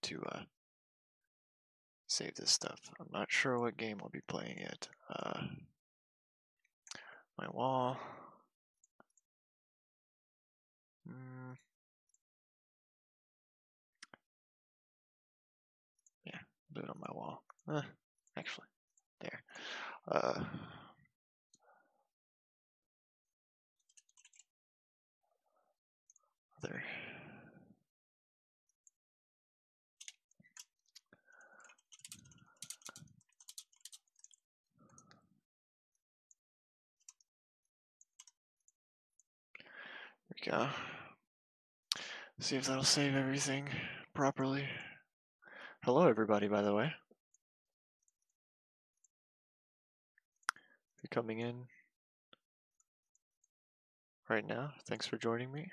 need to save this stuff. I'm not sure what game I'll be playing yet. My wall. Yeah, do it on my wall. Actually, there. There. There we go. See if that'll save everything properly. Hello, everybody, by the way. If you're coming in right now, thanks for joining me.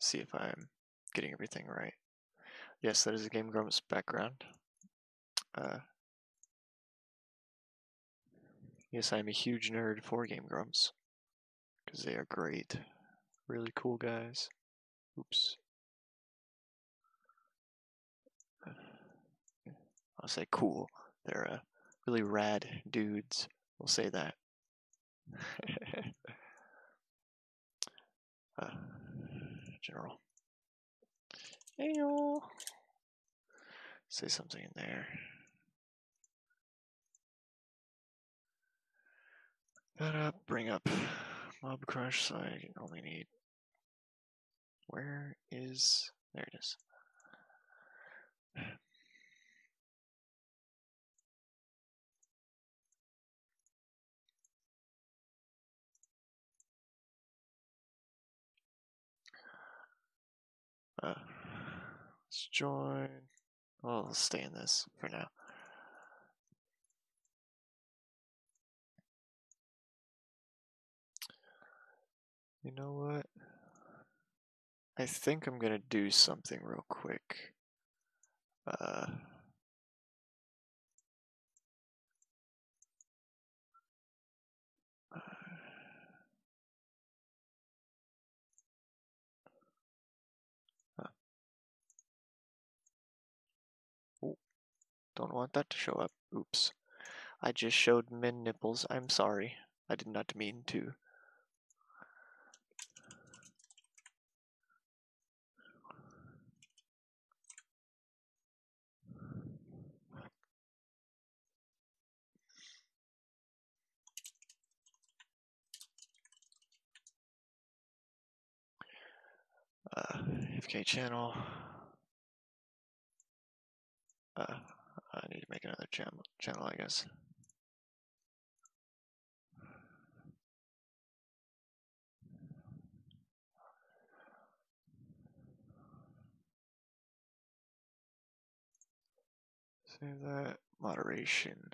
See if I'm getting everything right. Yes, that is a Game Grumps background. Yes, I'm a huge nerd for Game Grumps because they are great, really cool guys. Oops. I'll say cool. They're really rad dudes. We'll say that. General. Hey, y'all. Say something in there. That up, bring up Mob Crush, so I only need. Where is. There it is. Let's join. Well, let's stay in this for now. You know what? I think I'm gonna do something real quick. Oh, don't want that to show up. Oops. I just showed men nipples. I'm sorry. I did not mean to. FK channel. I need to make another channel, I guess. Save that. Moderation.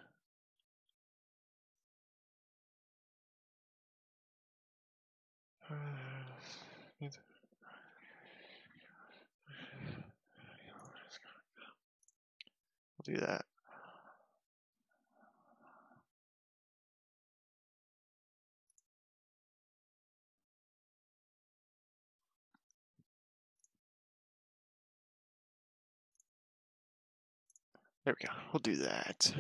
We'll do that. There we go. We'll do that.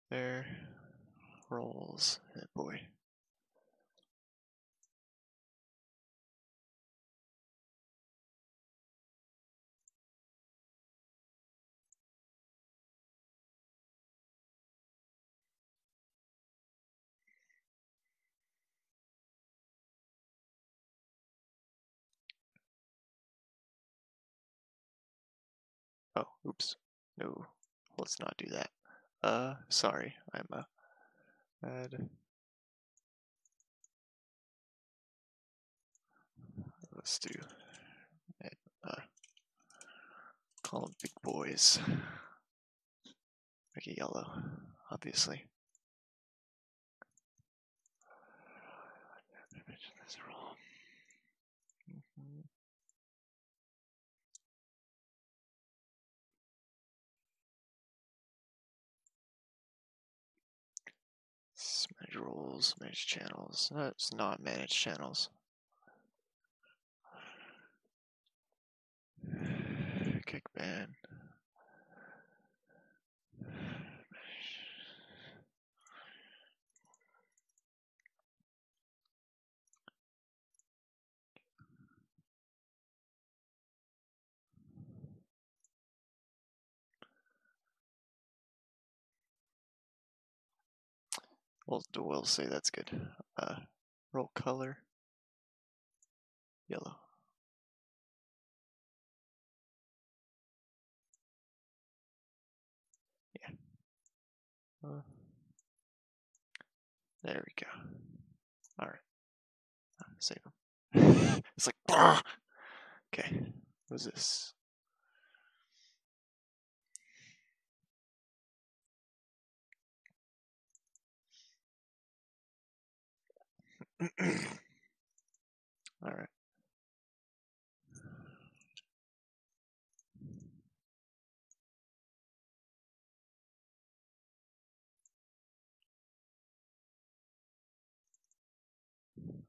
There. Rolls. Oh boy. Oh, oops. No, let's not do that. Sorry, I'm bad. Let's do call them big boys. Make it yellow, obviously. This roll. Manage roles, manage channels. That's not manage channels. Kick ban. We'll say that's good. Roll color. Yellow. Yeah. There we go. All right. Save them. It's like, okay. What's this? All right.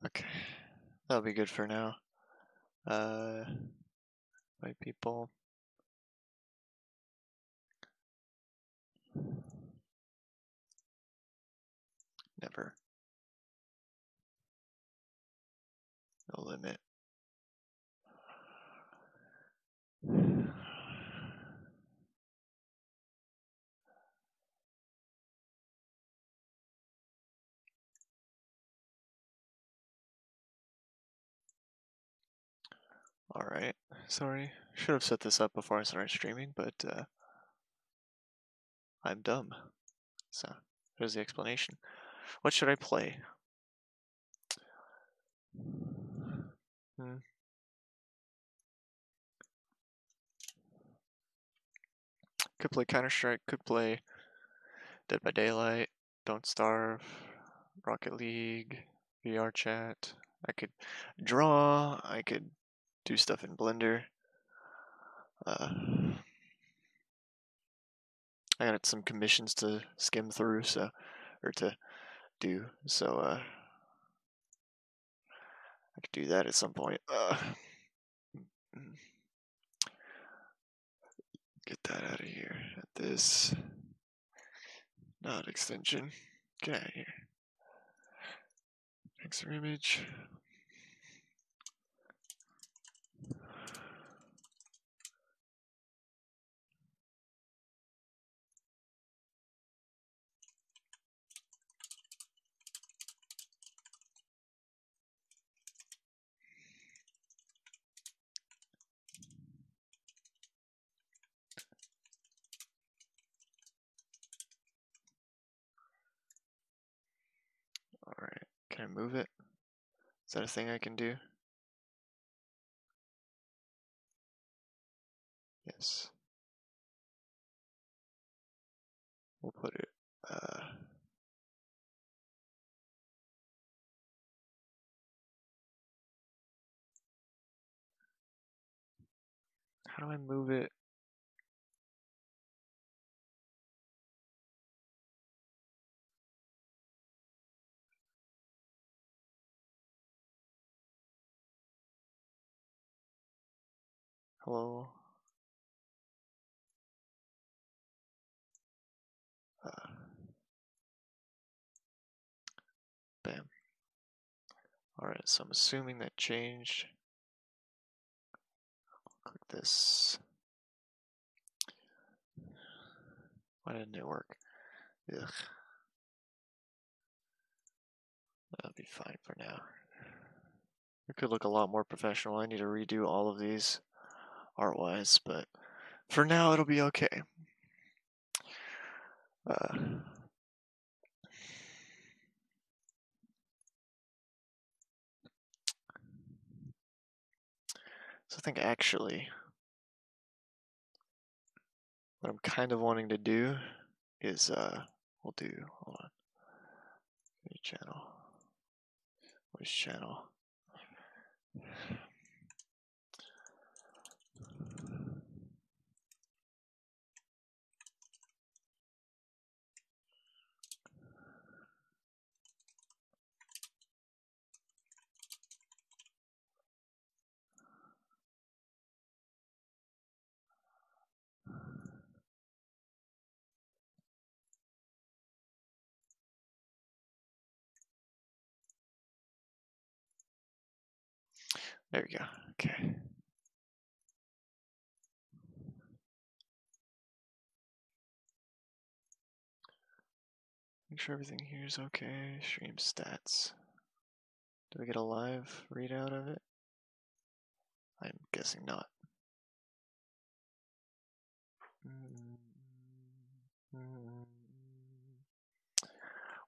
Okay. That'll be good for now. White people. Never. No limit. Alright. Sorry. Should have set this up before I started streaming, but I'm dumb. So, here's the explanation. What should I play? Could play Counter-Strike, could play Dead by Daylight, Don't Starve, Rocket League, VR Chat. I could draw, I could do stuff in Blender. I got some commissions to skim through, or to do, so I could do that at some point. Get that out of here. At this, not extension. Get out of here. Extra image. Alright, can I move it? Is that a thing I can do? Yes. We'll put it, how do I move it? Hello? Bam. Alright, so I'm assuming that changed. Click this. Why didn't it work? Ugh. That'll be fine for now. It could look a lot more professional. I need to redo all of these art-wise, but for now it'll be okay. So I think actually what I'm kind of wanting to do is we'll do, hold on, new channel. Voice channel. There we go. Okay. Make sure everything here is okay. Stream stats. Do I get a live readout of it? I'm guessing not.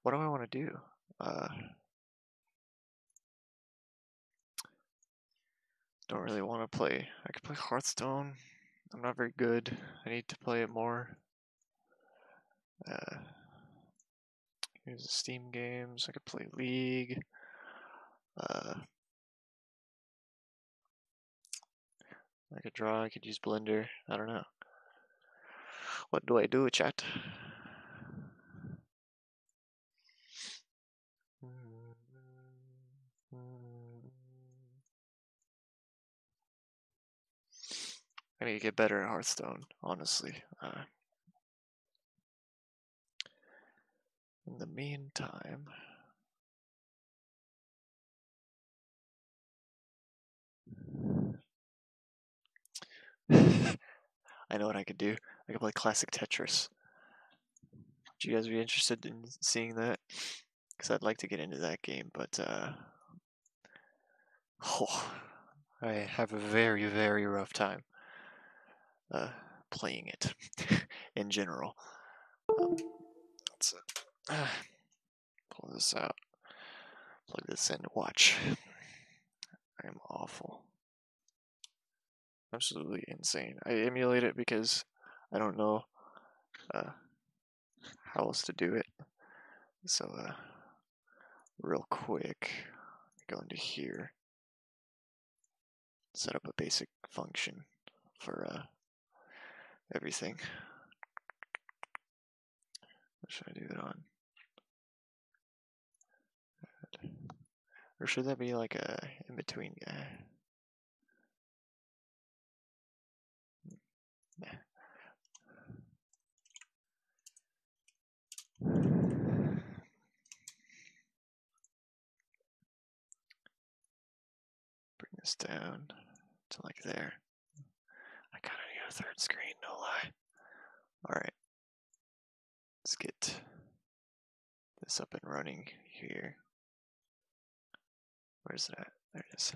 What do I want to do? Don't really want to play. I could play Hearthstone. I'm not very good. I need to play it more. Here's the Steam games. I could play League. I could draw. I could use Blender. I don't know. What do I do, chat? I need to get better at Hearthstone, honestly. In the meantime, I know what I could do. I could play classic Tetris. Would you guys be interested in seeing that? Because I'd like to get into that game, but I have a very, very rough time playing it in general. Let's pull this out, plug this in, watch. I am awful. Absolutely insane. I emulate it because I don't know how else to do it. So, real quick, go into here, set up a basic function for everything. What should I do it on? Or should that be like a in-between guy? Nah. Bring this down to like there. I kinda need a third screen, no lie. Alright. Let's get this up and running here. Where's that? There it is.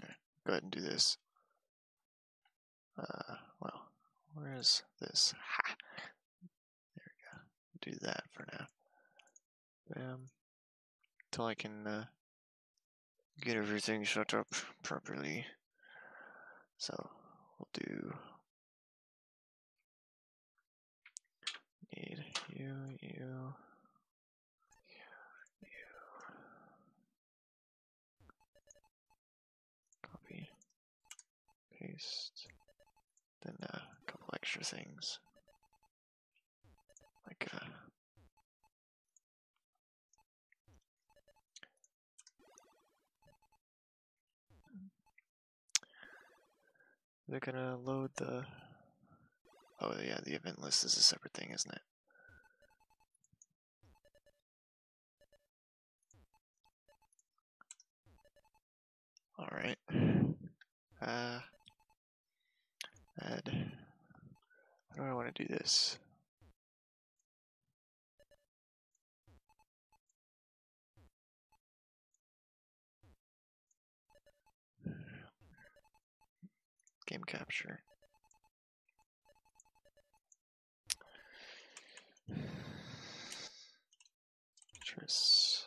Alright, go ahead and do this. Well, where is this? Ha! There we go. Do that for now. Bam. Until I can get everything set up properly. So we'll do need you. Copy, paste. Then a couple extra things. Like they're gonna load the. Oh yeah, the event list is a separate thing, isn't it? All right. Add. How do I want to do this? Game capture. Tetris.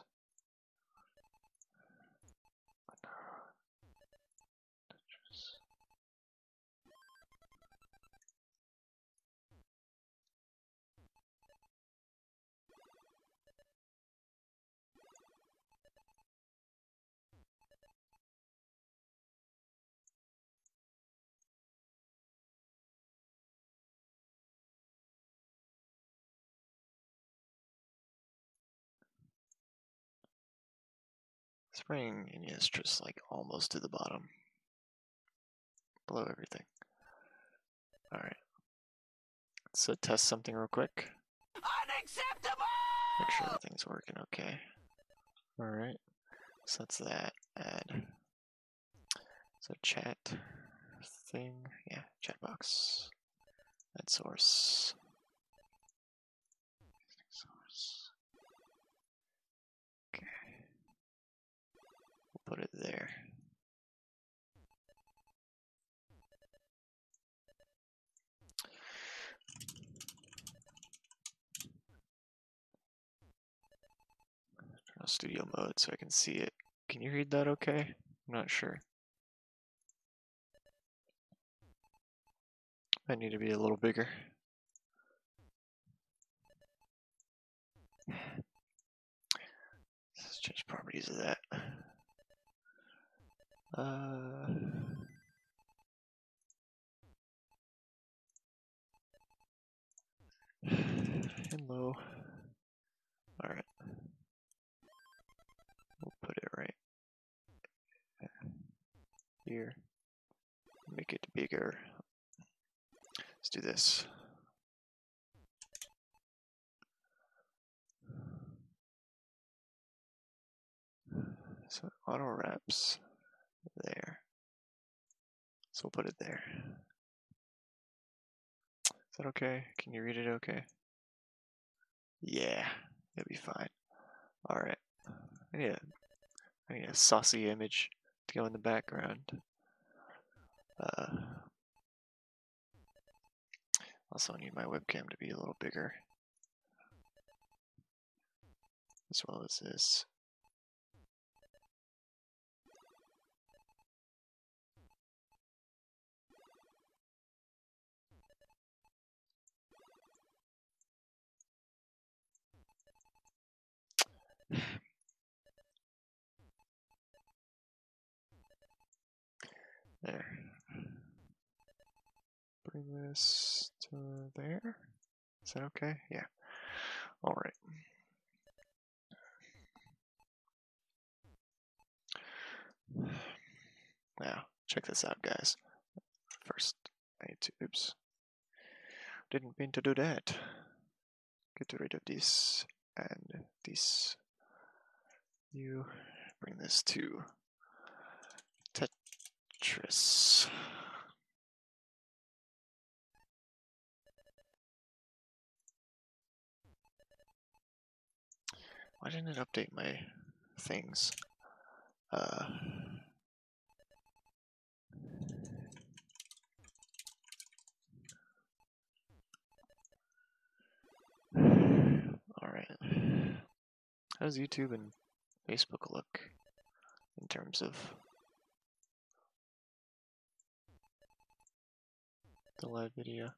Spring and yes, just like almost to the bottom, below everything. All right, let's test something real quick. Unacceptable! Make sure everything's working okay. All right, so that's that. Add. So chat thing, yeah, chat box. Add source. Source. Okay. We'll put it there. Turn on studio mode so I can see it. Can you read that okay? I'm not sure. I need to be a little bigger. Let's change properties of that. Hello. All right. We'll put it right here. Make it bigger. Let's do this. So auto wraps there. So we'll put it there. Is that okay? Can you read it okay? Yeah, it'll be fine. All right. I need a saucy image to go in the background. Also, I need my webcam to be a little bigger, as well as this. There. Bring this to there. Is that okay? Yeah. All right. Now, check this out, guys. First, I need to, oops. Didn't mean to do that. Get rid of this and this. You bring this to Tetris. Why didn't it update my things? Alright. How does YouTube and Facebook look in terms of the live video?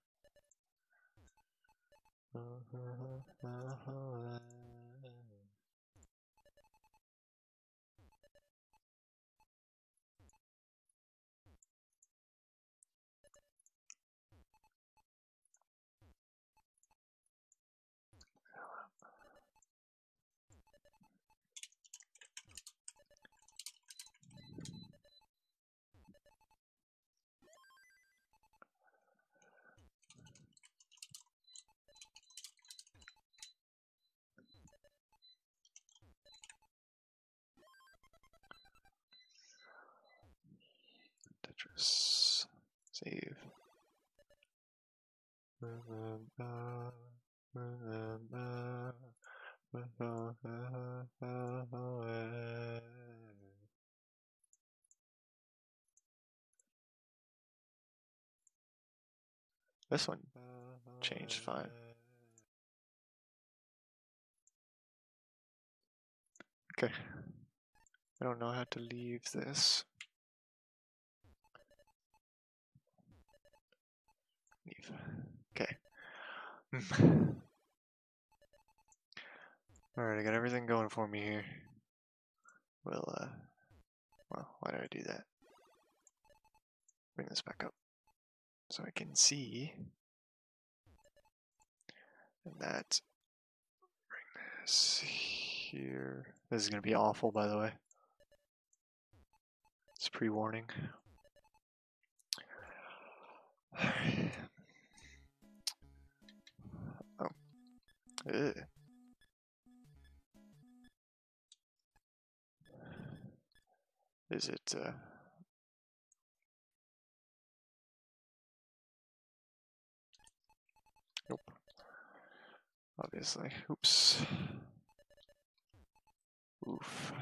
Tetris. Save. This one changed fine. Okay. I don't know how to leave this. Leave. Okay. Alright, I got everything going for me here. Well, why did I do that? Bring this back up so I can see. And that. Bring this here. This is gonna be awful, by the way. It's pre-warning. Oh. Ugh. Is it, Nope. Obviously. Oops. Oof.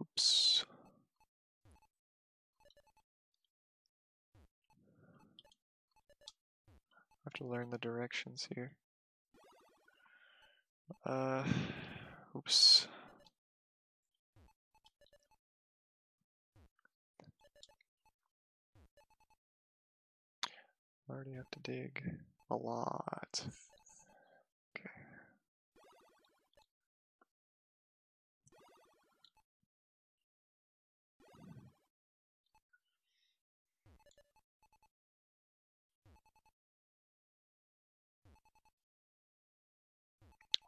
Oops. I have to learn the directions here. Oops. I already have to dig a lot. Okay.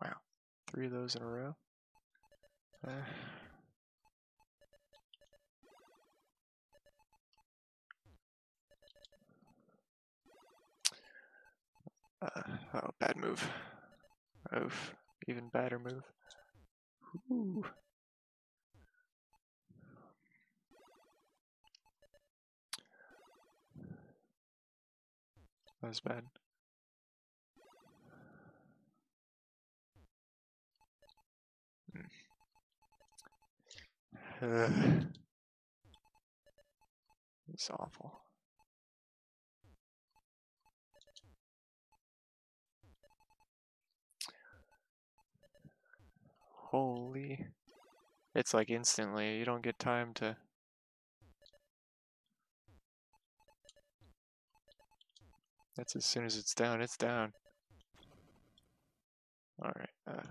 Wow. 3 of those in a row. Oh, bad move. Oof. Even badder move. Ooh. That was bad. It's awful. Holy. It's like instantly. You don't get time to. That's as soon as it's down, it's down. Alright. Uh,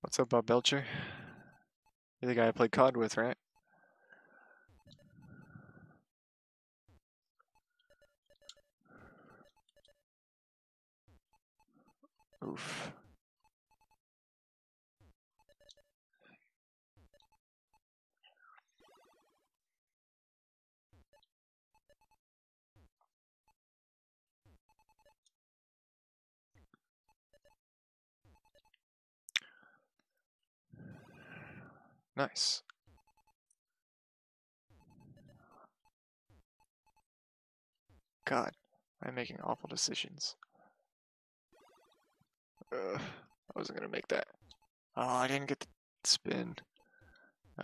What's up, Bob Belcher? You're the guy I played COD with, right? Oof. Nice. God, I'm making awful decisions. I wasn't gonna make that. Oh, I didn't get the spin.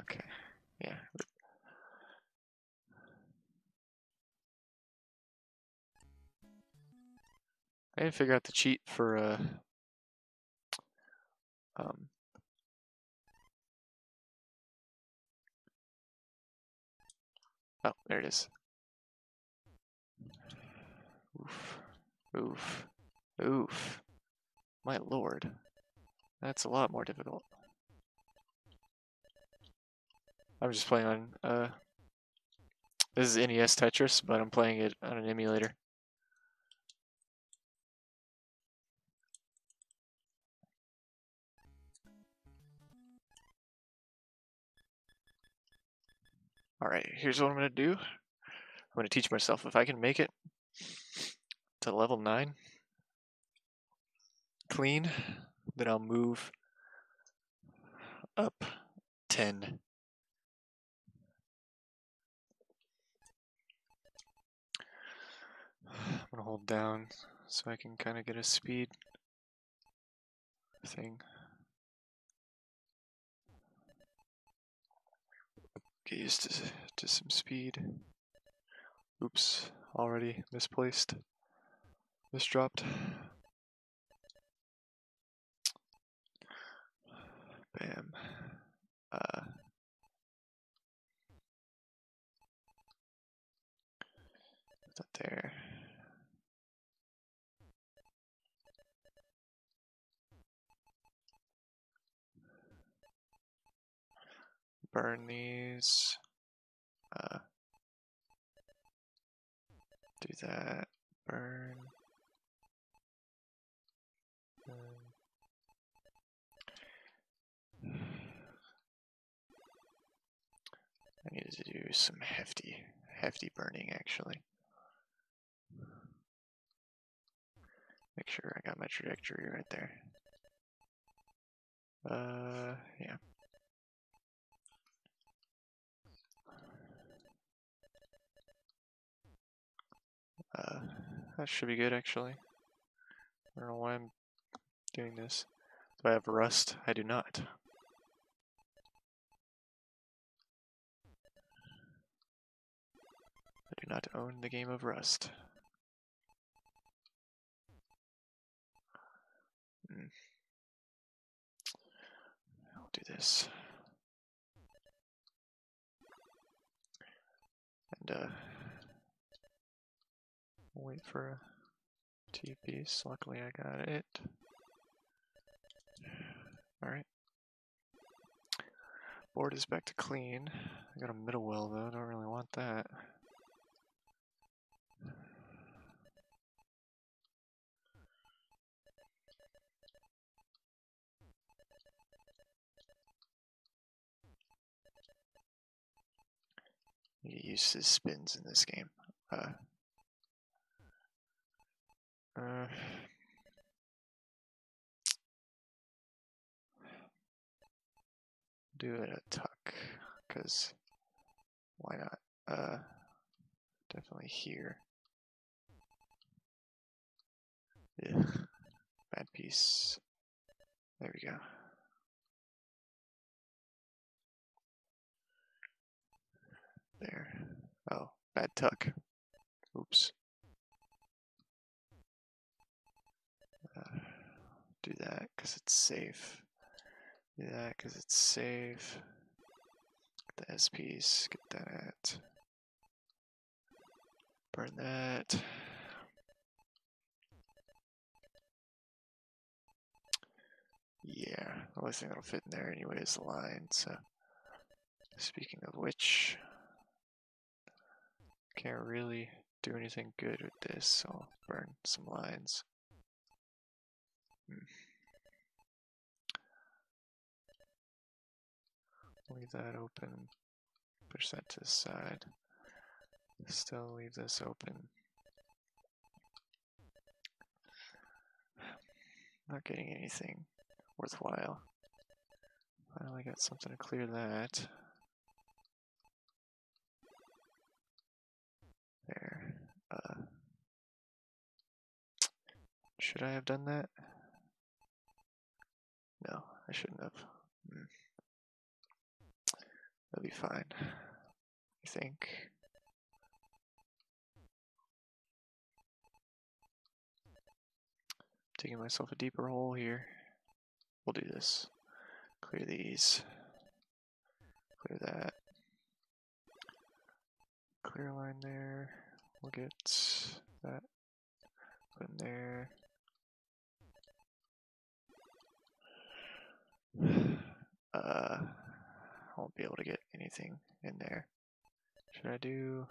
Okay, yeah. I didn't figure out the cheat for, um, oh, there it is. Oof. Oof. Oof. My lord. That's a lot more difficult. I'm just playing on, this is NES Tetris, but I'm playing it on an emulator. Alright, here's what I'm going to do. I'm going to teach myself if I can make it to level 9 clean, then I'll move up 10. I'm going to hold down so I can kind of get a speed thing. Get used to some speed. Oops, already misplaced. Misdropped. Bam. Put that there. Burn these. Do that. Burn. I needed to do some hefty burning actually. Make sure I got my trajectory right there. Yeah. That should be good actually. I don't know why I'm doing this. Do I have rust? I do not. I do not own the game of Rust. I'll do this. And wait for a T-piece. Luckily I got it. Alright. Board is back to clean. I got a middle well though, don't really want that. You get used to spins in this game. Do it a tuck, because why not? Definitely here. Yeah, bad piece. There we go. There. Oh, bad tuck. Oops. Do that because it's safe. Do that because it's safe. Get the S piece. Get that. Burn that. Yeah, the only thing that'll fit in there anyway is the line. So, speaking of which, can't really do anything good with this, so I'll burn some lines. Leave that open. Push that to the side. Still leave this open. Not getting anything worthwhile. Finally got something to clear that. There. Should I have done that? No, I shouldn't have. That'll be fine, I think. Digging myself a deeper hole here. We'll do this. Clear these. Clear that. Clear line there. We'll get that put in there. I won't be able to get anything in there. Should I do...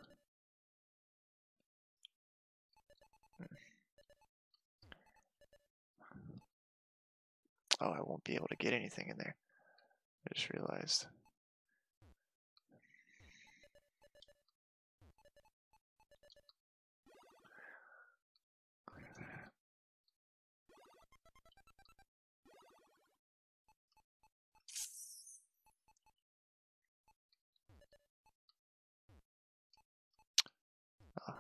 Oh, I won't be able to get anything in there. I just realized. Oh,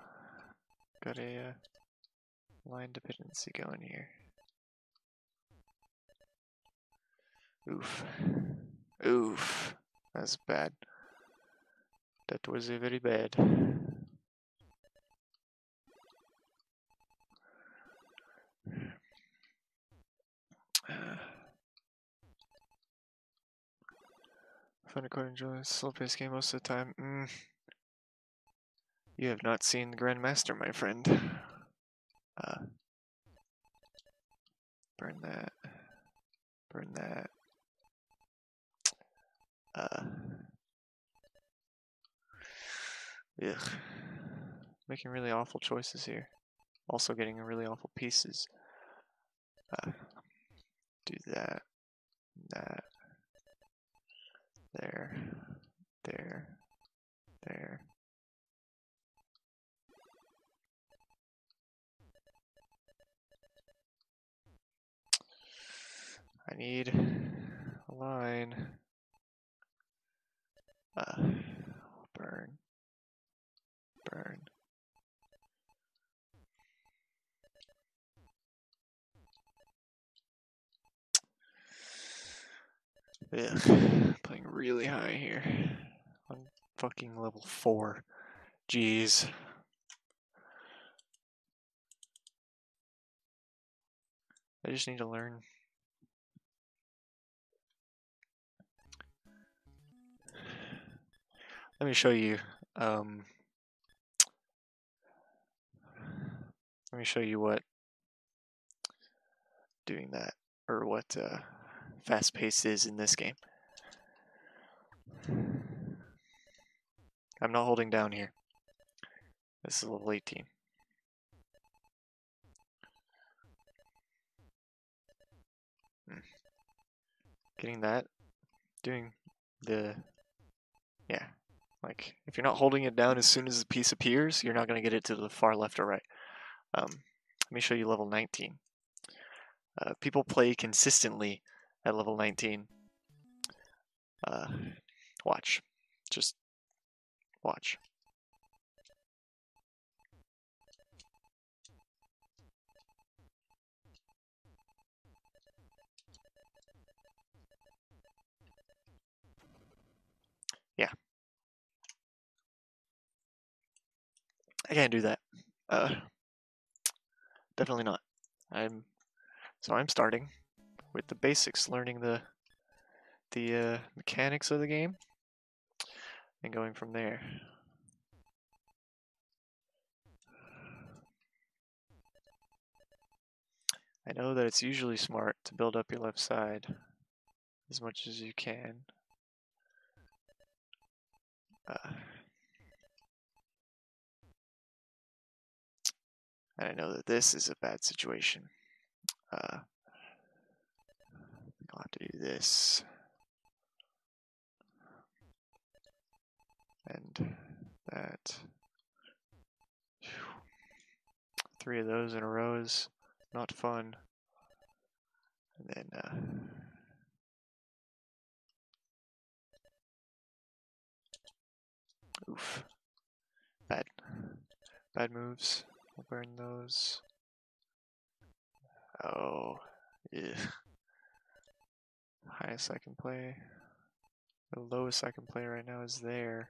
got a line dependency going here. Oof. Oof. That's bad. That was very bad. Find a quite enjoy a slow-paced game most of the time. You have not seen the Grandmaster, my friend. Burn that. Burn that. Ugh. Making really awful choices here. Also getting really awful pieces. Do that. That. There. There. There. I need a line. Burn. Burn. Ugh. Playing really high here. On fucking level 4. Jeez. I just need to learn. Let me show you. Let me show you what doing that, or what fast pace is in this game. I'm not holding down here. This is level 18. Getting that, doing the, yeah, like if you're not holding it down as soon as the piece appears, you're not going to get it to the far left or right. Let me show you level 19. People play consistently at level 19. Watch. Just watch. Yeah. I can't do that. Definitely not. I'm starting with the basics, learning the mechanics of the game, and going from there. I know that it's usually smart to build up your left side as much as you can. And I know that this is a bad situation. I'll have to do this. And that. 3 of those in a row is not fun. And then oof. Bad moves. I'll burn those. Oh, yeah. Highest I can play. The lowest I can play right now is there.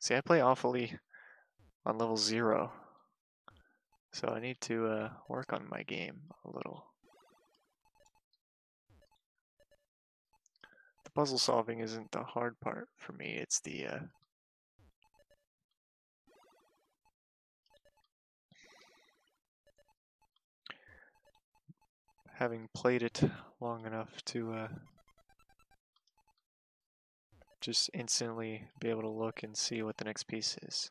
See, I play awfully on level 0. So I need to work on my game a little. The puzzle solving isn't the hard part for me, it's the having played it long enough to just instantly be able to look and see what the next piece is.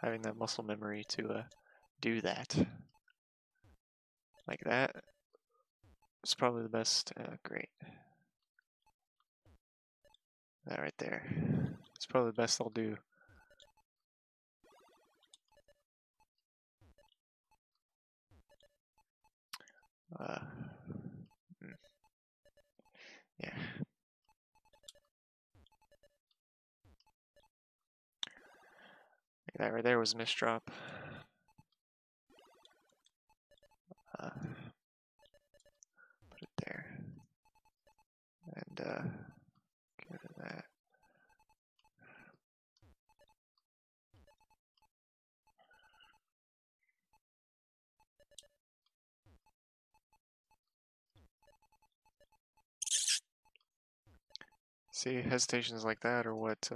Having that muscle memory to do that. Like that is probably the best. Great. That right there. It's probably the best I'll do. Yeah. Like that right there was a misdrop. Put it there. And get rid of that. See, hesitations like that are what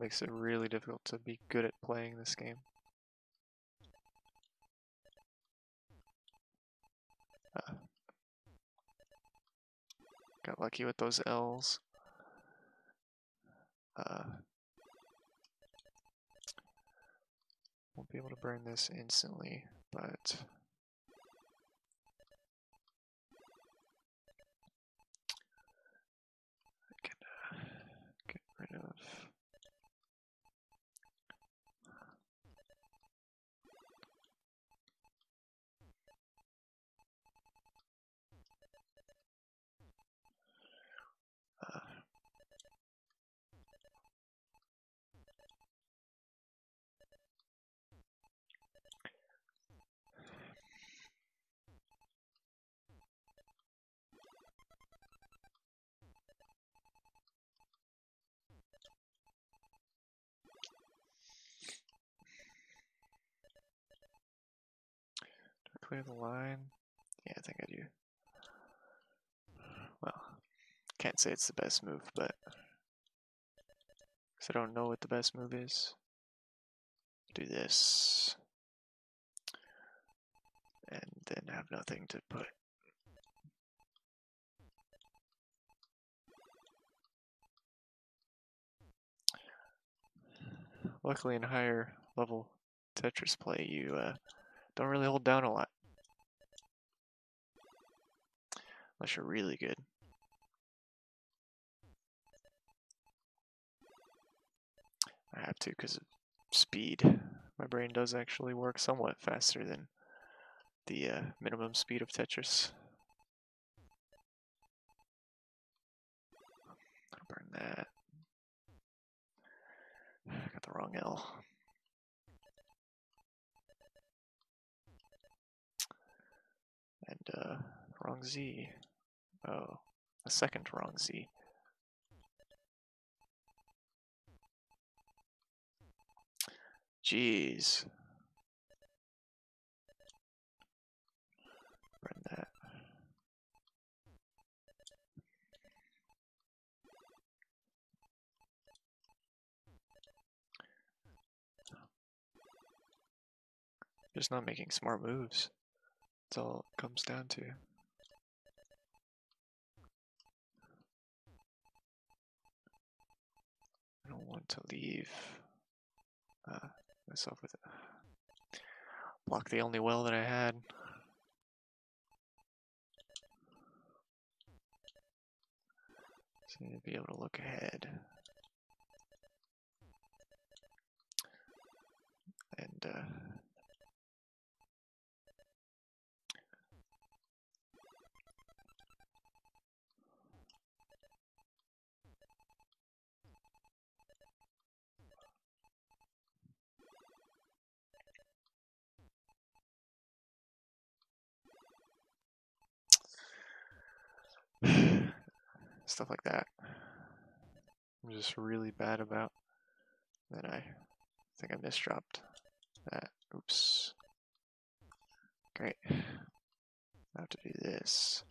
makes it really difficult to be good at playing this game. Got lucky with those L's. Won't be able to burn this instantly, but I can get rid of. Clear the line? Yeah, I think I do. Well, can't say it's the best move, but because I don't know what the best move is. Do this. And then have nothing to put. Luckily in higher level Tetris play, you don't really hold down a lot. Unless you're really good. I have to because of speed. My brain does actually work somewhat faster than the minimum speed of Tetris. I'll burn that. I got the wrong L. And wrong Z. Oh, a second wrong Z. Jeez. Burn that. Just not making smart moves. That's all it comes down to. I don't want to leave myself with it. Block the only well that I had. So to be able to look ahead. And stuff like that. I'm just really bad about. Then I think I misdropped that. Oops. Great. I have to do this.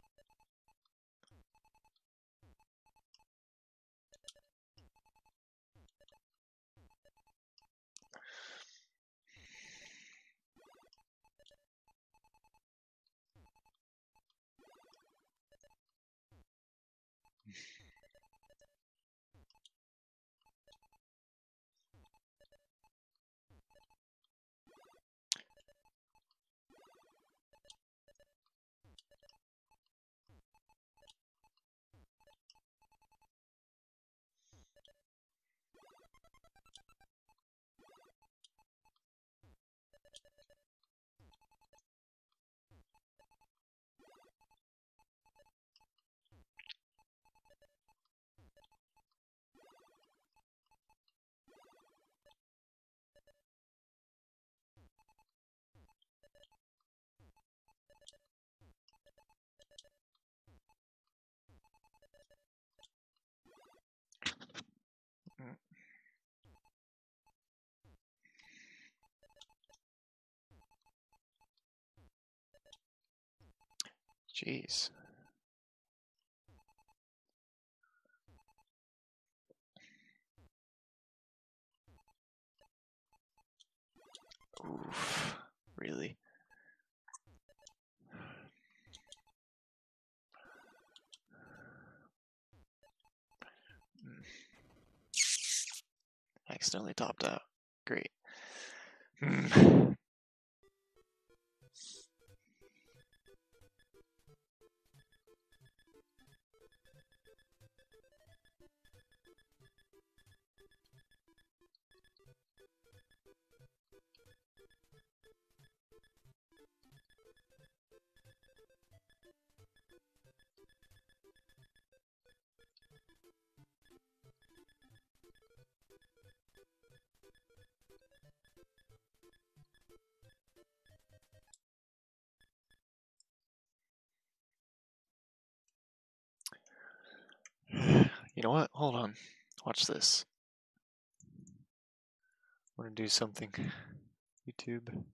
Jeez. Oof. Really? Accidentally topped out. Great. You know what? Hold on. Watch this. I want to do something. YouTube.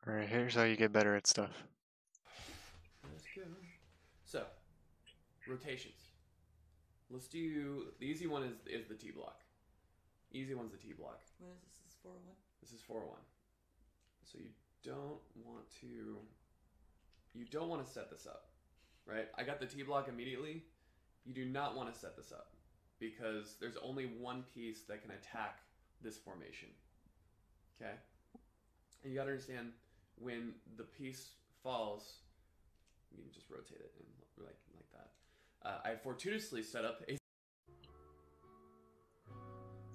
Alright, here's how you get better at stuff. Let's go. So, rotations. Let's do the easy one is the T block. Easy one's the T block. What is this? This is 401? This is 401. So you don't want to set this up, right? I got the T block immediately. You do not want to set this up. because there's only one piece that can attack this formation. Okay? And you gotta understand, when the piece falls, you can just rotate it and like that. I fortuitously set up a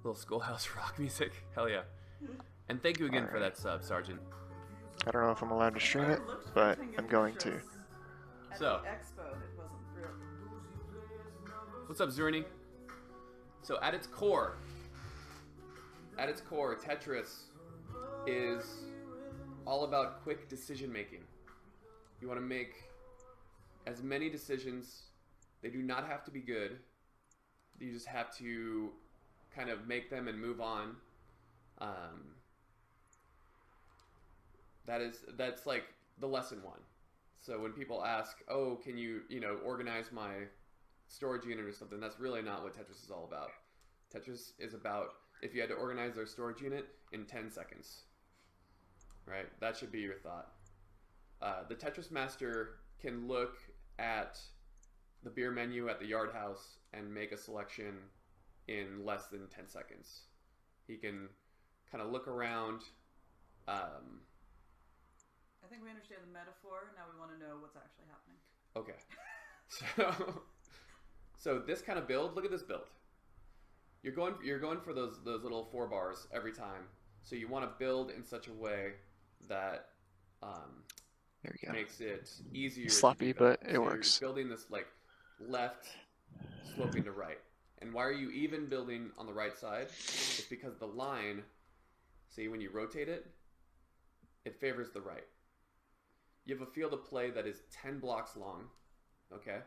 little Schoolhouse Rock music. Hell yeah. And thank you again for that sub, Sergeant. I don't know if I'm allowed to stream it, but I'm going to. So, Expo, it wasn't real. what's up, Zerny? So at its core, Tetris is all about quick decision making. You want to make as many decisions. They do not have to be good. You just have to kind of make them and move on. That's like the lesson one. So when people ask, oh, can you organize my storage unit or something, that's really not what Tetris is all about. Tetris is about if you had to organize their storage unit in 10 seconds. Right? That should be your thought. The Tetris master can look at the beer menu at the Yard House and make a selection in less than 10 seconds. He can kind of look around. I think we understand the metaphor. Now we want to know what's actually happening. Okay. So this kind of build, look at this build. You're going for those little 4 bars every time. So you want to build in such a way that There we go. makes it easier. Sloppy, to do but it so works. You're building this like left sloping to right. And why are you even building on the right side? It's because the line, see, when you rotate it, it favors the right. You have a field of play that is 10 blocks long, okay?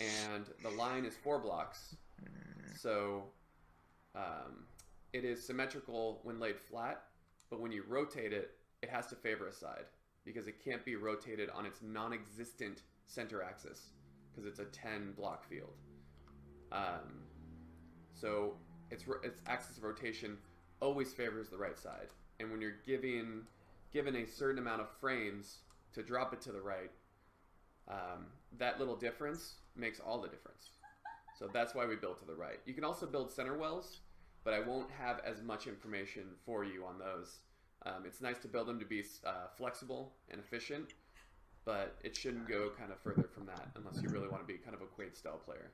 And the line is 4 blocks. So it is symmetrical when laid flat, but when you rotate it, it has to favor a side because it can't be rotated on its non-existent center axis because it's a 10 block field. So its axis of rotation always favors the right side. And when you're given a certain amount of frames to drop it to the right, that little difference makes all the difference. So that's why we build to the right. You can also build center wells, but I won't have as much information for you on those. It's nice to build them to be flexible and efficient, but it shouldn't go kind of further from that unless you really want to be kind of a Quaid style player.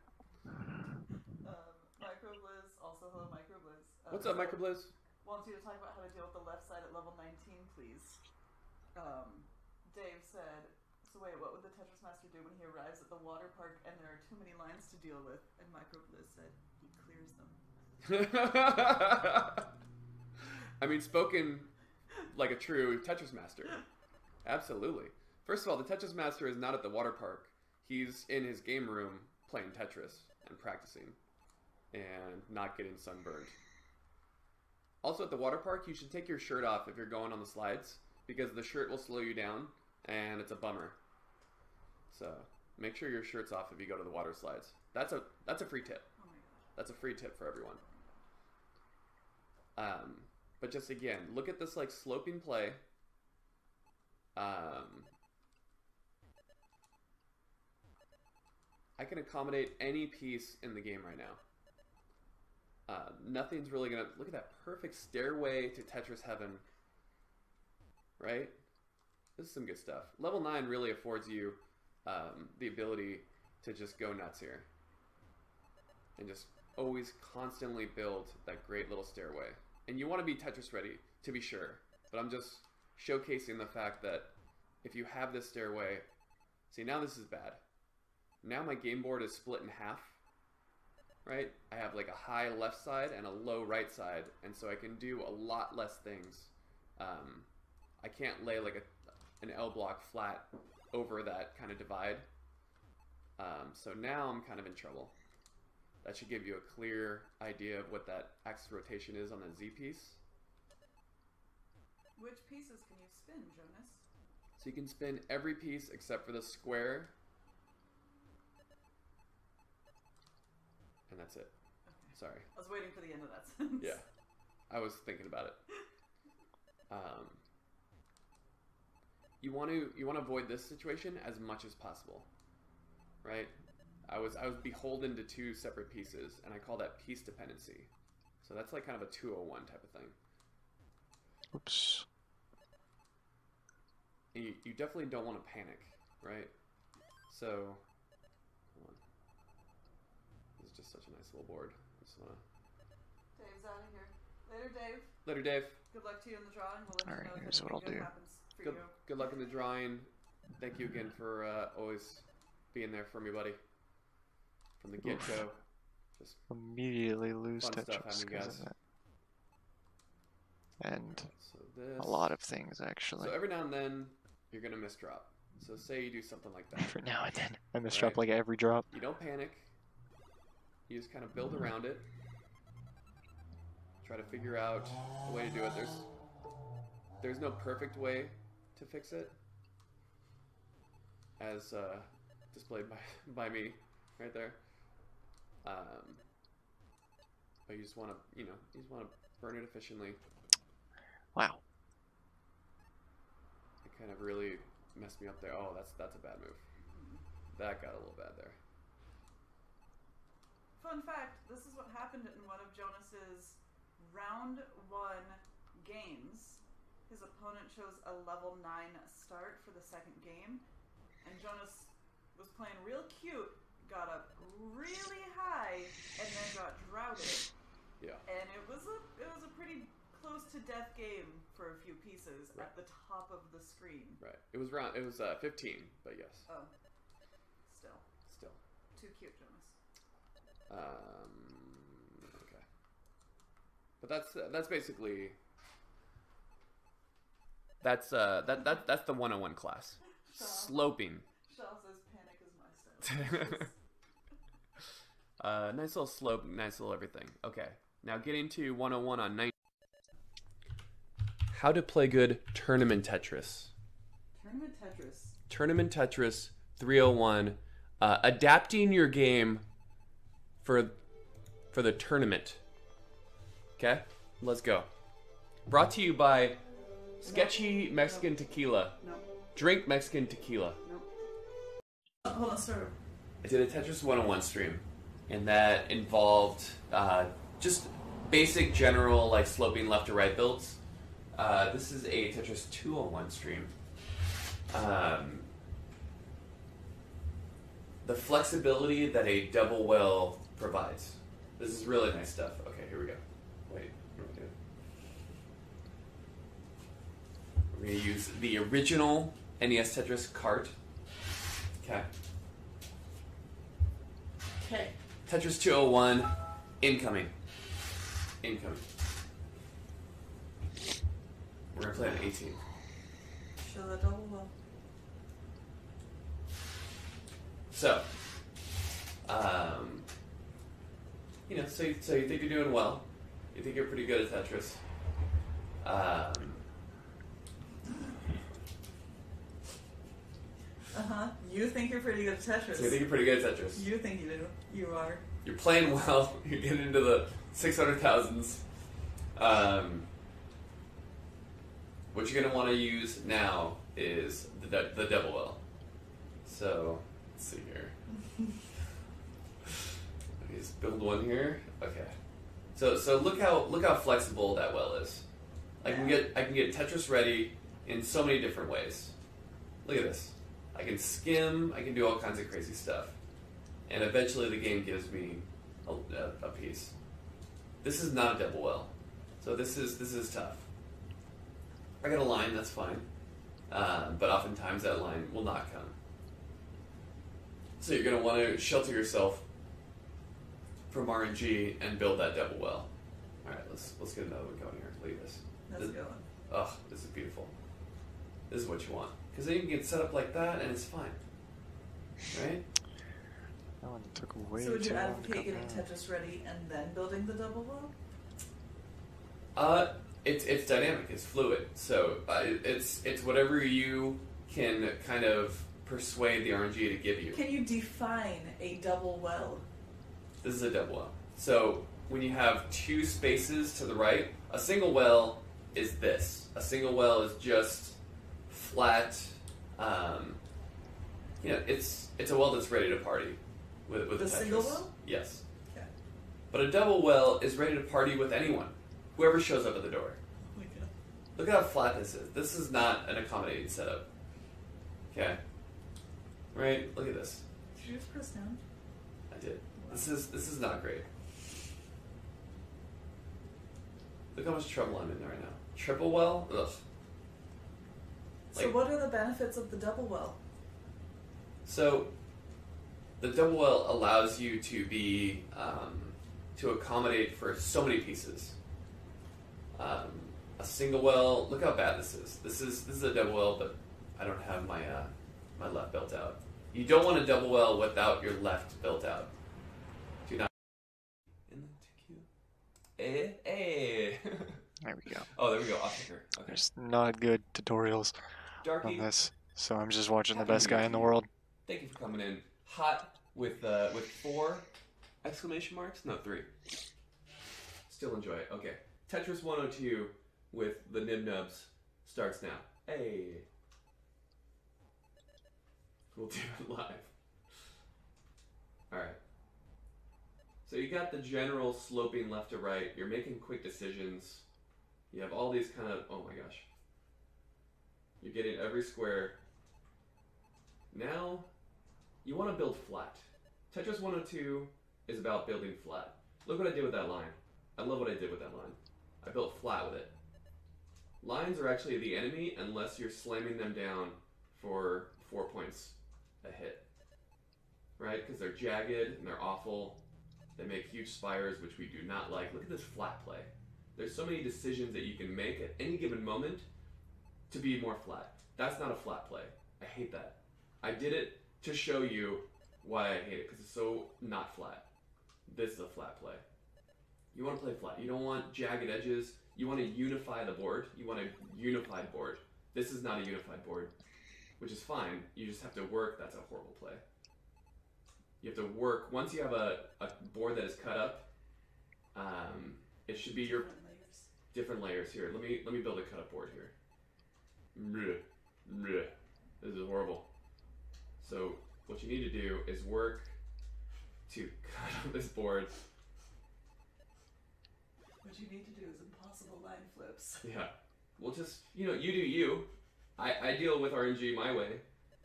Microbliz, also hello Microbliz. What's up, Microbliz? Wants you to talk about how to deal with the left side at level 19, please. Dave said, so wait, what would the Tetris Master do when he arrives at the water park and there are too many lines to deal with? And Microbliz said, he clears them. I mean, spoken like a true Tetris Master. Absolutely. First of all, the Tetris Master is not at the water park. He's in his game room playing Tetris and practicing and not getting sunburned. Also at the water park, you should take your shirt off if you're going on the slides because the shirt will slow you down and it's a bummer. So make sure your shirt's off if you go to the water slides. That's a free tip. Oh my gosh. That's a free tip for everyone. But just again, look at this like sloping play. I can accommodate any piece in the game right now. Nothing's really gonna look at that perfect stairway to Tetris heaven. Right? This is some good stuff. Level 9 really affords you the ability to just go nuts here. And just always constantly build that great little stairway. And you want to be Tetris ready, to be sure. But I'm just showcasing the fact that if you have this stairway... See, now this is bad. Now my game board is split in half. Right? I have like a high left side and a low right side. And so I can do a lot less things. I can't lay like an L block flat over that kind of divide. So now I'm kind of in trouble. That should give you a clear idea of what that axis rotation is on the Z piece. Which pieces can you spin, Jonas? So you can spin every piece except for the square. And that's it. Okay. Sorry. I was waiting for the end of that sentence. Yeah. I was thinking about it. You want to avoid this situation as much as possible, right? I was beholden to two separate pieces, and I call that piece dependency. So that's like kind of a 201 type of thing. Oops. And you definitely don't want to panic, right? So, hold on. This is just such a nice little board. I just wanna... Dave's out of here. Later, Dave. Later, Dave. Good luck to you in the drawing. We'll let Alright, you know here's if what I'll anything do. good happens for Good, you. good luck in the drawing. Thank you again for always being there for me, buddy. From the get-go. Just Immediately lose fun stuff Tetris happening, because guys. of that. And so this. a lot of things, actually. So every now and then, you're gonna miss drop. So say you do something like that. Every now and then. I miss Right. drop like every drop. You don't panic. You just kind of build around it. Try to figure out a way to do it. There's no perfect way to fix it, as displayed by me right there. But you just want to, you just want to burn it efficiently. Wow. It kind of really messed me up there. Oh, that's a bad move. That got a little bad there. Fun fact, this is what happened in one of Jonas's round 1 games. His opponent chose a level 9 start for the second game, and Jonas was playing real cute, got up really high, and then got droughted. Yeah. And it was a pretty close to death game for a few pieces at the top of the screen. Right. It was 15, but yes. Oh. Still. Too cute, Jonas. Okay. But that's basically that's the 101 class. Shaw. Sloping. Shaw says panic is my style. Nice little slope, nice little everything. Okay. Now getting to 101 on 9. How to play good tournament Tetris. Tournament Tetris 301. Adapting your game for the tournament. Okay? Let's go. Brought to you by Sketchy Mexican Tequila. No. Drink Mexican Tequila. Nope. Hold on, sir. I did a Tetris 101 stream, and that involved just basic general like sloping left to right builds. This is a Tetris 201 stream. The flexibility that a double well provides. This is really nice stuff. Okay, here we go. Wait, what am I doing? We're going to use the original NES Tetris cart. Okay. Okay. Tetris 201, incoming. We're going to play on 18. Show the double well. So, so you think you're doing well. You think you're pretty good at Tetris. You think you're pretty good at Tetris. So you think you're pretty good at Tetris. You think you do. You are. You're playing well. You're getting into the 600,000s. What you're going to want to use now is the double well. So, let's see here. Let me just build one here. Okay. So look how flexible that well is. I can get Tetris ready in so many different ways. Look at this. I can skim. I can do all kinds of crazy stuff, and eventually the game gives me a piece. This is not a double well, so this is tough. I got a line, that's fine, but oftentimes that line will not come. So you're going to want to shelter yourself from RNG and build that double well. All right, let's get another one going here. Look at this. That's a good one. Oh, this is beautiful. This is what you want. Because then you can get set up like that and it's fine. Right? That one took way So would you too long to advocate come getting down. Tetris ready and then building the double well? It's dynamic. It's fluid. So it's whatever you can kind of persuade the RNG to give you. Can you define a double well? This is a double well. So when you have two spaces to the right, a single well is this. A single well is just flat. It's a well that's ready to party. with The a single Tetris. well? Yes. Okay. But a double well is ready to party with anyone, whoever shows up at the door. Oh my god. Look at how flat this is. This is not an accommodating setup. Okay. Right? Look at this. Did you just press down? I did. This is not great. Look how much trouble I'm in right now. Triple well? Ugh. So Like- what are the benefits of the double well? So, the double well allows you to be to accommodate for so many pieces. A single well. Look how bad this is. This is a double well, but I don't have my my left built out. You don't want a double well without your left built out. Do not. In the queue. There we go. Oh, there we go. Off here. Okay. There's not good tutorials on Darky, this, so I'm just watching the Happy best New Year guy to in the you. world. thank you for coming in. Hot with 4 exclamation marks? No, 3. Still enjoy it. Okay. Tetris 102 with the Nib Nubs starts now. Hey. We'll do it live. Alright. So you got the general sloping left to right. You're making quick decisions. You have all these kind of... Oh my gosh. You're getting every square. Now, you want to build flat. Tetris 102 is about building flat. Look what I did with that line. I love what I did with that line. I built flat with it. Lines are actually the enemy unless you're slamming them down for 4 points a hit. Right? Because they're jagged and they're awful. They make huge spires, which we do not like. Look at this flat play. There's so many decisions that you can make at any given moment to be more flat. That's not a flat play. I hate that. I did it to show you why I hate it, because it's so not flat. This is a flat play. You want to play flat. You don't want jagged edges. You want to unify the board. You want a unified board. This is not a unified board, which is fine. You just have to work. That's a horrible play. You have to work. Once you have a board that is cut up, it should be your different layers here. Let me build a cut up board here. This is horrible. So what you need to do is work to cut up this board. What you need to do is impossible line flips. Yeah. Well, just, you do you. I deal with RNG my way.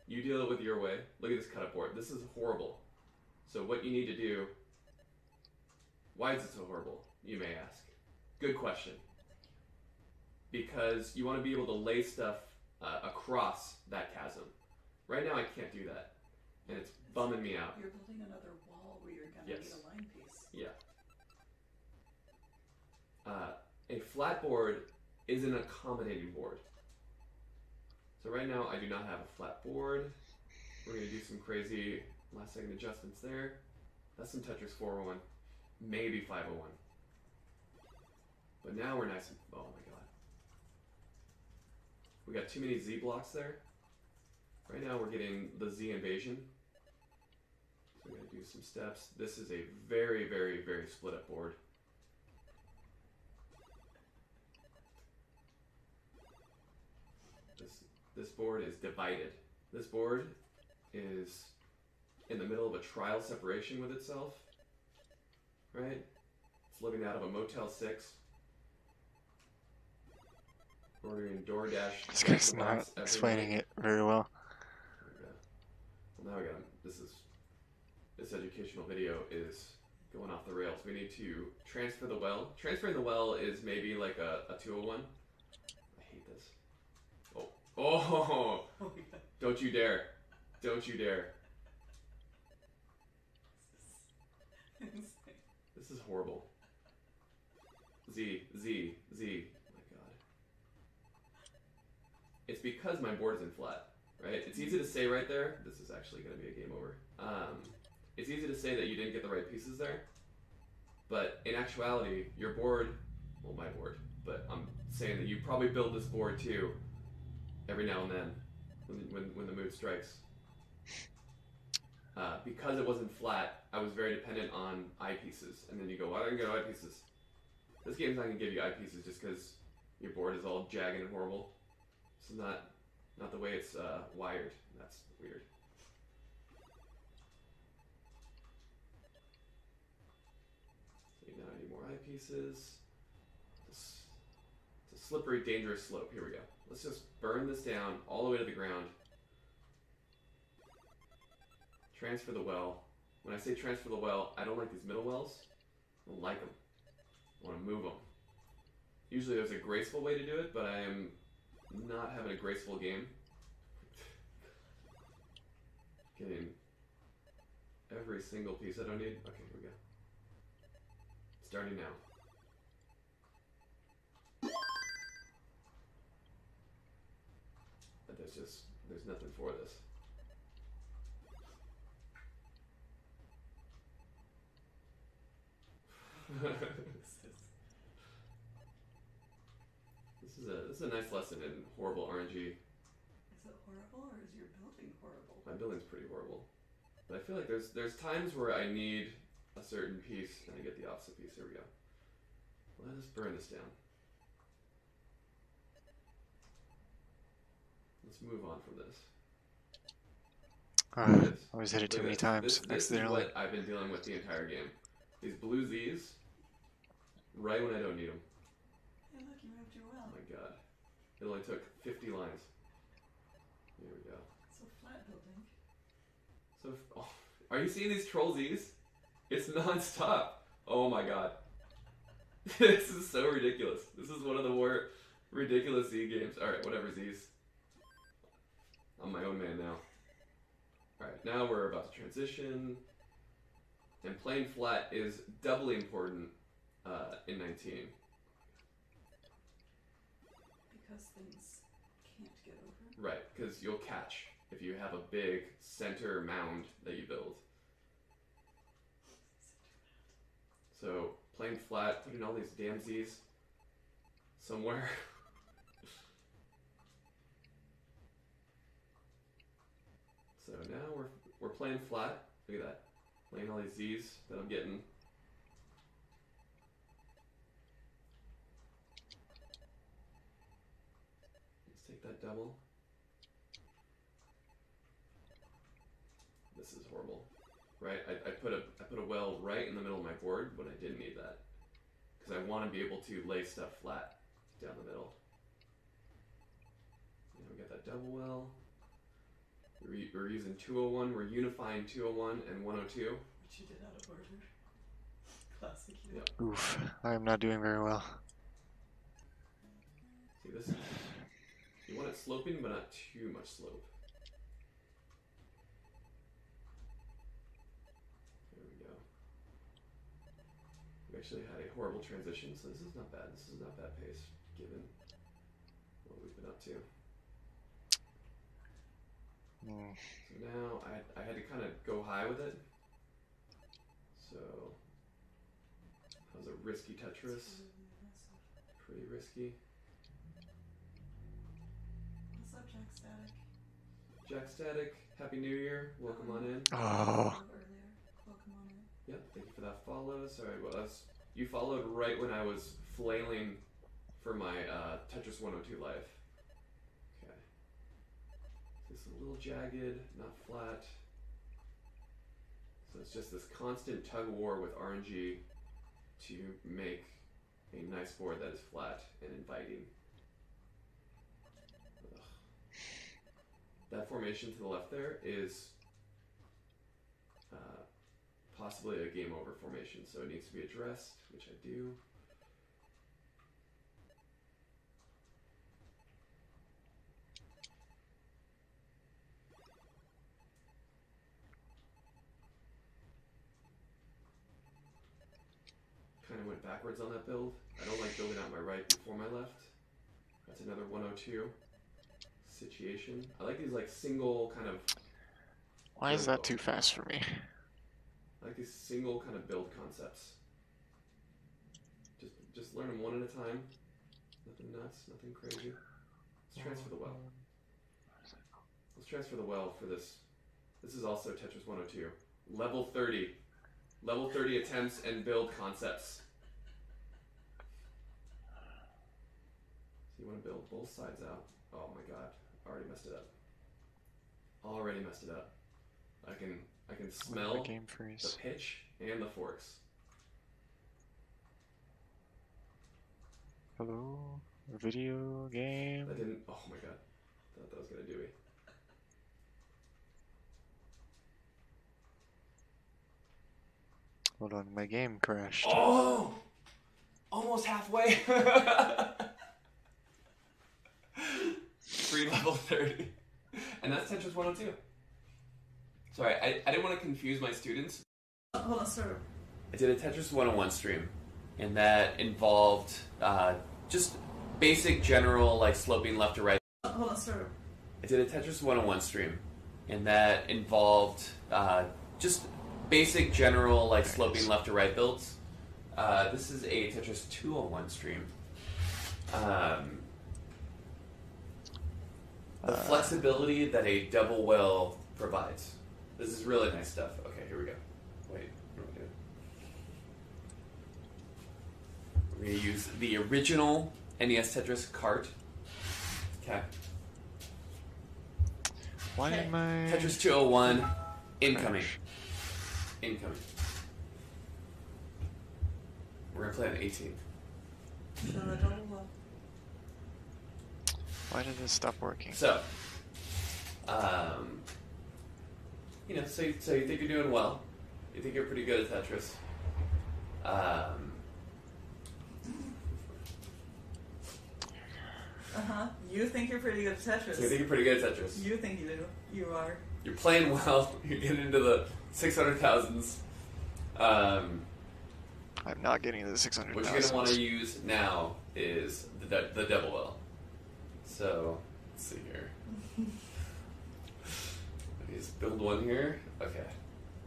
You deal it with your way. Look at this cut up board. This is horrible. So what you need to do... Why is it so horrible, you may ask? Good question. Because you want to be able to lay stuff across that chasm. Right now I can't do that. And it's bumming me out. You're building another wall where you're going to Yes. need a line piece. Yeah. A flat board is an accommodating board. So right now I do not have a flat board. We're going to do some crazy last second adjustments there. That's some Tetris 401, maybe 501. But now we're nice and... Oh my god. We got too many Z blocks there. Right now we're getting the Z invasion. So we're going to do some steps. This is a very, very, very split up board. This board is divided. This board is in the middle of a trial separation with itself. Right? It's living out of a Motel 6. Ordering DoorDash. This guy's Box not every explaining night. it very well. Well, now we got this educational video is going off the rails. We need to transfer the well. Transferring the well is maybe like a 201. I hate this. Oh. Oh! Oh my god. Don't you dare. Don't you dare. This is insane. This is horrible. Z. Oh my god. It's because my board isn't flat, right? It's easy to say right there. This is actually going to be a game over. It's easy to say that you didn't get the right pieces there. But in actuality, your board, well, my board, but I'm saying that you probably build this board too every now and then when the mood strikes. Because it wasn't flat, I was very dependent on eyepieces. And then you go, why don't I get eyepieces? This game's not going to give you eyepieces just because your board is all jagged and horrible. This is not the way it's wired. That's weird. pieces. It's a slippery, dangerous slope. Here we go. Let's just burn this down all the way to the ground. Transfer the well. When I say transfer the well, I don't like these middle wells. I don't like them. I want to move them. Usually there's a graceful way to do it, but I am not having a graceful game. Getting every single piece I don't need. Okay, here we go. Starting now. But there's nothing for this. This is a nice lesson in horrible RNG. Is it horrible or is your building horrible? My building's pretty horrible. But I feel like there's times where I need a certain piece and I get the opposite piece. Here we go. Let us burn this down. Let's move on from this. I was hit it too many times This is accidentally. what I've been dealing with the entire game. These blue Z's, right when I don't need them. Hey, look, you moved your well. Oh my god. It only took 50 lines. Here we go. So flat building. So, oh, are you seeing these troll Z's? It's non-stop. Oh my god. This is so ridiculous. This is one of the more ridiculous Z games. Alright, whatever Z's. I'm my own man now. Alright, now we're about to transition. And playing flat is doubly important in 19. Because things can't get over. Right, because you'll catch if you have a big center mound that you build. So playing flat, putting all these damn Z's somewhere. So now we're playing flat. Look at that. Playing all these Z's that I'm getting. Let's take that double. This is horrible. Right? I put a well right in the middle of my board when I didn't need that. Because I want to be able to lay stuff flat down the middle. And we got that double well. We're using 201. We're unifying 201 and 102. Which you did out of order. Classic you. Yep. Oof, I am not doing very well. See, this is... You want it sloping, but not too much slope. There we go. We actually had a horrible transition, so this is not bad. This is not bad pace, given what we've been up to. Mm. So now I had to kind of go high with it. So that was a risky Tetris. Pretty risky. What's up, Jack Static? Jack Static, Happy New Year. Welcome on in. Oh, Earlier. Welcome on in. Yep, thank you for that follow. Sorry, well, you followed right when I was flailing for my Tetris 102 life. Okay. This is a little jagged, not flat. So it's just this constant tug of war with RNG to make a nice board that is flat and inviting. Ugh. That formation to the left there is possibly a game over formation, so it needs to be addressed, which I do. Kind of went backwards on that build. I don't like building out my right before my left. That's another 102 situation. I like these like single kind of... why is that too fast for me? I like these single kind of build concepts. Just learn them one at a time. Nothing nuts, nothing crazy. Let's transfer the well. Let's transfer the well for this. This is also Tetris 102. Level 30. Level 30 attempts and build concepts. So you want to build both sides out. Oh my god. Already messed it up. Already messed it up. I can smell Game the freeze. pitch and the forks. Hello? Video game? That didn't. Oh my god. I thought that was gonna do it. Hold on, my game crashed. Oh! Almost halfway. Free level 30. And that's Tetris 102. Sorry, I didn't want to confuse my students. Hold on, sir. I did a Tetris 101 stream, and that involved just basic general, like, sloping left to right. Hold on, sir. I did a Tetris 101 stream, and that involved just basic general, like, sloping left to right builds. This is a Tetris 201 stream. The flexibility that a double well provides. This is really nice stuff. Okay, here we go. Wait, what am I doing? We're going to use the original NES Tetris cart. Okay. Why am I... Tetris 201, incoming. Crash. Incoming. We're going to play on 18. So the double well. Why did this stop working? So, you know, so you think you're doing well. You think you're pretty good at Tetris. You think you're pretty good at Tetris. So you think you're pretty good at Tetris. You think you do. You are. You're playing well. You're getting into the 600,000s. I'm not getting the 600,000. What you're going to want to use now is the double well. So, let's see here. Let me just build one here. Okay.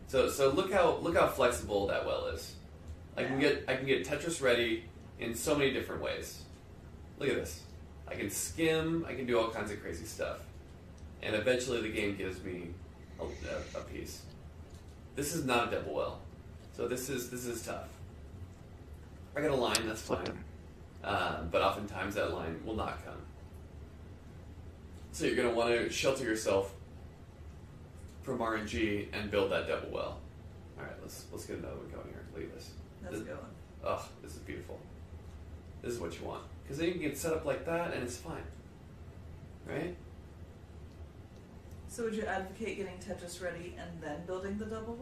So look how flexible that well is. I can get Tetris ready in so many different ways. Look at this. I can skim. I can do all kinds of crazy stuff, and eventually the game gives me a piece. This is not a double well, so this is tough. I got a line, that's fine, Flipped him. but oftentimes that line will not come. So you're going to want to shelter yourself from RNG and build that double well. All right, let's get another one going here. Look at this. That's a good one. Oh, this is beautiful. This is what you want. Because then you can get set up like that and it's fine. Right? So would you advocate getting Tetris ready and then building the double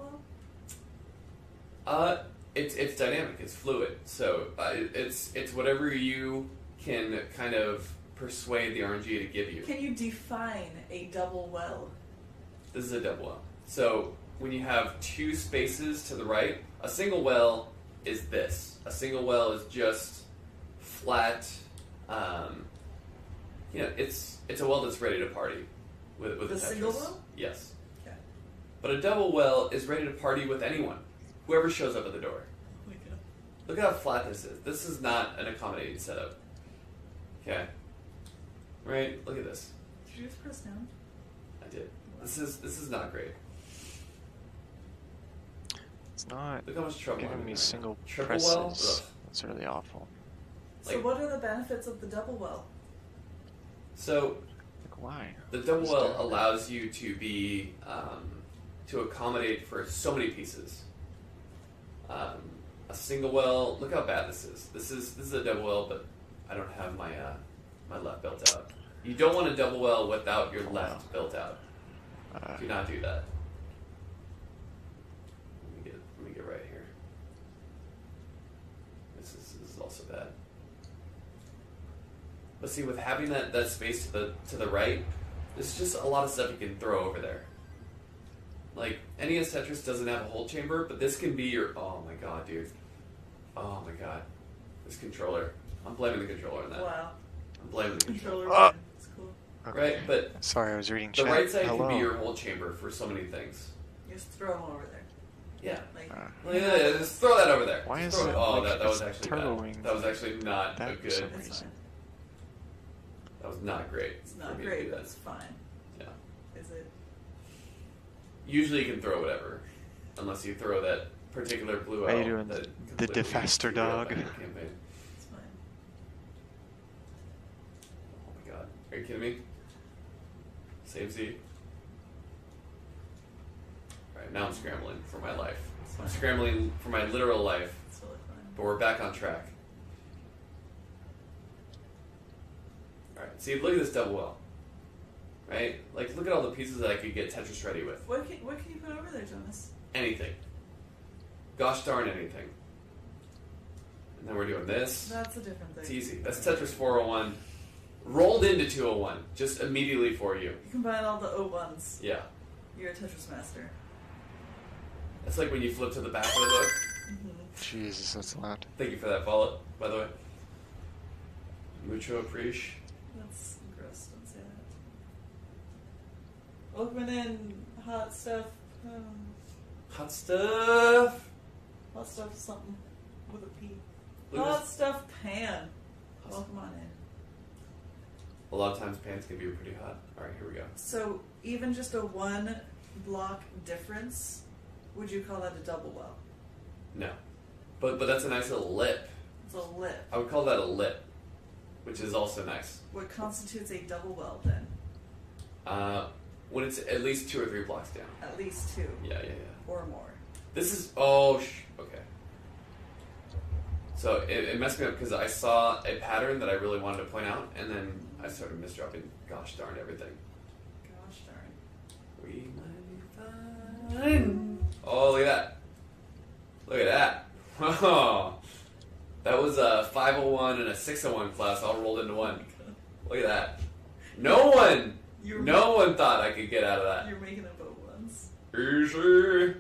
well? It's dynamic. It's fluid. So it's whatever you can kind of persuade the RNG to give you. Can you define a double well? This is a double well. So when you have two spaces to the right, a single well is this. A single well is just flat. You know, it's a well that's ready to party with The Tetris. single well? Yes. Okay. But a double well is ready to party with anyone, whoever shows up at the door. Oh my god. Look at how flat this is. This is not an accommodating setup. Okay. Right? Look at this. Did you just press down? I did. This is not great. It's not Look how much trouble I'm giving in me right single now. Triple presses. well? Ugh. That's really awful. So Like- what are the benefits of the double well? So Like, why? the double Just well do it. allows you to be to accommodate for so many pieces. A single well. Look how bad this is. This is a double well, but I don't have my my left built out. You don't want a double well without your left built out. Do not do that. Let me get right here. This is also bad. But see, with having that space to the right, there's just a lot of stuff you can throw over there. Like, NES Tetris doesn't have a hold chamber, but this can be your... Oh my god, dude. Oh my god. This controller. I'm blaming the controller on that. Wow. I'm blaming the controller. Controller. It's cool. Okay. Right, but Sorry, I was reading the chat. right side Hello. can be your hold chamber for so many things. You just throw them over there. Yeah. Like, Well, yeah, just throw that over there. Why Just is throw it Oh, like that was it's actually turboing bad. That was actually not that a for good... some it's reason. fine. That was not great. It's for not me to do great, but that. it's fine. Yeah. Is it? Usually you can throw whatever, unless you throw that particular blue How you L doing, that the completely defaster screwed up dog? on your campaign. It's fine. Oh my god. Are you kidding me? Save Z. Alright, now I'm scrambling for my life. I'm scrambling for my literal life, It's totally fine. but we're back on track. Alright, see, look at this double well. Right? Like, look at all the pieces that I could get Tetris ready with. What can you put over there, Jonas? Anything. Gosh darn anything. And then we're doing this. That's a different thing. It's easy. That's Tetris 401 rolled into 201 just immediately for you. You combine all the O1s. Yeah. You're a Tetris master. That's like when you flip to the back of the book. Jesus, that's loud. Thank you for that follow, by the way. Mucho appreciate. That's gross. Don't say that. Welcome in, hot stuff. Hot stuff. Hot stuff is something with a P. Look at Hot this. stuff pan. Welcome on in. A lot of times pants can be pretty hot. Alright, here we go. So even just a 1 block difference, would you call that a double well? No. But that's a nice little lip. It's a lip. I would call that a lip, which is also nice. What constitutes a double well then? When it's at least 2 or 3 blocks down. At least 2 Yeah. or more. This is... okay. So it messed me up because I saw a pattern that I really wanted to point out, and then I started misdropping gosh darn everything. Gosh darn. We might be fine. Oh, look at that. Look at that. Oh, that was a 501 and a 601 class all rolled into one. Look at that. No one thought I could get out of that. You're making up O1s. Easy.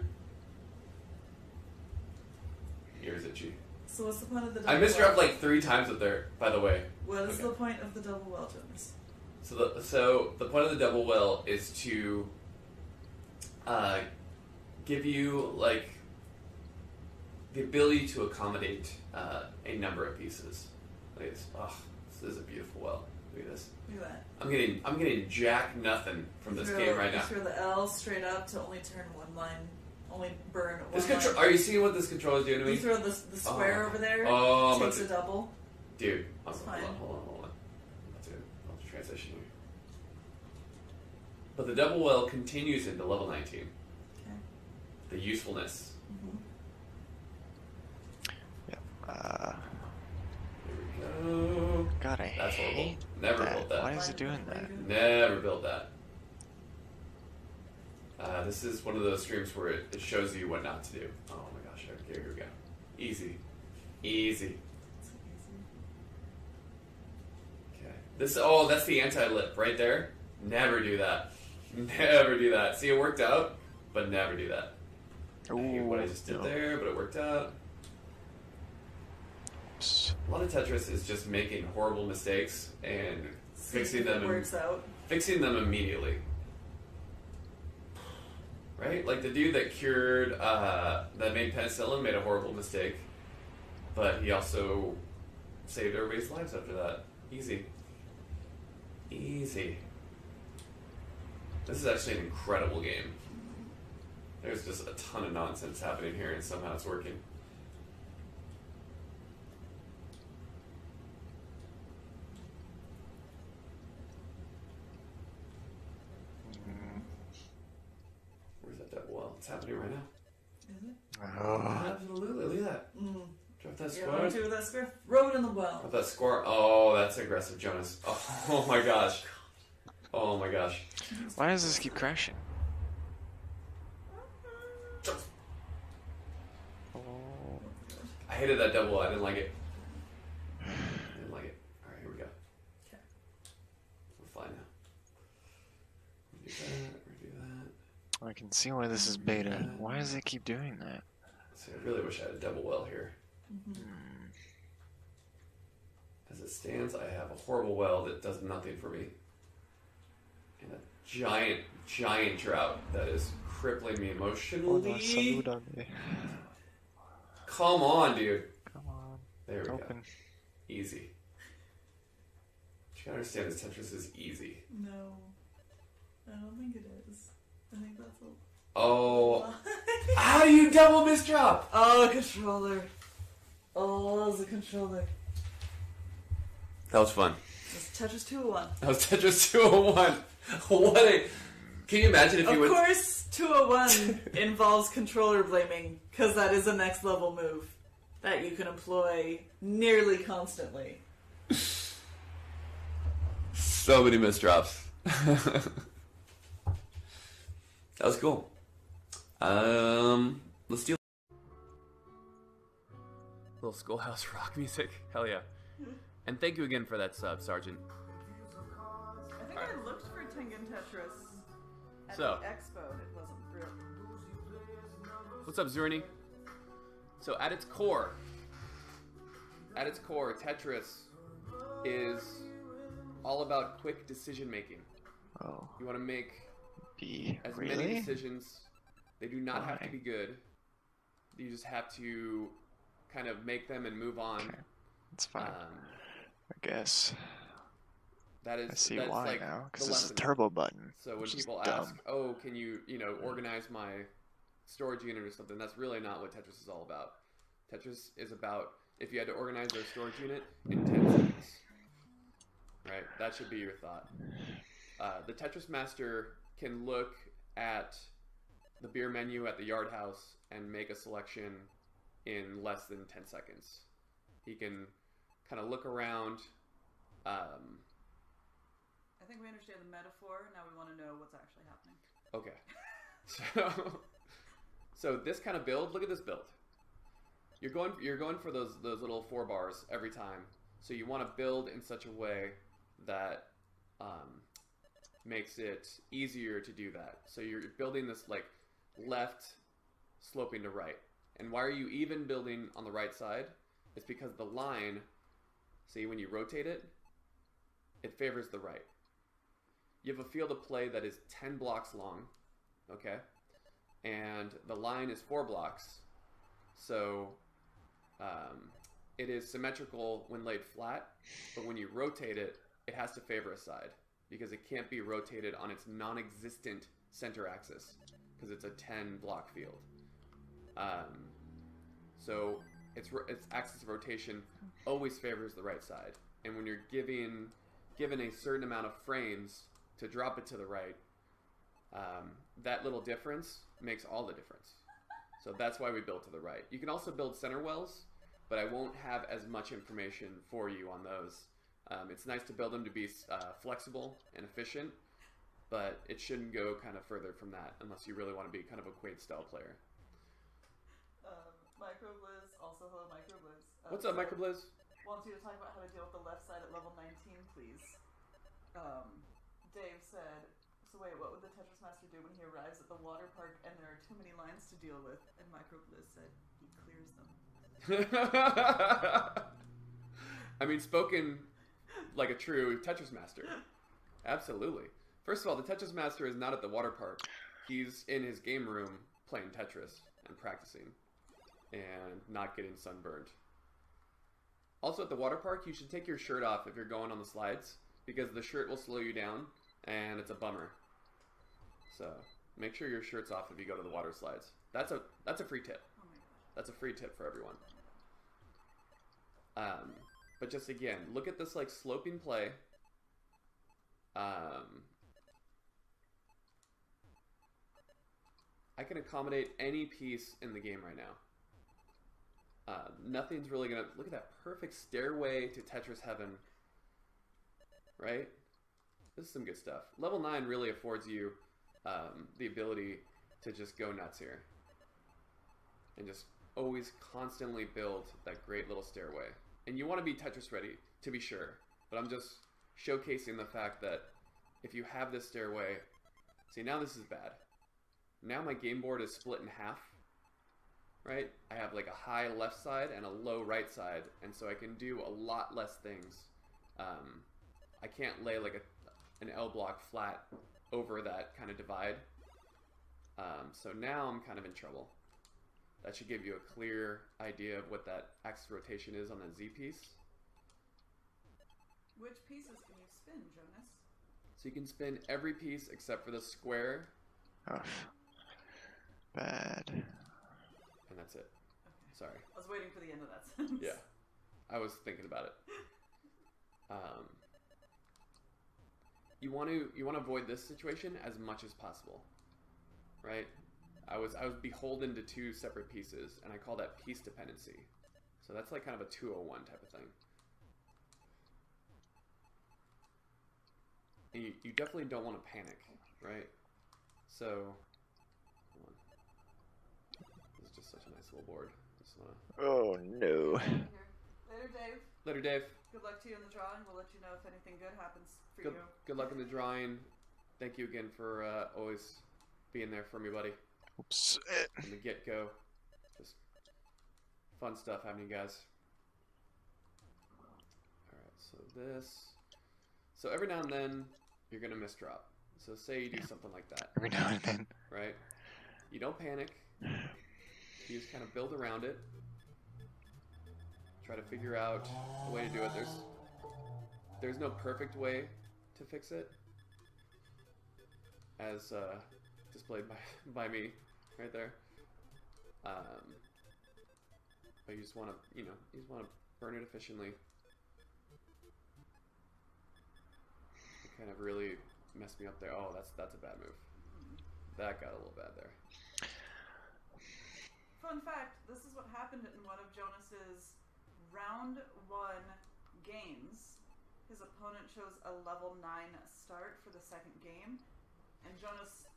Ears itchy. So what's the point of the double I missed her well? up like 3 times with there, by the way. What is Okay. the point of the double well, Jonas? So the point of the double well is to give you like the ability to accommodate a number of pieces. Look at this. Oh, this is a beautiful well. Look at this. Look at that. I'm getting jack nothing from this game right You now. throw the L straight up to only turn one line, only burn one This line. are you seeing what this controller is doing to me? You throw the square over there, Oh, takes but a double. dude, It's hold on. fine. I'll transition here. But the double well continues into level 19. Okay. The usefulness. Mm-hmm. Here we go. God, I That's horrible. hate Never that. built that. Why is it doing that? Never built that. This is one of those streams where it shows you what not to do. Oh my gosh, okay, here we go. Easy. Easy. Okay. That's the anti-lip right there. Never do that. Never do that. See, it worked out, but never do that. I hate what I just did there, but it worked out. A lot of Tetris is just making horrible mistakes and fixing if it them. works out. Fixing them immediately. Right? Like the dude that cured, that made penicillin made a horrible mistake, but he also saved everybody's lives after that. Easy. Easy. This is actually an incredible game. There's just a ton of nonsense happening here, and somehow it's working. Where's that double well? It's happening right now. Is it? Oh, Absolutely, look at that. Mm. Drop that Yeah, square. what do with that square? Throw it in the well. Drop that score. Oh, that's aggressive, Jonas. Oh my gosh. Oh my gosh. why does this keep crashing? Oh, I hated that double. I didn't like it. I didn't like it. Alright, here we go. Okay. We're fine now. Redo that. I can see why this is beta. Why does it keep doing that? See, I really wish I had a double well here. Mm-hmm. As it stands, I have a horrible well that does nothing for me. And a giant, giant drought that is crippling me Oh no, emotionally. salud on me. Come on, dude. Come on, There we go. open. Easy. But you gotta understand this Tetris is easy. No, I don't think it is. I think that's a. Oh. How do you double misdrop? Oh, controller. Oh, that was a controller. That was fun. It's Tetris 201. That was Tetris 201. What a... Can you imagine if you Of would... course, 201 involves controller blaming, because that is a next level move that you can employ nearly constantly. So many misdrops. That was cool. Let's do little Schoolhouse Rock music. Hell yeah. And thank you again for that sub, Sergeant. I think I looked for Tengen Tetris at So. the expo and it wasn't real. What's up, Zurni? So at its core, Tetris is all about quick decision making. Oh, You want to make as many really? decisions. They do not have to Why? be good. You just have to kind of make them and move on. Okay, that's fine. Um, I guess that is I see that's why like now. Because the this is a lesson. turbo button. So when which is people dumb. ask, "Oh, can you organize my storage unit or something?" That's really not what Tetris is all about. Tetris is about if you had to organize your storage unit in 10 seconds. Right? That should be your thought. The Tetris master can look at the beer menu at the Yard House and make a selection in less than 10 seconds. He can kind of look around. I think we understand the metaphor. Now we want to know what's actually happening. Okay. So this kind of build, look at this build. You're going for those little 4 bars every time. So you want to build in such a way that makes it easier to do that. So you're building this like left sloping to right. And why are you even building on the right side? It's because the line, see when you rotate it, it favors the right. You have a field of play that is 10 blocks long, okay? And the line is 4 blocks. So it is symmetrical when laid flat, but when you rotate it, it has to favor a side because it can't be rotated on its non-existent center axis because it's a 10 block field. So its axis of rotation always favors the right side. And when you're given a certain amount of frames to drop it to the right, that little difference makes all the difference. So that's why we build to the right. You can also build center wells, but I won't have as much information for you on those. It's nice to build them to be flexible and efficient, but it shouldn't go kind of further from that unless you really want to be kind of a Quaid style player. Microbliz, also hello Microbliz. What's up, Microbliz? Wants you to talk about how to deal with the left side at level 19, please. Dave said, so wait, what would the Tetris Master do when he arrives at the water park and there are too many lines to deal with? And Microbliz said, he clears them. I mean, spoken like a true Tetris Master. Absolutely. First of all, the Tetris Master is not at the water park. He's in his game room playing Tetris and practicing and not getting sunburned. Also at the water park, you should take your shirt off if you're going on the slides because the shirt will slow you down and it's a bummer. So make sure your shirt's off if you go to the water slides. That's a free tip. Oh my gosh. That's a free tip for everyone. But just again, look at this like sloping play. I can accommodate any piece in the game right now. Nothing's really gonna look at that perfect stairway to Tetris heaven. Right? This is some good stuff. Level 9 really affords you the ability to just go nuts here. And just always constantly build that great little stairway. And you want to be Tetris ready, to be sure. But I'm just showcasing the fact that if you have this stairway... See, now this is bad. Now my game board is split in half. Right? I have like a high left side and a low right side. And so I can do a lot less things. I can't lay like an L block flat over that kind of divide. So now I'm kind of in trouble. That should give you a clear idea of what that axis rotation is on that Z piece. Which pieces can you spin, Jonas? So you can spin every piece except for the square. Oh, bad. And that's it. Okay. Sorry. I was waiting for the end of that sentence. Yeah. I was thinking about it. You want to avoid this situation as much as possible. Right? I was beholden to 2 separate pieces, and I call that piece dependency. So that's like kind of a 201 type of thing. And you definitely don't want to panic, right? So, hold on. This is just such a nice little board. Just wanna... Oh no. Later, Dave. Later, Dave. Good luck to you in the drawing. We'll let you know if anything good happens for Good, you. good luck in the drawing. Thank you again for always being there for me, buddy. Oops. From the get-go. Just fun stuff happening, guys. Alright, so this... So every now and then, you're going to misdrop. So say you do something like that. Every now and then. Right? You don't panic. You just kind of build around it. Try to figure out a way to do it. There's no perfect way to fix it. As displayed by me right there. But you just want to, you just want to burn it efficiently. It kind of really messed me up there. Oh, that's a bad move. That got a little bad there. Fun fact, this is what happened in one of Jonas's round 1 games. His opponent chose a level 9 start for the second game, and Jonas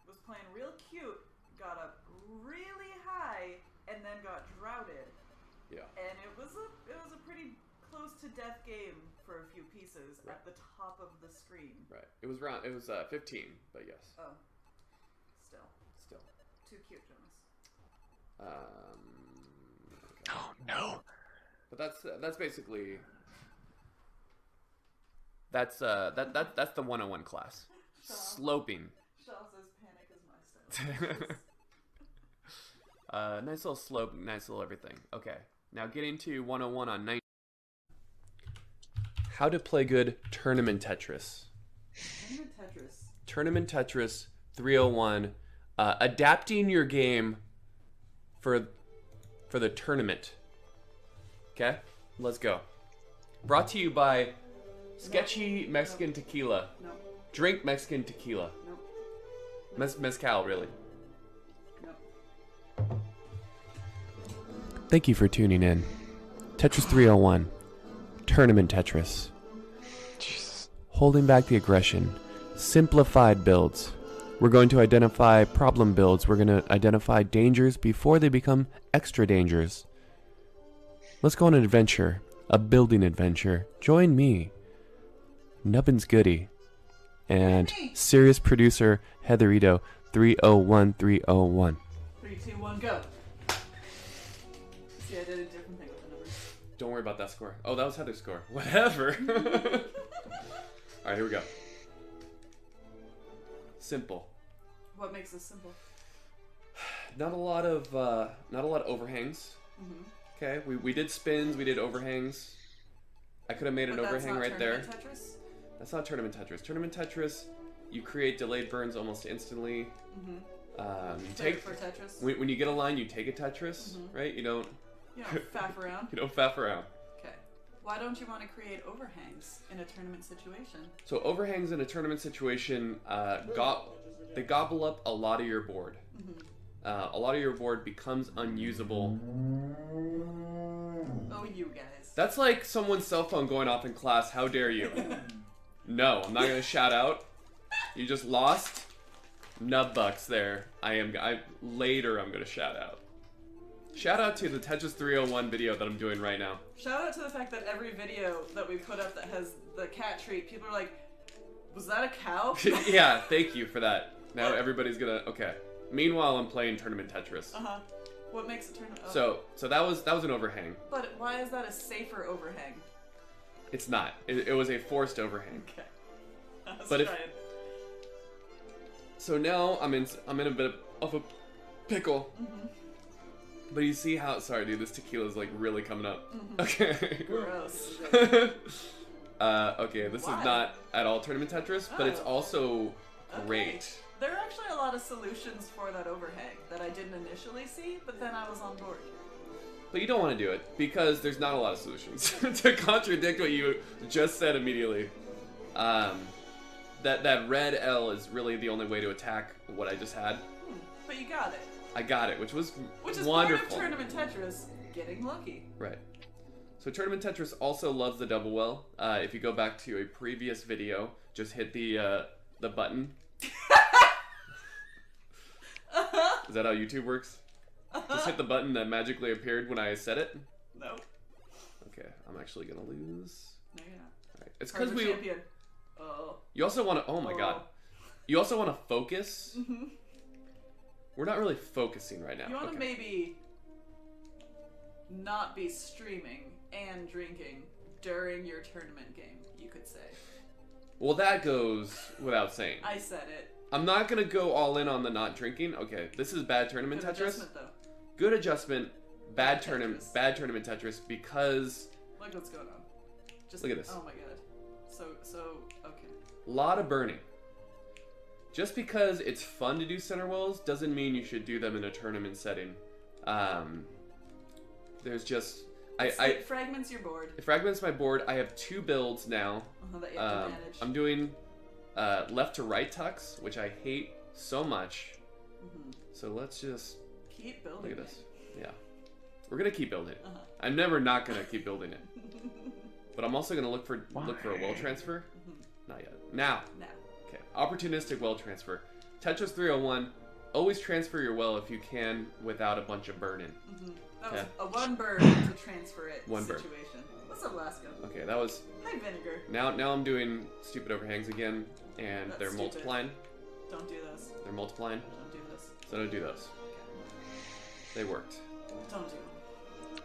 was playing real cute, got up really high, and then got droughted. Yeah. And it was a pretty close to death game for a few pieces Right. at the top of the screen. Right. It was 15, but yes. Oh. Still. Still. Too cute, Jonas. Okay. Oh no. But that's basically that's the 101 class. Sloping. Shaw says panic is my style. Nice little slope, nice little everything. Okay. Now getting to 101 on 9. How to play good tournament Tetris. Tournament Tetris 301. Adapting your game for the tournament. Okay? Let's go. Brought to you by Sketchy Mexican Tequila. No. Drink Mexican tequila. No. Mezcal, really. No. Thank you for tuning in. Tetris 301. Tournament Tetris. Jesus. Holding back the aggression. Simplified builds. We're going to identify problem builds. We're going to identify dangers before they become extra dangers. Let's go on an adventure. A building adventure. Join me, Nubbins Goody, and serious producer Heatherito 301301. 3, 2, 1, go. See, I did a different thing with the numbers. Don't worry about that score. Oh, that was Heather's score. Whatever. Alright, here we go. Simple. What makes this simple? Not a lot of overhangs. Mm-hmm. Okay, we did spins, we did overhangs. I could have made an overhang right there. Tetris? That's not tournament Tetris. Tournament Tetris, you create delayed burns almost instantly. Mm-hmm. You Play take it for Tetris? when you get a line, you take a Tetris, right? You don't Faff around? you don't faff around. Okay. Why don't you want to create overhangs in a tournament situation? So overhangs in a tournament situation, they gobble up a lot of your board. Mm-hmm. A lot of your board becomes unusable. Oh, you guys. That's like someone's cell phone going off in class. How dare you? No, I'm not gonna shout out. You just lost nubbucks there. Later I'm gonna shout out. Shout out to the Tetris 301 video that I'm doing right now. Shout out to the fact that every video that we put up that has the cat treat, people are like, was that a cow? Yeah, thank you for that. Now everybody's gonna okay. Meanwhile, I'm playing tournament Tetris. Uh-huh. What makes a tournament? Oh. So that was an overhang. But why is that a safer overhang? It's not. It was a forced overhang. Okay. Let's But if- try it. So now I'm in a bit of a pickle. Mm-hmm. But you see how sorry, dude, this tequila is like really coming up. Mm-hmm. Okay. Gross. Okay, this Why? is not at all tournament Tetris, but it's Oh. also Okay. great. There are actually a lot of solutions for that overhang that I didn't initially see, but then I was on board. But you don't want to do it because there's not a lot of solutions to contradict what you just said immediately. That red L is really the only way to attack what I just had. But you got it. I got it, which was Which is wonderful. part of Tournament Tetris, getting lucky. Right. So Tournament Tetris also loves the double well. If you go back to a previous video, just hit the button. Is that how YouTube works? Just hit the button that magically appeared when I said it? No. Okay, I'm actually gonna lose. No, you're not. Alright. It's because Harbor we... champion. Oh. You also want to... Oh my god. You also want to focus. We're not really focusing right now. You want to maybe not be streaming and drinking during your tournament game, you could say. Well, that goes without saying. I said it. I'm not gonna go all in on the not drinking. Okay, this is bad tournament Good Tetris. adjustment, though. Good adjustment. Bad Tetris. tournament. Bad tournament Tetris because Look what's going on. Just look at this. Oh my god. So okay. A lot of burning. Just because it's fun to do center wells doesn't mean you should do them in a tournament setting. There's just It fragments your board. it fragments my board. I have 2 builds now. That you have to manage. I'm doing left to right tucks, which I hate so much. So let's just Keep building. look at this. Yeah, we're gonna keep building it. Uh-huh. I'm never not gonna keep building it. But I'm also gonna look for a well transfer. Not yet. Now. Now. Okay. Opportunistic well transfer. Tetris 301. Always transfer your well if you can without a bunch of burn-in. That was Okay. a one burn to transfer it One burn. situation. What's up, Alaska? Okay, that was. Hi, Vinegar. Now I'm doing stupid overhangs again, and That's they're stupid. multiplying. Don't do this. They're multiplying. Don't do this. So don't do those. They worked. Don't do them.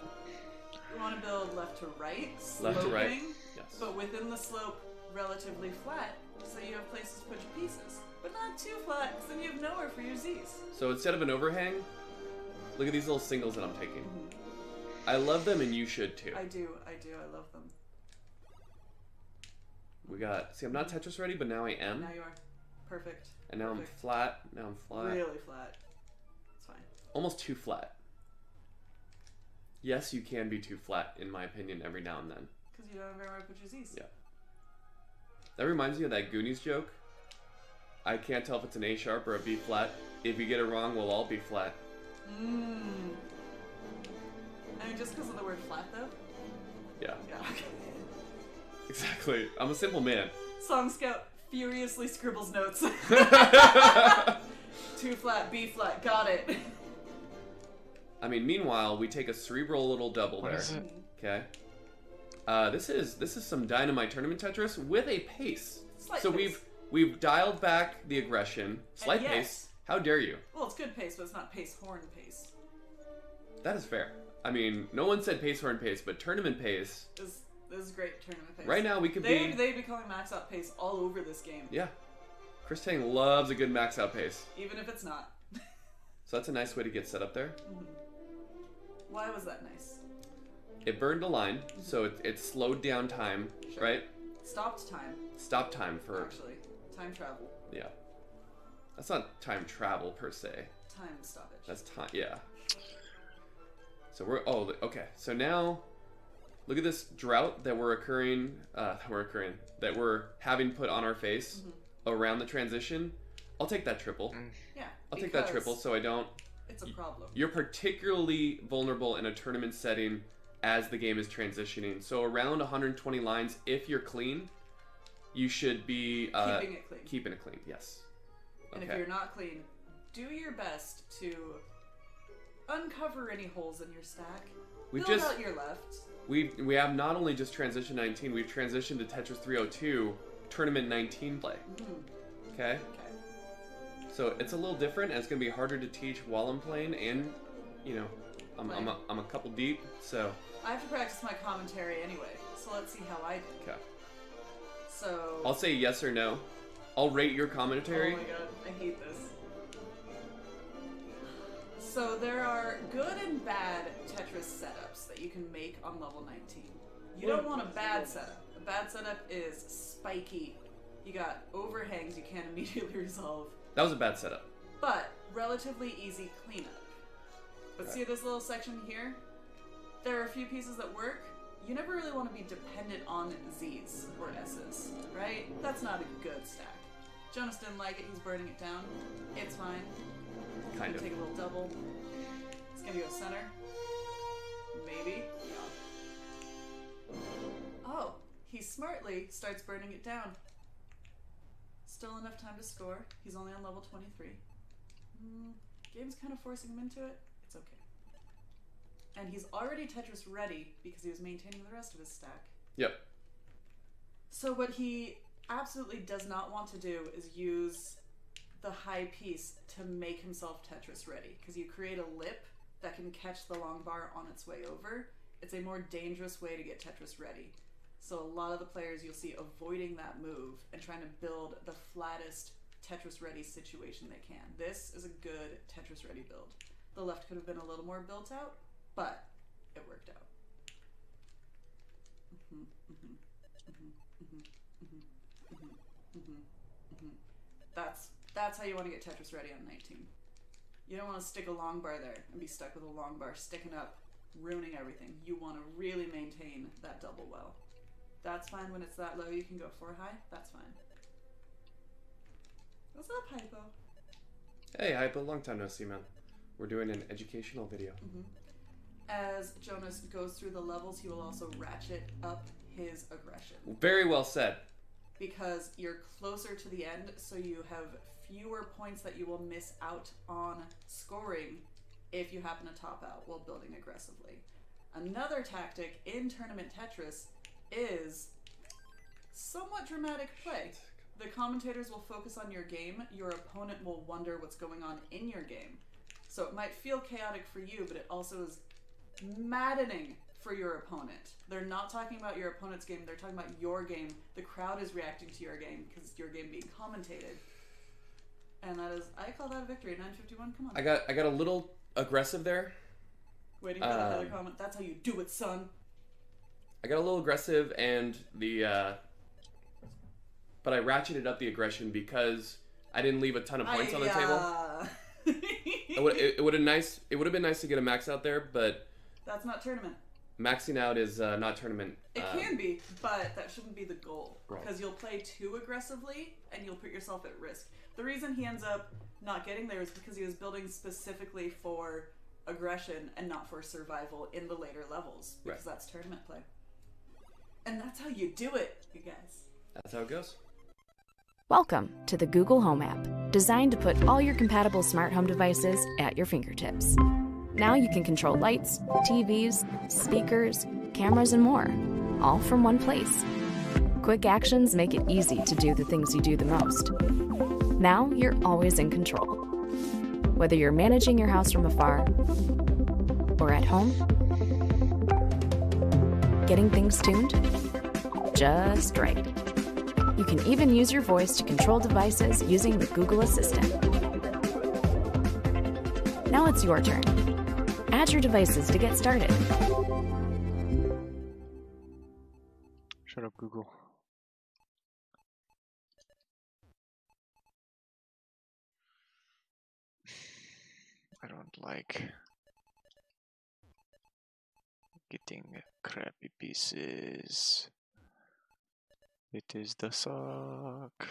You want to build left to right, sloping, Left to right. Yes. but within the slope relatively flat, so you have places to put your pieces. But not too flat, because then you have nowhere for your Z's. So instead of an overhang, look at these little singles that I'm taking. I love them, and you should too. I do, I love them. We got. See, I'm not Tetris ready, but now I am. Now you are. Perfect. And now Perfect. I'm flat. Now I'm flat. Really flat. It's fine. Almost too flat. Yes, you can be too flat, in my opinion, every now and then. Because you don't have anywhere to put your Z's. Yeah. That reminds me of that Goonies joke. I can't tell if it's an A sharp or a B flat. If you get it wrong, we'll all be flat. I mean, just because of the word flat, though? Yeah, Yeah, okay. exactly. I'm a simple man. Song Scout furiously scribbles notes. Too flat, B flat, got it. I mean, meanwhile, we take a cerebral little double What there. is it? Okay. This is some dynamite tournament Tetris with a pace. Slight So pace. we've dialed back the aggression. Slight yes. pace. How dare you? Well, it's good pace, but it's not pace horn pace. That is fair. I mean, no one said pace horn pace, but tournament pace. This is great tournament pace. Right now, we could They'd be. be calling max out pace all over this game. Yeah. Chris Tang loves a good max out pace. Even if it's not. So that's a nice way to get set up there. Why was that nice? It burned a line, so it slowed down time, Sure. right? Stopped time, Stop time for. actually. Time travel. Yeah. That's not time travel per se. Time stoppage. That's time. Yeah. So we're. Oh, okay. So now, look at this drought that we're occurring. That we're having put on our face around the transition. I'll take that triple. Yeah. I'll take that because triple so I don't. It's a problem. You're particularly vulnerable in a tournament setting as the game is transitioning. So around 120 lines, if you're clean, you should be Keeping it clean. Keeping it clean, yes. And Okay. if you're not clean, do your best to uncover any holes in your stack. We've Build just out your left. we have not only just transitioned 19, we've transitioned to Tetris 302 tournament 19 play. Okay. Okay. So it's a little different, and it's gonna be harder to teach while I'm playing, and you know, I'm a couple deep, so. I have to practice my commentary anyway, so let's see how I do. Okay. So. I'll say yes or no. I'll rate your commentary. Oh my god, I hate this. So there are good and bad Tetris setups that you can make on level 19. You don't want a bad setup. A bad setup is spiky. You got overhangs you can't immediately resolve, That was a bad setup. but relatively easy cleanup. But Okay. see this little section here? There are a few pieces that work. You never really want to be dependent on Z's or S's, right? That's not a good stack. Jonas didn't like it, he's burning it down. It's fine. Kind of. Take a little double. It's gonna go center. Maybe. smartly starts burning it down. Still enough time to score. He's only on level 23. Game's kind of forcing him into it. It's okay. And he's already Tetris ready because he was maintaining the rest of his stack. Yep. So what he absolutely does not want to do is use the high piece to make himself Tetris ready, because you create a lip that can catch the long bar on its way over. It's a more dangerous way to get Tetris ready. So a lot of the players you'll see avoiding that move and trying to build the flattest Tetris ready situation they can. This is a good Tetris ready build. The left could have been a little more built out, but it worked out. That's how you want to get Tetris ready on 19. You don't want to stick a long bar there and be stuck with a long bar sticking up, ruining everything. You want to really maintain that double well. That's fine when it's that low. You can go 4 high. That's fine. What's up, Hypo? Hey, Hypo. Long time no see, man. We're doing an educational video. As Jonas goes through the levels, he will also ratchet up his aggression. Very well said. Because you're closer to the end, so you have fewer points that you will miss out on scoring if you happen to top out while building aggressively. Another tactic in Tournament Tetris is somewhat dramatic play. The commentators will focus on your game, your opponent will wonder what's going on in your game. So it might feel chaotic for you, but it also is maddening for your opponent. They're not talking about your opponent's game, they're talking about your game. The crowd is reacting to your game because it's your game being commentated. And that is, I call that a victory. 951, come on. I got a little aggressive there. Waiting for that other comment. That's how you do it, son. I got a little aggressive, and but I ratcheted up the aggression because I didn't leave a ton of points on the table. It would have been nice to get a max out there, but that's not tournament. Maxing out is not tournament. It can be, but that shouldn't be the goal. Right. Because you'll play too aggressively and you'll put yourself at risk. The reason he ends up not getting there is because he was building specifically for aggression and not for survival in the later levels. Because that's tournament play. And that's how you do it, you guys. That's how it goes. Welcome to the Google Home app, designed to put all your compatible smart home devices at your fingertips. Now you can control lights, TVs, speakers, cameras, and more, all from one place. Quick actions make it easy to do the things you do the most. Now you're always in control. Whether you're managing your house from afar or at home, getting things tuned just right. You can even use your voice to control devices using the Google Assistant. Now it's your turn. Add your devices to get started. Shut up, Google. I don't like getting crappy pieces. It is the suck.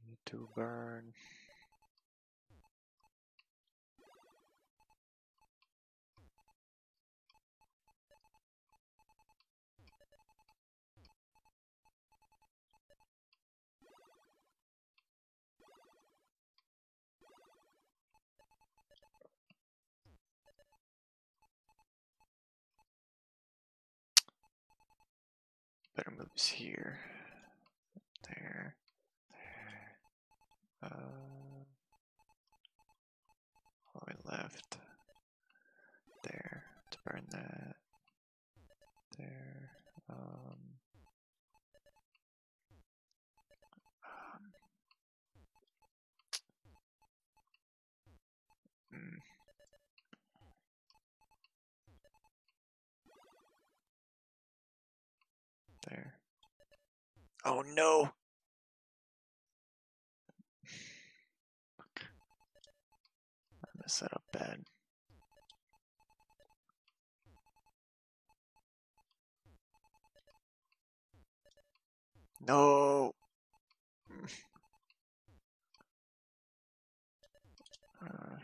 Need to burn. Better move this here. There. There. All the way left. There. To burn that. There. Oh no! I messed that up bad. No! Uh,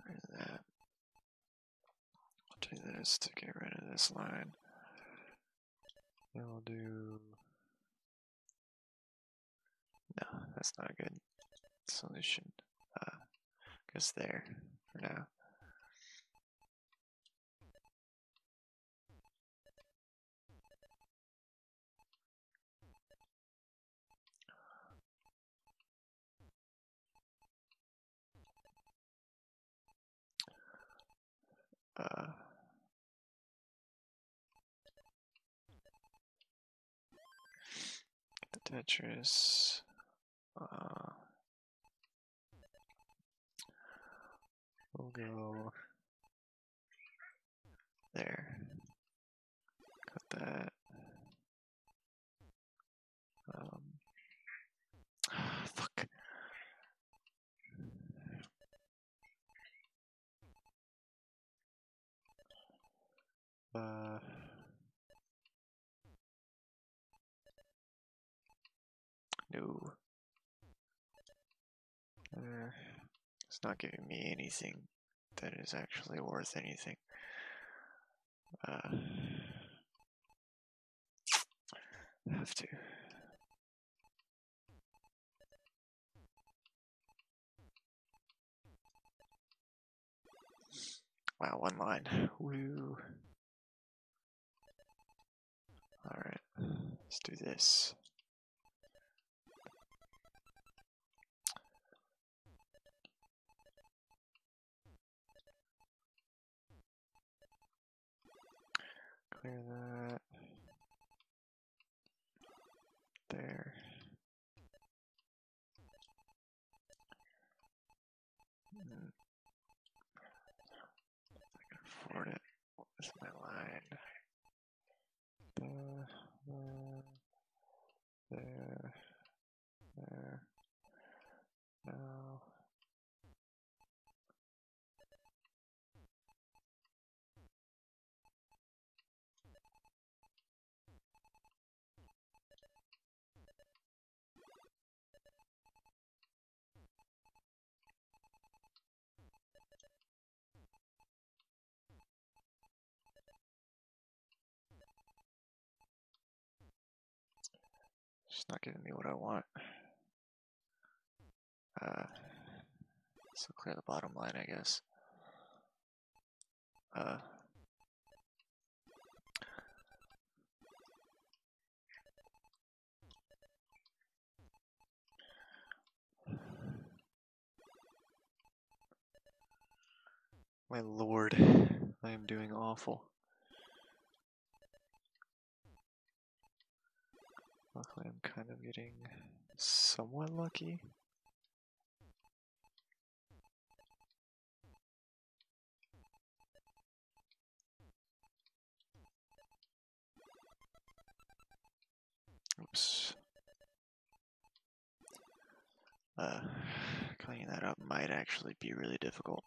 Where's that? I'll do this to get rid of this line. Then we'll do... No, that's not a good solution. Guess there for now. The Tetris. We'll go there. Cut that. Fuck. No. It's not giving me anything that is actually worth anything. Have to. Wow, one line. Woo. Alright, let's do this. Clear that. There. I can afford it. What's my line? There. No. It's not giving me what I want. So clear the bottom line, I guess. My lord, I am doing awful. Luckily, I'm kind of getting somewhat lucky. Oops. Cleaning that up might actually be really difficult.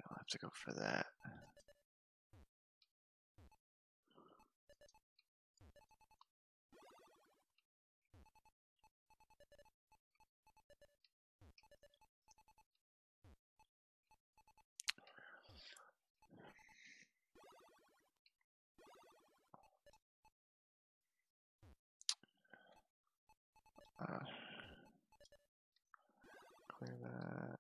I'll have to go for that. Clear that.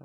Uh,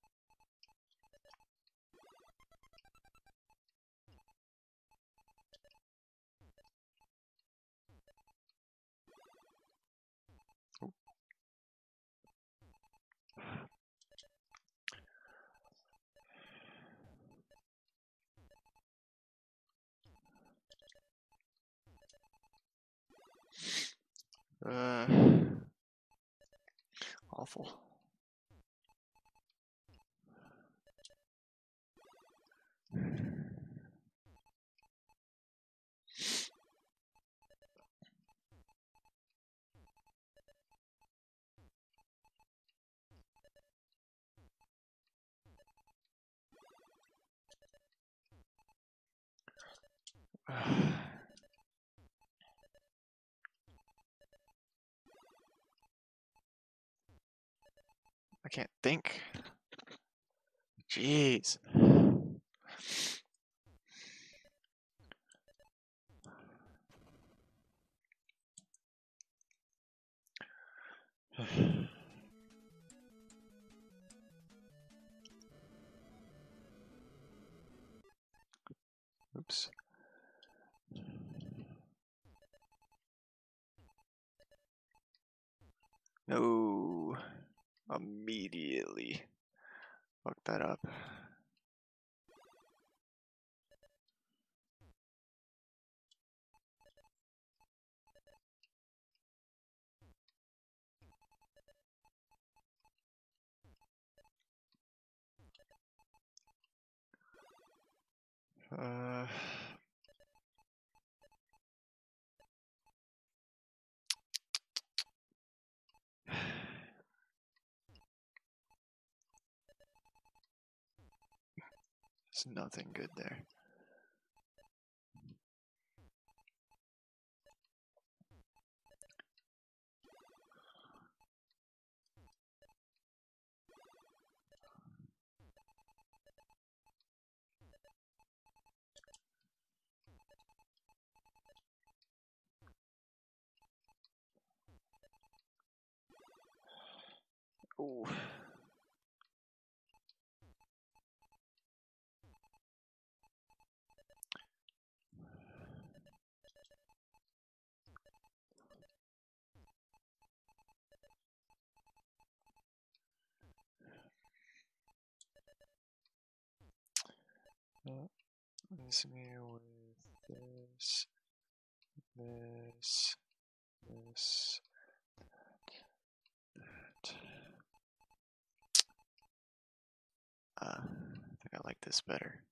uh, uh, uh, awful. I can't think. Jeez. Oops. No. Immediately. Fuck that up. Uh, there's nothing good there. Ooh. Leaves me with this, this, this, that. I think I like this better.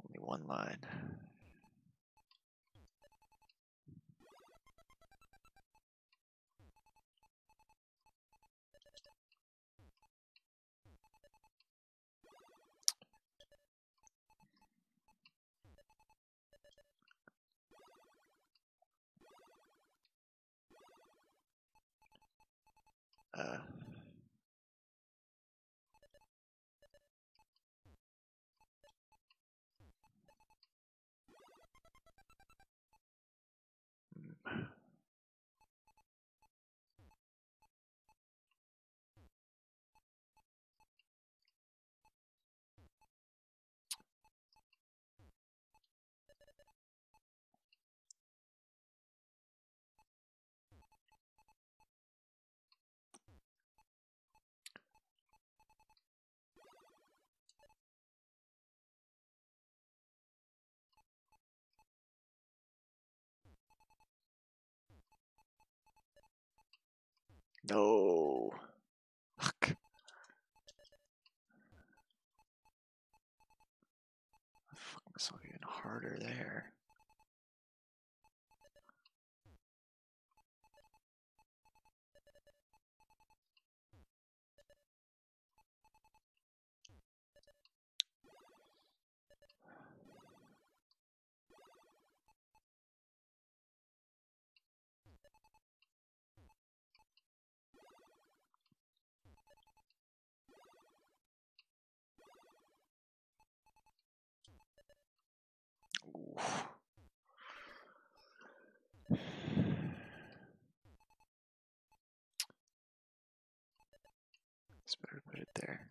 Only one line. Uh, no. Fuck. I fucked myself even harder there. Ooh. It's better to put it there.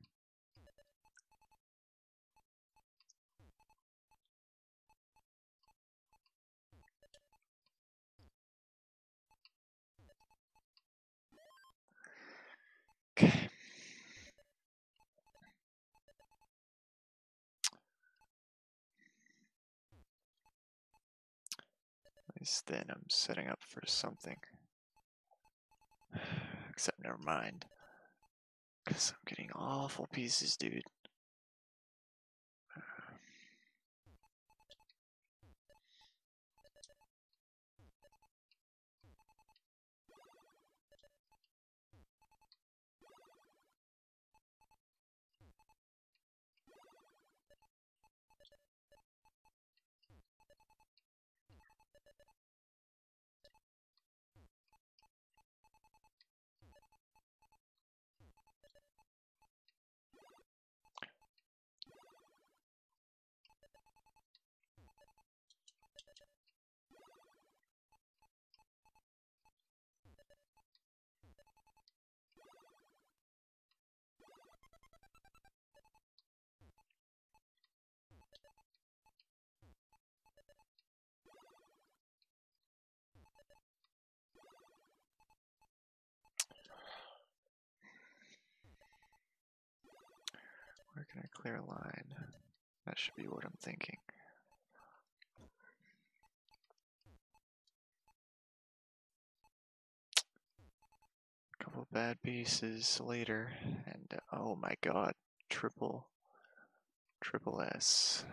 Okay. At least then I'm setting up for something. Except never mind. Because I'm getting awful pieces, dude. Where can I clear a line? That should be what I'm thinking. bad pieces later, and oh my god, triple S.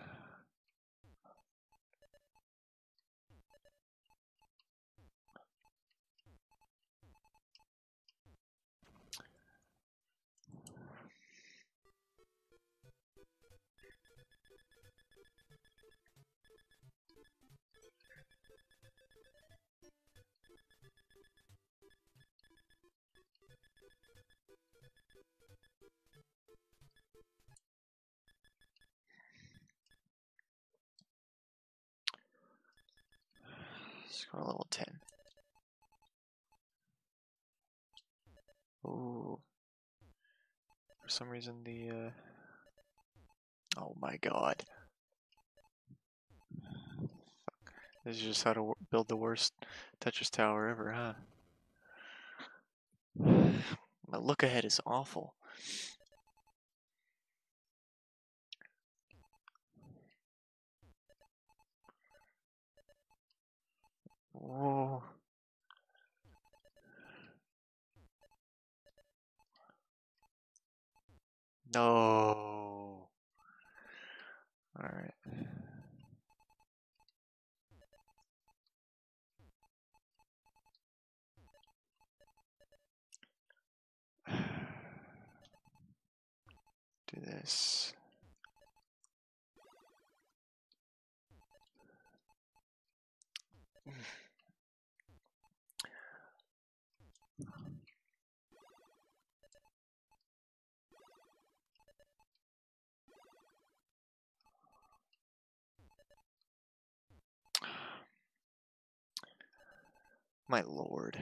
Let's go to level 10. Ooh. For some reason the oh my god. This is just how to build the worst Tetris tower ever, huh? My look ahead is awful. Whoa. No. Alright. Do this. My lord.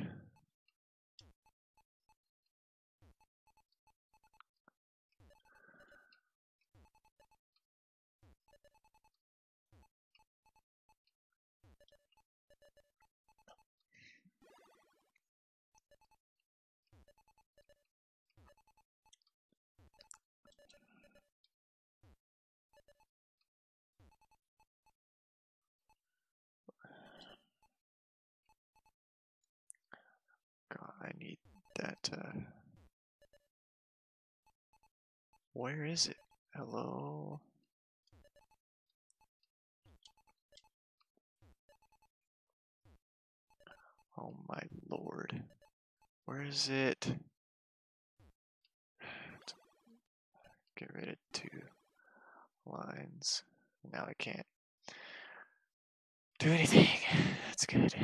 God, I need that, where is it? Hello? Oh my lord. Where is it? Get rid of 2 lines. Now I can't do anything. That's good.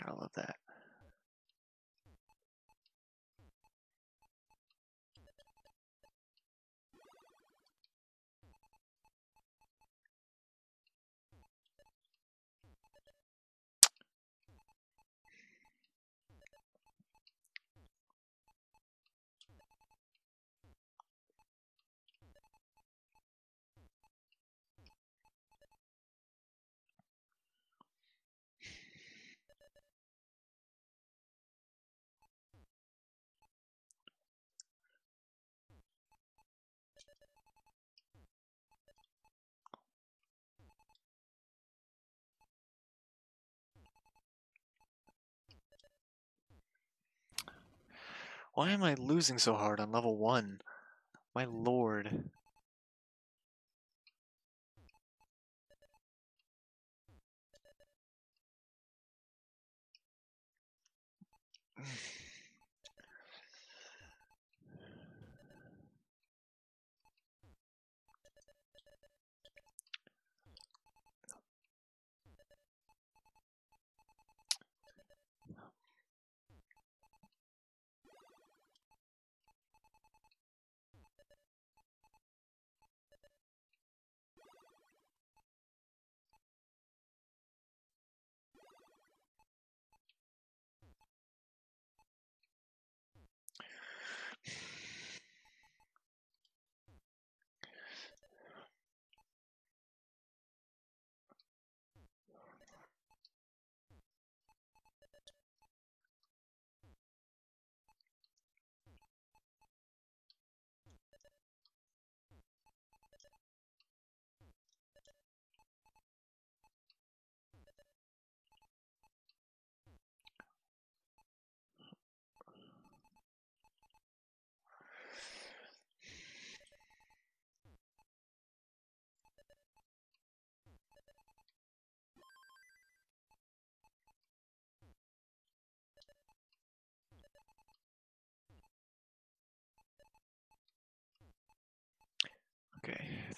Gotta love that. Why am I losing so hard on level 1? My lord.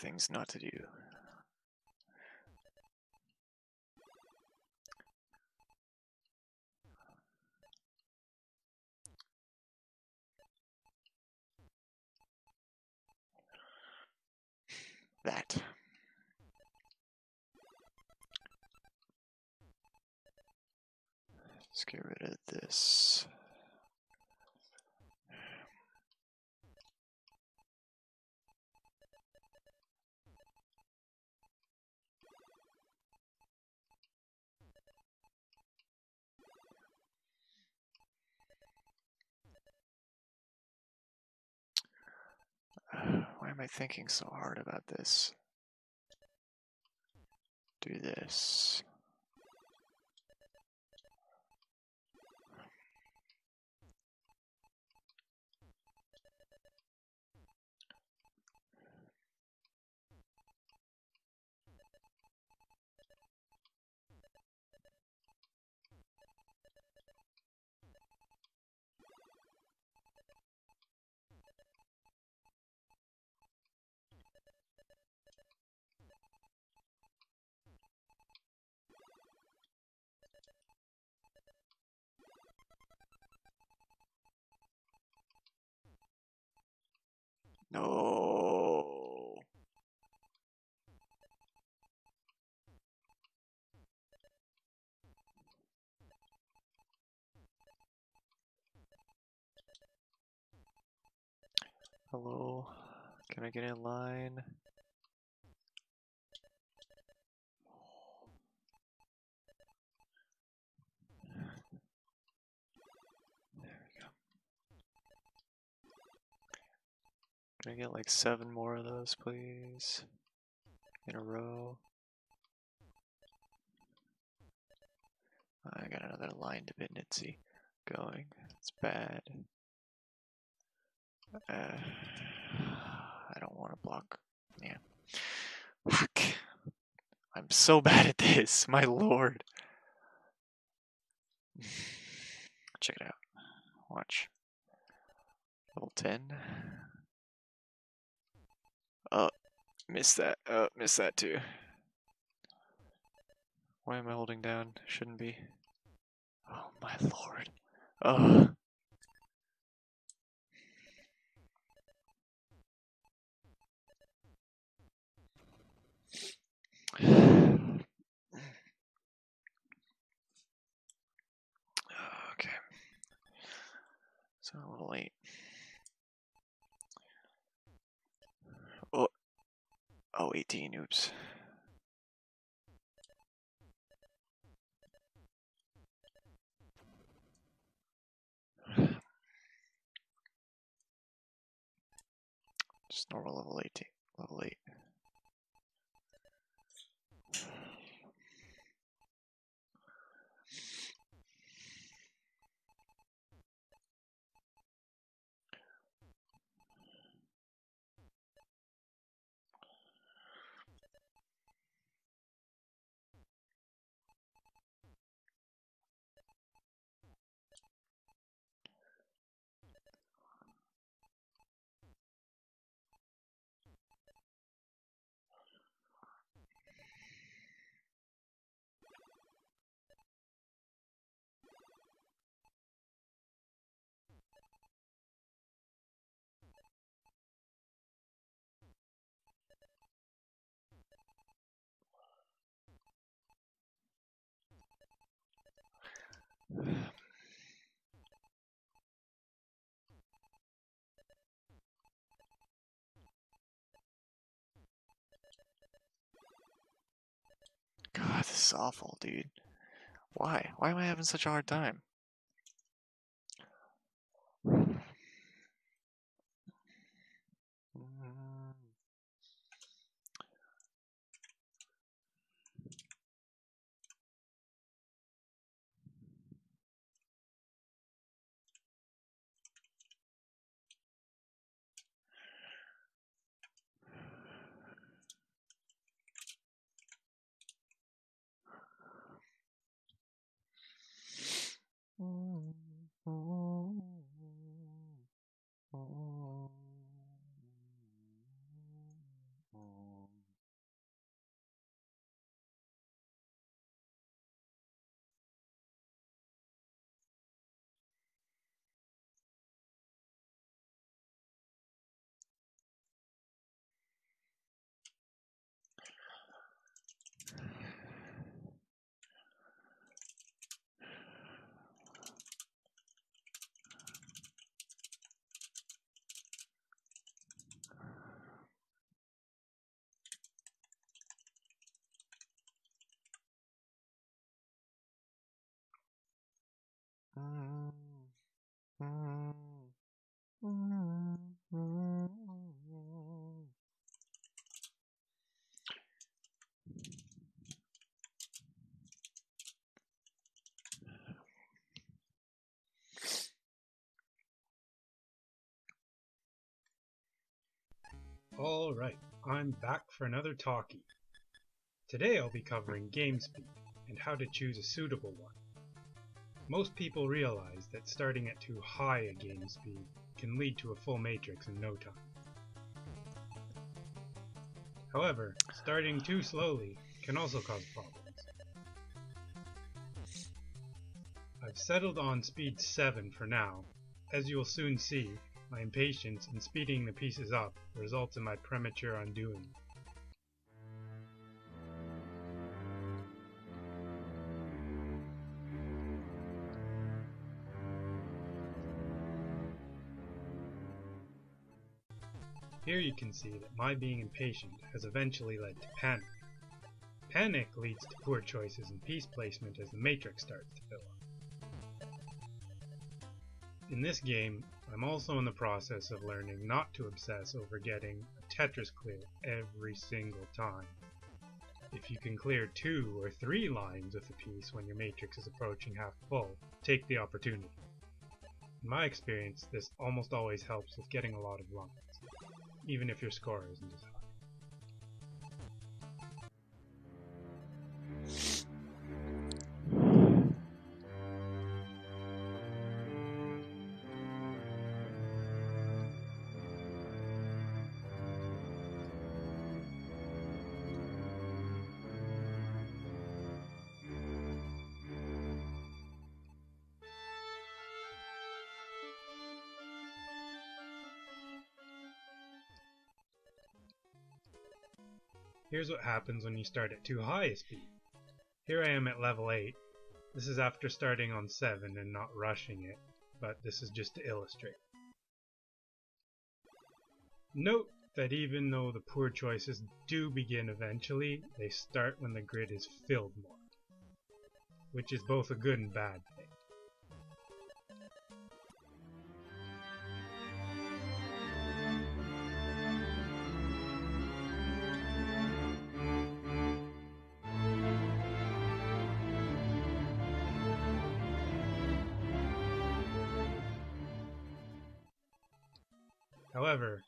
things not to do. That. Let's get rid of this. Why am I thinking so hard about this? Do this. No. Hello. Can I get in line? There we go. Can I get like 7 more of those, please? In a row. I got another line dependency going. It's bad. I don't want to block. Yeah. Fuck. I'm so bad at this, my lord. Check it out. Watch. Level 10. Oh, missed that. Oh, missed that too. Why am I holding down? Shouldn't be. Oh my lord. Oh. Okay. So a little late. Oh. Oh, 18. Oops. Just normal level 18. Level 8. God, this is awful, dude. Why? Why am I having such a hard time? Alright, I'm back for another talkie. Today I'll be covering game speed and how to choose a suitable one. Most people realize that starting at too high a game speed can lead to a full matrix in no time. However, starting too slowly can also cause problems. I've settled on speed 7 for now. As you will soon see, my impatience in speeding the pieces up results in my premature undoing. Here you can see that my being impatient has eventually led to panic. Panic leads to poor choices in piece placement as the matrix starts to fill up. In this game, I'm also in the process of learning not to obsess over getting a Tetris clear every single time. If you can clear 2 or 3 lines with a piece when your matrix is approaching half full, take the opportunity. In my experience, this almost always helps with getting a lot of lines, even if your score isn't as high. Here's what happens when you start at too high a speed. Here I am at level 8. This is after starting on 7 and not rushing it, but this is just to illustrate. Note that even though the poor choices do begin eventually, they start when the grid is filled more, which is both a good and bad thing. However,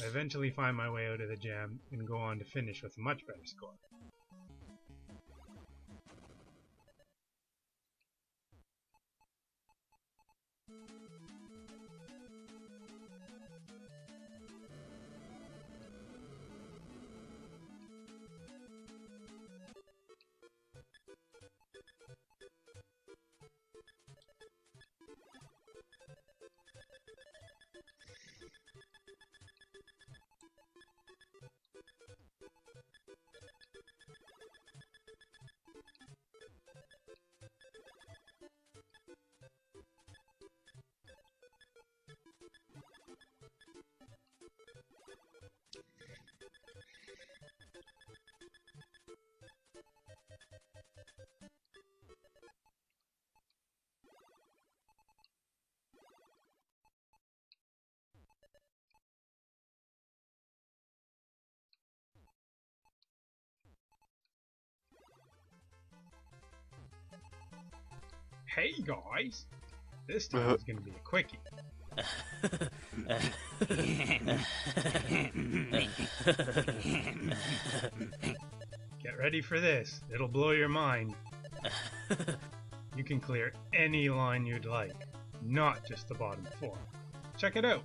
I eventually find my way out of the jam and go on to finish with a much better score. Hey guys! This time is going to be a quickie. Get ready for this, it'll blow your mind. You can clear any line you'd like, not just the bottom 4. Check it out.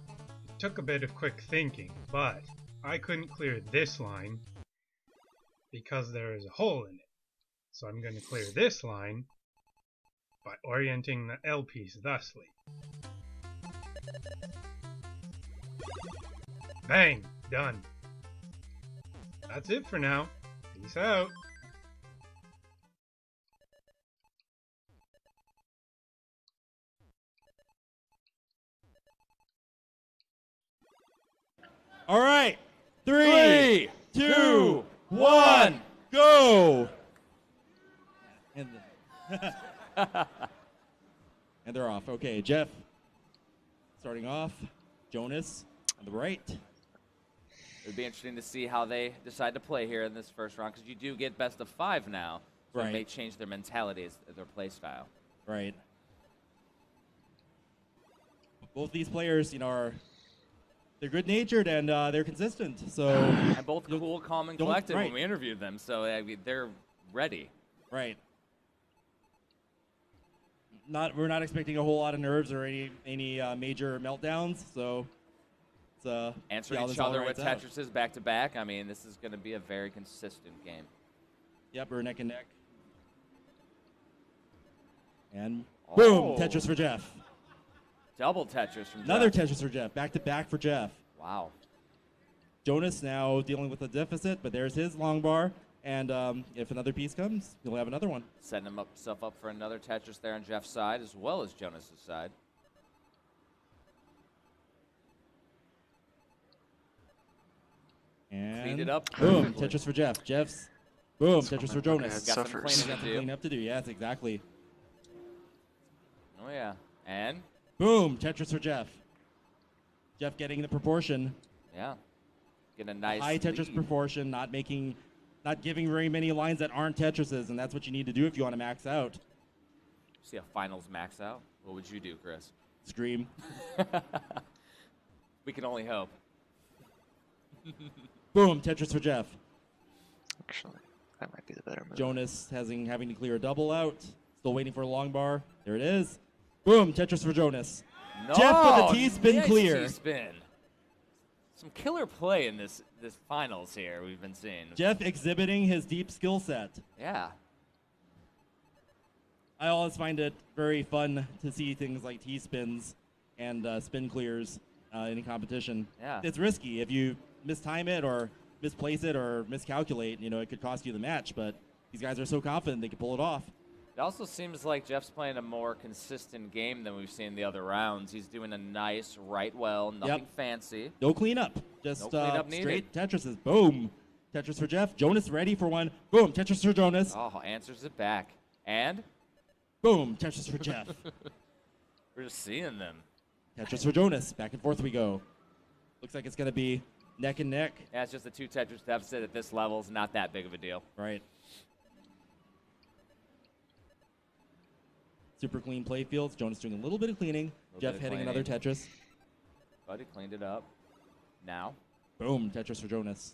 It took a bit of quick thinking, but I couldn't clear this line because there is a hole in it. So I'm going to clear this line by orienting the L piece thusly. Bang! Done. That's it for now. Peace out. All right. 3, 2, 1, go! And, and they're off. Okay, Jeff. starting off. Jonas on the right. It would be interesting to see how they decide to play here in this first round, because you do get best of 5 now, so it may change their mentalities, their play style. Right. Both these players, you know, they're good-natured and they're consistent. So and both cool, calm, and collected when we interviewed them. So I mean, they're ready. Right. We're not expecting a whole lot of nerves or any major meltdowns. So it's answering each other with Tetrises back to back. I mean, this is going to be a very consistent game. Yep, we're neck and neck. And boom, Tetris for Jeff. Double Tetris from Another Jeff. Tetris for Jeff. Back to back for Jeff. Wow. Jonas now dealing with a deficit, but there's his long bar. And if another piece comes, he'll have another one. Setting himself up for another Tetris there on Jeff's side, as well as Jonas's side. And cleaned it up. Boom, Tetris for Jeff. Jeff's boom, Tetris for Jonas. Got some cleaning up to do. Yes, exactly. Oh yeah, and boom, Tetris for Jeff. Jeff getting the proportion. Yeah, getting a nice high Tetris lead. proportion, not giving very many lines that aren't Tetrises, and that's what you need to do if you want to max out. See a finals max out. What would you do, Chris? Scream. We can only hope. Boom, Tetris for Jeff. Actually, that might be the better move. Jonas having to clear a double out. Still waiting for a long bar. There it is. Boom, Tetris for Jonas. No, Jeff with the T-spin nice clear. T-spin. Some killer play in this finals here we've been seeing. Jeff exhibiting his deep skill set. Yeah. I always find it very fun to see things like T-spins and spin clears in a competition. Yeah. It's risky. If you mistime it or misplace it or miscalculate, you know, it could cost you the match, but these guys are so confident they can pull it off. It also seems like Jeff's playing a more consistent game than we've seen the other rounds. He's doing a nice right well, nothing fancy. No cleanup. Just no cleanup straight Tetrises. Boom. Tetris for Jeff. Jonas ready for one. Boom. Tetris for Jonas. Oh, answers it back. And? Boom. Tetris for Jeff. We're just seeing them. Tetris for Jonas. Back and forth we go. Looks like it's going to be neck and neck. Yeah, it's just a 2 Tetris deficit at this level is not that big of a deal. Right. Super clean play fields. Jonas doing a little bit of cleaning. Jeff hitting another Tetris. But he cleaned it up. Now. Boom. Tetris for Jonas.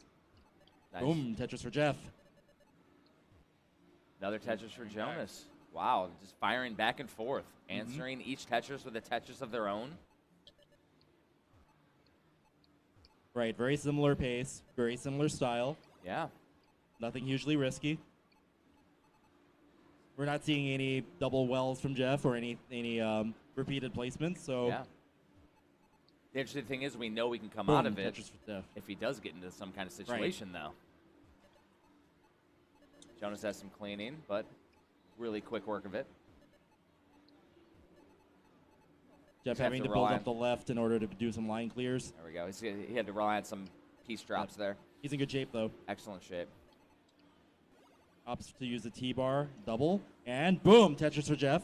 Nice. Boom. Tetris for Jeff. Another Tetris for Jonas. Wow, just firing back and forth. Answering each Tetris with a Tetris of their own. Right. Very similar pace. Very similar style. Yeah. Nothing hugely risky. We're not seeing any double wells from Jeff or any repeated placements. So yeah. The interesting thing is we know we can come out of it Tetris for Jeff. if he does get into some kind of situation, though. Jonas has some cleaning, but really quick work of it. Jeff having to build up the left in order to do some line clears. There we go. He had to rely on some piece drops there. He's in good shape, though. Excellent shape. Opts to use the T-bar, double, and boom, Tetris for Jeff.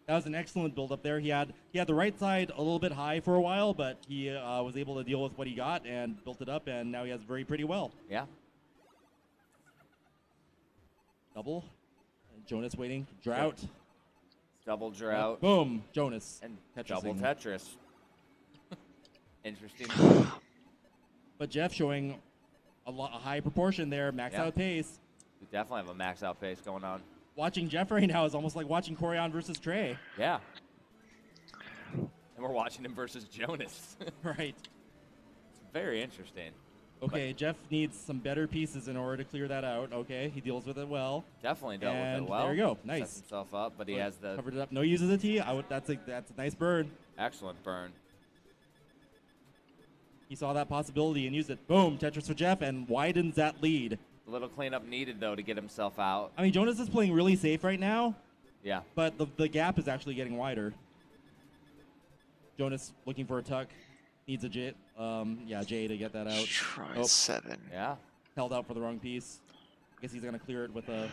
That was an excellent build up there. He had the right side a little bit high for a while, but he was able to deal with what he got and built it up, and now he has very pretty well. Yeah. Double. And Jonas waiting. Drought. Double drought. Boom, Jonas. And Tetrising. double Tetris. Interesting. But Jeff showing a high proportion there, max out pace. We definitely have a max out pace going on. Watching Jeff right now is almost like watching Corian versus Trey. Yeah. And we're watching him versus Jonas. Right. It's very interesting. Okay, Jeff needs some better pieces in order to clear that out. Okay, he deals with it well. Definitely dealt with it well. There you go. Nice. Sets himself up, but he has the... Covered it up. No use of the T. That's a nice burn. Excellent burn. He saw that possibility and used it. Boom, Tetris for Jeff, and widens that lead. A little cleanup needed, though, to get himself out. I mean, Jonas is playing really safe right now. Yeah. But the gap is actually getting wider. Jonas looking for a tuck. Needs a J. J to get that out. Try 7. Yeah. Held out for the wrong piece. I guess he's gonna clear it with the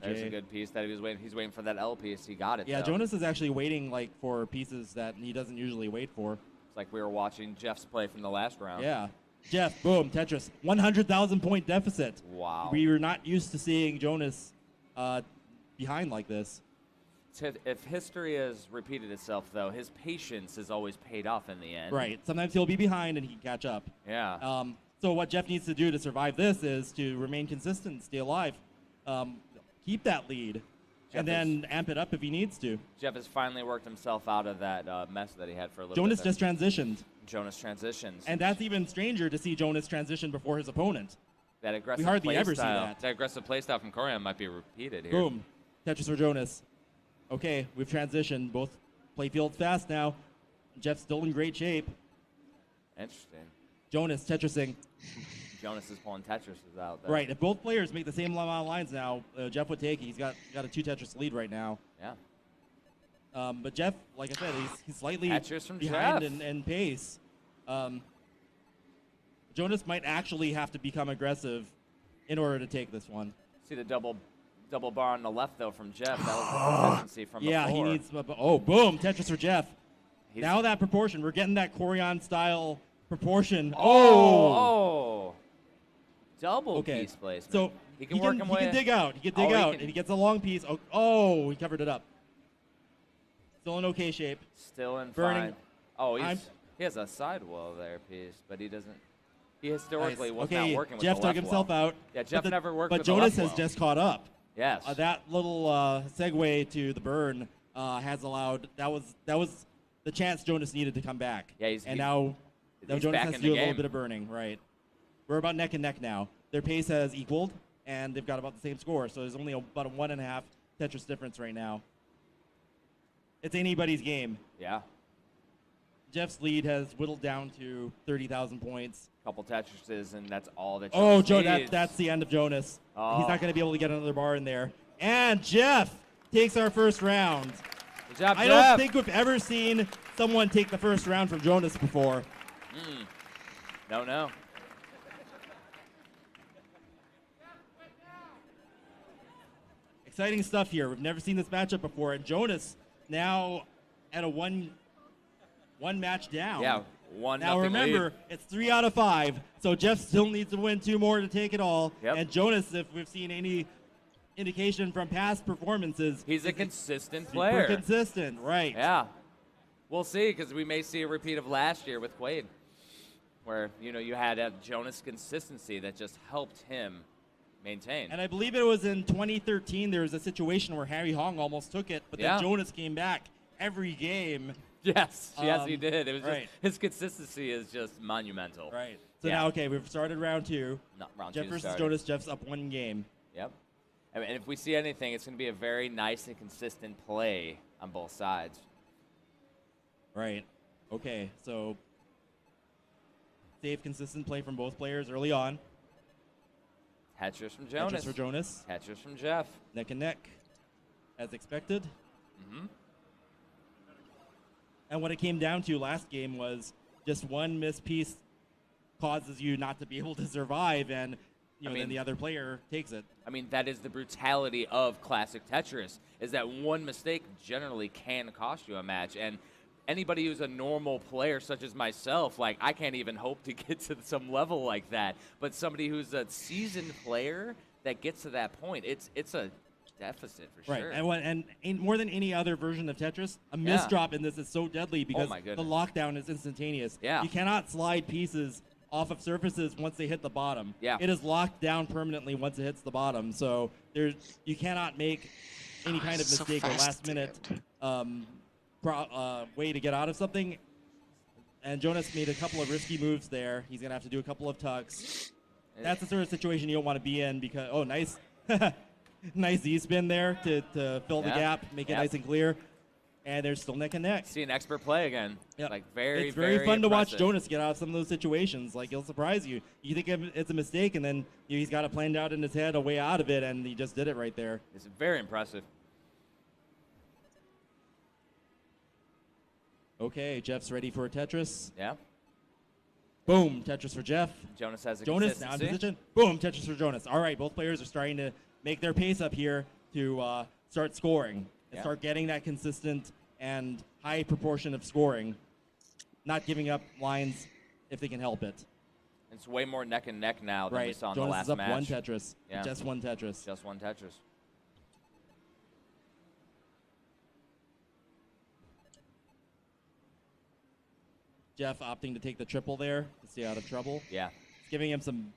the There's J. a good piece that he was waiting. He's waiting for that L piece. He got it. Yeah, though. Jonas is actually waiting like for pieces that he doesn't usually wait for. It's like we were watching Jeff's play from the last round. Yeah. Jeff, boom, Tetris, 100,000 point deficit. Wow. We were not used to seeing Jonas behind like this. If history has repeated itself, though, his patience has always paid off in the end. Right. Sometimes he'll be behind and he can catch up. Yeah. So what Jeff needs to do to survive this is to remain consistent, stay alive, keep that lead, and then amp it up if he needs to. Jeff has finally worked himself out of that mess that he had for a little Jonas bit. just transitioned. Jonas transitions. And that's even stranger to see Jonas transition before his opponent. That aggressive We hardly play ever see style, that. That aggressive playstyle from Corian might be repeated here. Boom. Tetris for Jonas. Okay, we've transitioned. Both play fields fast now. Jeff's still in great shape. Interesting. Jonas Tetrising. Jonas is pulling Tetris out there. Right. If both players make the same amount of lines now, Jeff would take it. He's got a 2 Tetris lead right now. Yeah. But Jeff, like I said, he's slightly Tetris from behind Jeff. in pace. Jonas might actually have to become aggressive in order to take this one. See the double bar on the left, though, from Jeff. That was the consistency from Yeah, before. he needs. Oh, boom! Tetris for Jeff. He's- Now that proportion, we're getting that Corian style proportion. Oh! Double Okay. piece placement. So he can work him he can dig out. He can dig Oh, he out, can- and he gets a long piece. Oh, he covered it up. Still in okay shape. Still in Burning. fine. Oh, I'm- he has a sidewall there piece, but he doesn't. He historically Nice. was Okay, not working with Jeff the took left himself wall. out. Yeah, Jeff never worked but with Jonas the has left wall. just caught up. Yes. That little segue to the burn has allowed. That was the chance Jonas needed to come back. Yeah, now he's Jonas back has to in do the a little game. bit of burning. Right. We're about neck and neck now. Their pace has equaled, and they've got about the same score. So there's only about a 1.5 Tetris difference right now. It's anybody's game. Yeah. Jeff's lead has whittled down to 30,000 points. Couple Tetrises, and that's all that. Oh, Jonas needs. that's the end of Jonas. Oh. He's not going to be able to get another bar in there. And Jeff takes our first round. Good job, I Jeff. don't think we've ever seen someone take the first round from Jonas before. No. Exciting stuff here. We've never seen this matchup before. And Jonas now at a one match down. Yeah, 1-0 Now remember, lead. it's 3 out of 5, so Jeff still needs to win 2 more to take it all. Yep. And Jonas, if we've seen any indication from past performances, He's a consistent super player. consistent, right? Yeah. We'll see, because we may see a repeat of last year with Quaid, where you had a Jonas consistency that just helped him maintain. And I believe it was in 2013 there was a situation where Harry Hong almost took it, but Yeah. then Jonas came back every game. Yes, he did. It was right. just his consistency is just monumental. Right. So Yeah. now, okay, we've started round 2. No, round Jeff 2 versus started. Jonas. Jeff's up 1 game. Yep. And if we see anything, it's going to be a very nice and consistent play on both sides. Right. Okay, so safe, consistent play from both players early on. Tetris from Jonas. Tetris for Jonas. Tetris from Jeff. Neck and neck, as expected. Mm-hmm. And what it came down to last game was just one missed piece causes you not to be able to survive, and then the other player takes it. I mean, that is the brutality of classic Tetris, is that one mistake generally can cost you a match. And anybody who's a normal player, such as myself, like, I can't even hope to get to some level like that. But somebody who's a seasoned player that gets to that point, it's a deficit for Right, sure. and more than any other version of Tetris, a misdrop in this is so deadly because my the goodness. lockdown is instantaneous. Yeah. You cannot slide pieces off of surfaces once they hit the bottom. Yeah. It is locked down permanently once it hits the bottom. So you cannot make any kind of So mistake or fast, last minute way to get out of something. And Jonas made a couple of risky moves there. He's going to have to do a couple of tucks. That's the sort of situation you don't want to be in because, oh, nice. Nice Z-spin there to fill the Yeah. gap, make it Yep. nice and clear. And they're still neck and neck. See an expert play again. Yep. Like, very, It's very fun to watch impressive. Jonas get out of some of those situations. Like, he'll surprise you. You think it's a mistake, and then he's got it planned out in his head a way out of it, and he just did it right there. It's very impressive. Okay, Jeff's ready for a Tetris. Yeah. Boom, Tetris for Jeff. Jonas has a Jonas now in consistency. position. Boom, Tetris for Jonas. All right, both players are starting to make their pace up here to start scoring and Yeah. start getting that consistent and high proportion of scoring, not giving up lines if they can help it. It's way more neck and neck now than we Right. saw in Jonas the last is up match. one Tetris. Yeah. Just one Tetris. Just one Tetris. Jeff opting to take the triple there to stay out of trouble. Yeah. It's giving him some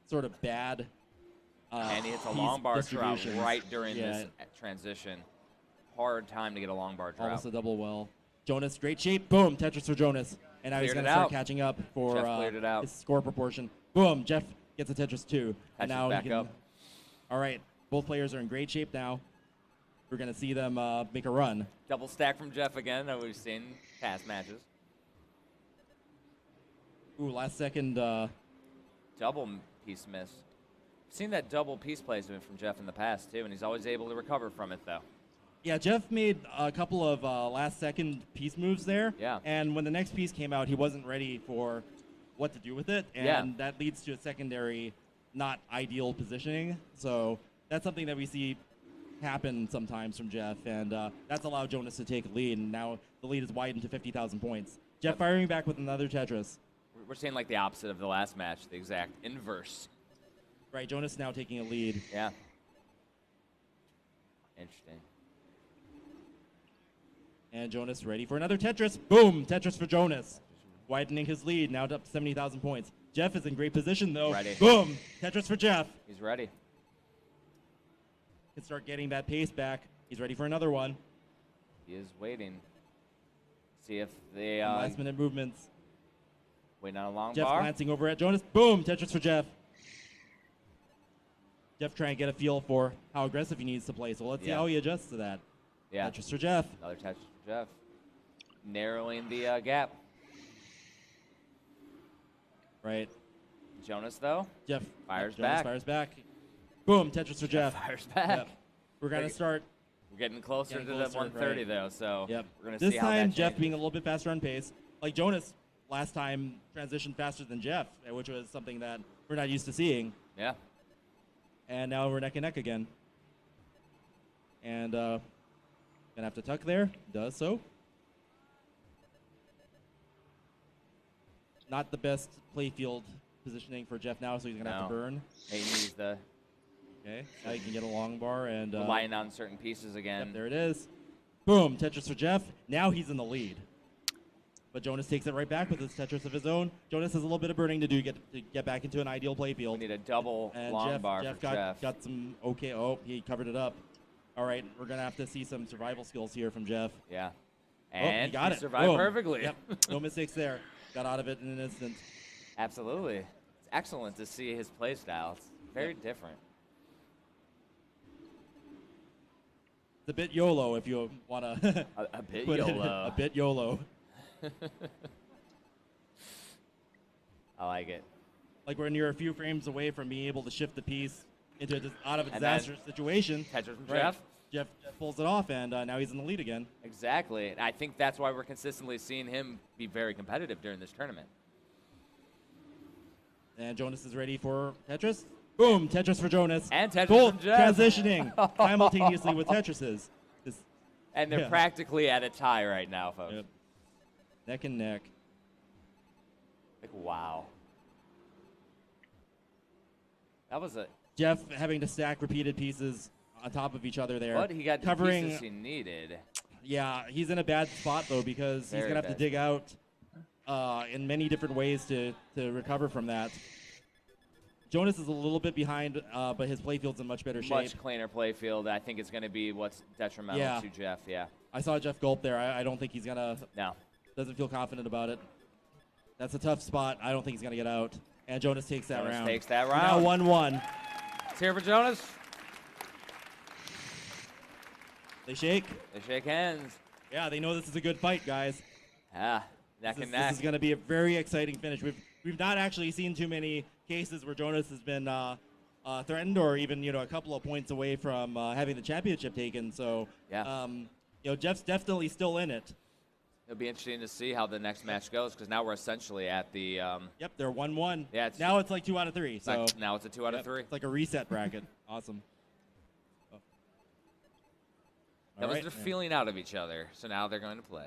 sort of bad And he hits a piece long bar drop distributions. right during Yeah, this transition. Hard time to get a long bar drop. almost a double well. Jonas, great shape. Boom, Tetris for Jonas. And now he's Cleared going it to start out. catching up for Jeff cleared it out. his score proportion. Boom, Jeff gets a Tetris 2. And Tetris now back he can. up. All right, both players are in great shape now. We're going to see them make a run. Double stack from Jeff again that we've seen past matches. Ooh, last second. Double piece miss. Seen that double piece placement from Jeff in the past too, and he's always able to recover from it though. Yeah, Jeff made a couple of last-second piece moves there. Yeah. And when the next piece came out, he wasn't ready for what to do with it, and Yeah. that leads to a secondary, not ideal positioning. So that's something that we see happen sometimes from Jeff, and that's allowed Jonas to take a lead, and now the lead is widened to 50,000 points. Jeff firing back with another Tetris. We're seeing like the opposite of the last match, the exact inverse. Right, Jonas now taking a lead. Yeah. Interesting. And Jonas ready for another Tetris. Boom! Tetris for Jonas. Widening his lead, now up to 70,000 points. Jeff is in great position, though. Ready. Boom! Tetris for Jeff. He's ready. Can start getting that pace back. He's ready for another one. He is waiting. See if they Last-minute movements. waiting on a long Jeff bar. glancing over at Jonas. Boom! Tetris for Jeff. Jeff trying to get a feel for how aggressive he needs to play, so let's see Yeah. how he adjusts to that. Yeah. Tetris for Jeff. Another touch for Jeff. Narrowing the gap. Right. Jonas though Jeff Fires Jonas back. fires back. Boom! Tetris for Jeff. fires back. Yep. We're going to Like- start. We're getting closer Getting to closer, the 130 right. though, so Yep. we're gonna This see how time, that Jeff changes. being a little bit faster on pace. Like Jonas last time transitioned faster than Jeff, which was something that we're not used to seeing. Yeah. And now we're neck and neck again. And gonna have to tuck there. Does so. Not the best playfield positioning for Jeff now, so he's gonna have to No. burn. He needs the Okay, now he can get a long bar and relying on certain pieces again. yep, there it is. Boom, Tetris for Jeff. Now he's in the lead. But Jonas takes it right back with his Tetris of his own. Jonas has a little bit of burning to do to get back into an ideal We playfield. need a double And long Jeff, bar Jeff for got, Jeff. got some okay. Oh, he covered it up. All right, we're going to have to see some survival skills here from Jeff. Yeah. Oh, he And got he it. survived Boom. perfectly. Yep, no mistakes there. Got out of it in an instant. Absolutely. It's excellent to see his play style. It's very different. It's a bit YOLO if you want to A bit put it YOLO. a bit YOLO. I like it. Like when you're a few frames away from being able to shift the piece into out of a And then disastrous situation. Tetris from Right. Jeff. Jeff pulls it off, and now he's in the lead again. Exactly. And I think that's why we're consistently seeing him be very competitive during this tournament. And Jonas is ready for Tetris. Boom, Tetris for Jonas. And Tetris Both from Jeff. transitioning simultaneously with Tetrises. Just And they're Yeah. practically at a tie right now, folks. yep. Neck and neck. Like, wow. That was a. Jeff having to stack repeated pieces on top of each other there. But he got the covering. pieces he needed. Yeah, he's in a bad spot though because he's Very gonna have to bad. dig out in many different ways to recover from that. Jonas is a little bit behind, but his playfield's in much better shape. Much cleaner play field. I think it's going to be what's detrimental Yeah. to Jeff. Yeah. I saw Jeff gulp there. I don't think he's gonna. No. Doesn't feel confident about it. That's a tough spot. I don't think he's gonna get out. And Jonas takes that Jonas round. takes that We're round. Now 1-1. Let's hear for Jonas. They shake. They shake hands. Yeah, they know this is a good fight, guys. Ah, neck This and neck. is going to be a very exciting finish. We've not actually seen too many cases where Jonas has been threatened or even a couple of points away from having the championship taken. So Yeah. Jeff's definitely still in it. It'll be interesting to see how the next match goes because now we're essentially at the. Yep, they're 1-1. Yeah, now it's like 2 out of 3. So now it's a 2 out of yep, 3. it's like a reset bracket. Awesome. Oh. That was right, their yeah. feeling out of each other, so now they're going to play.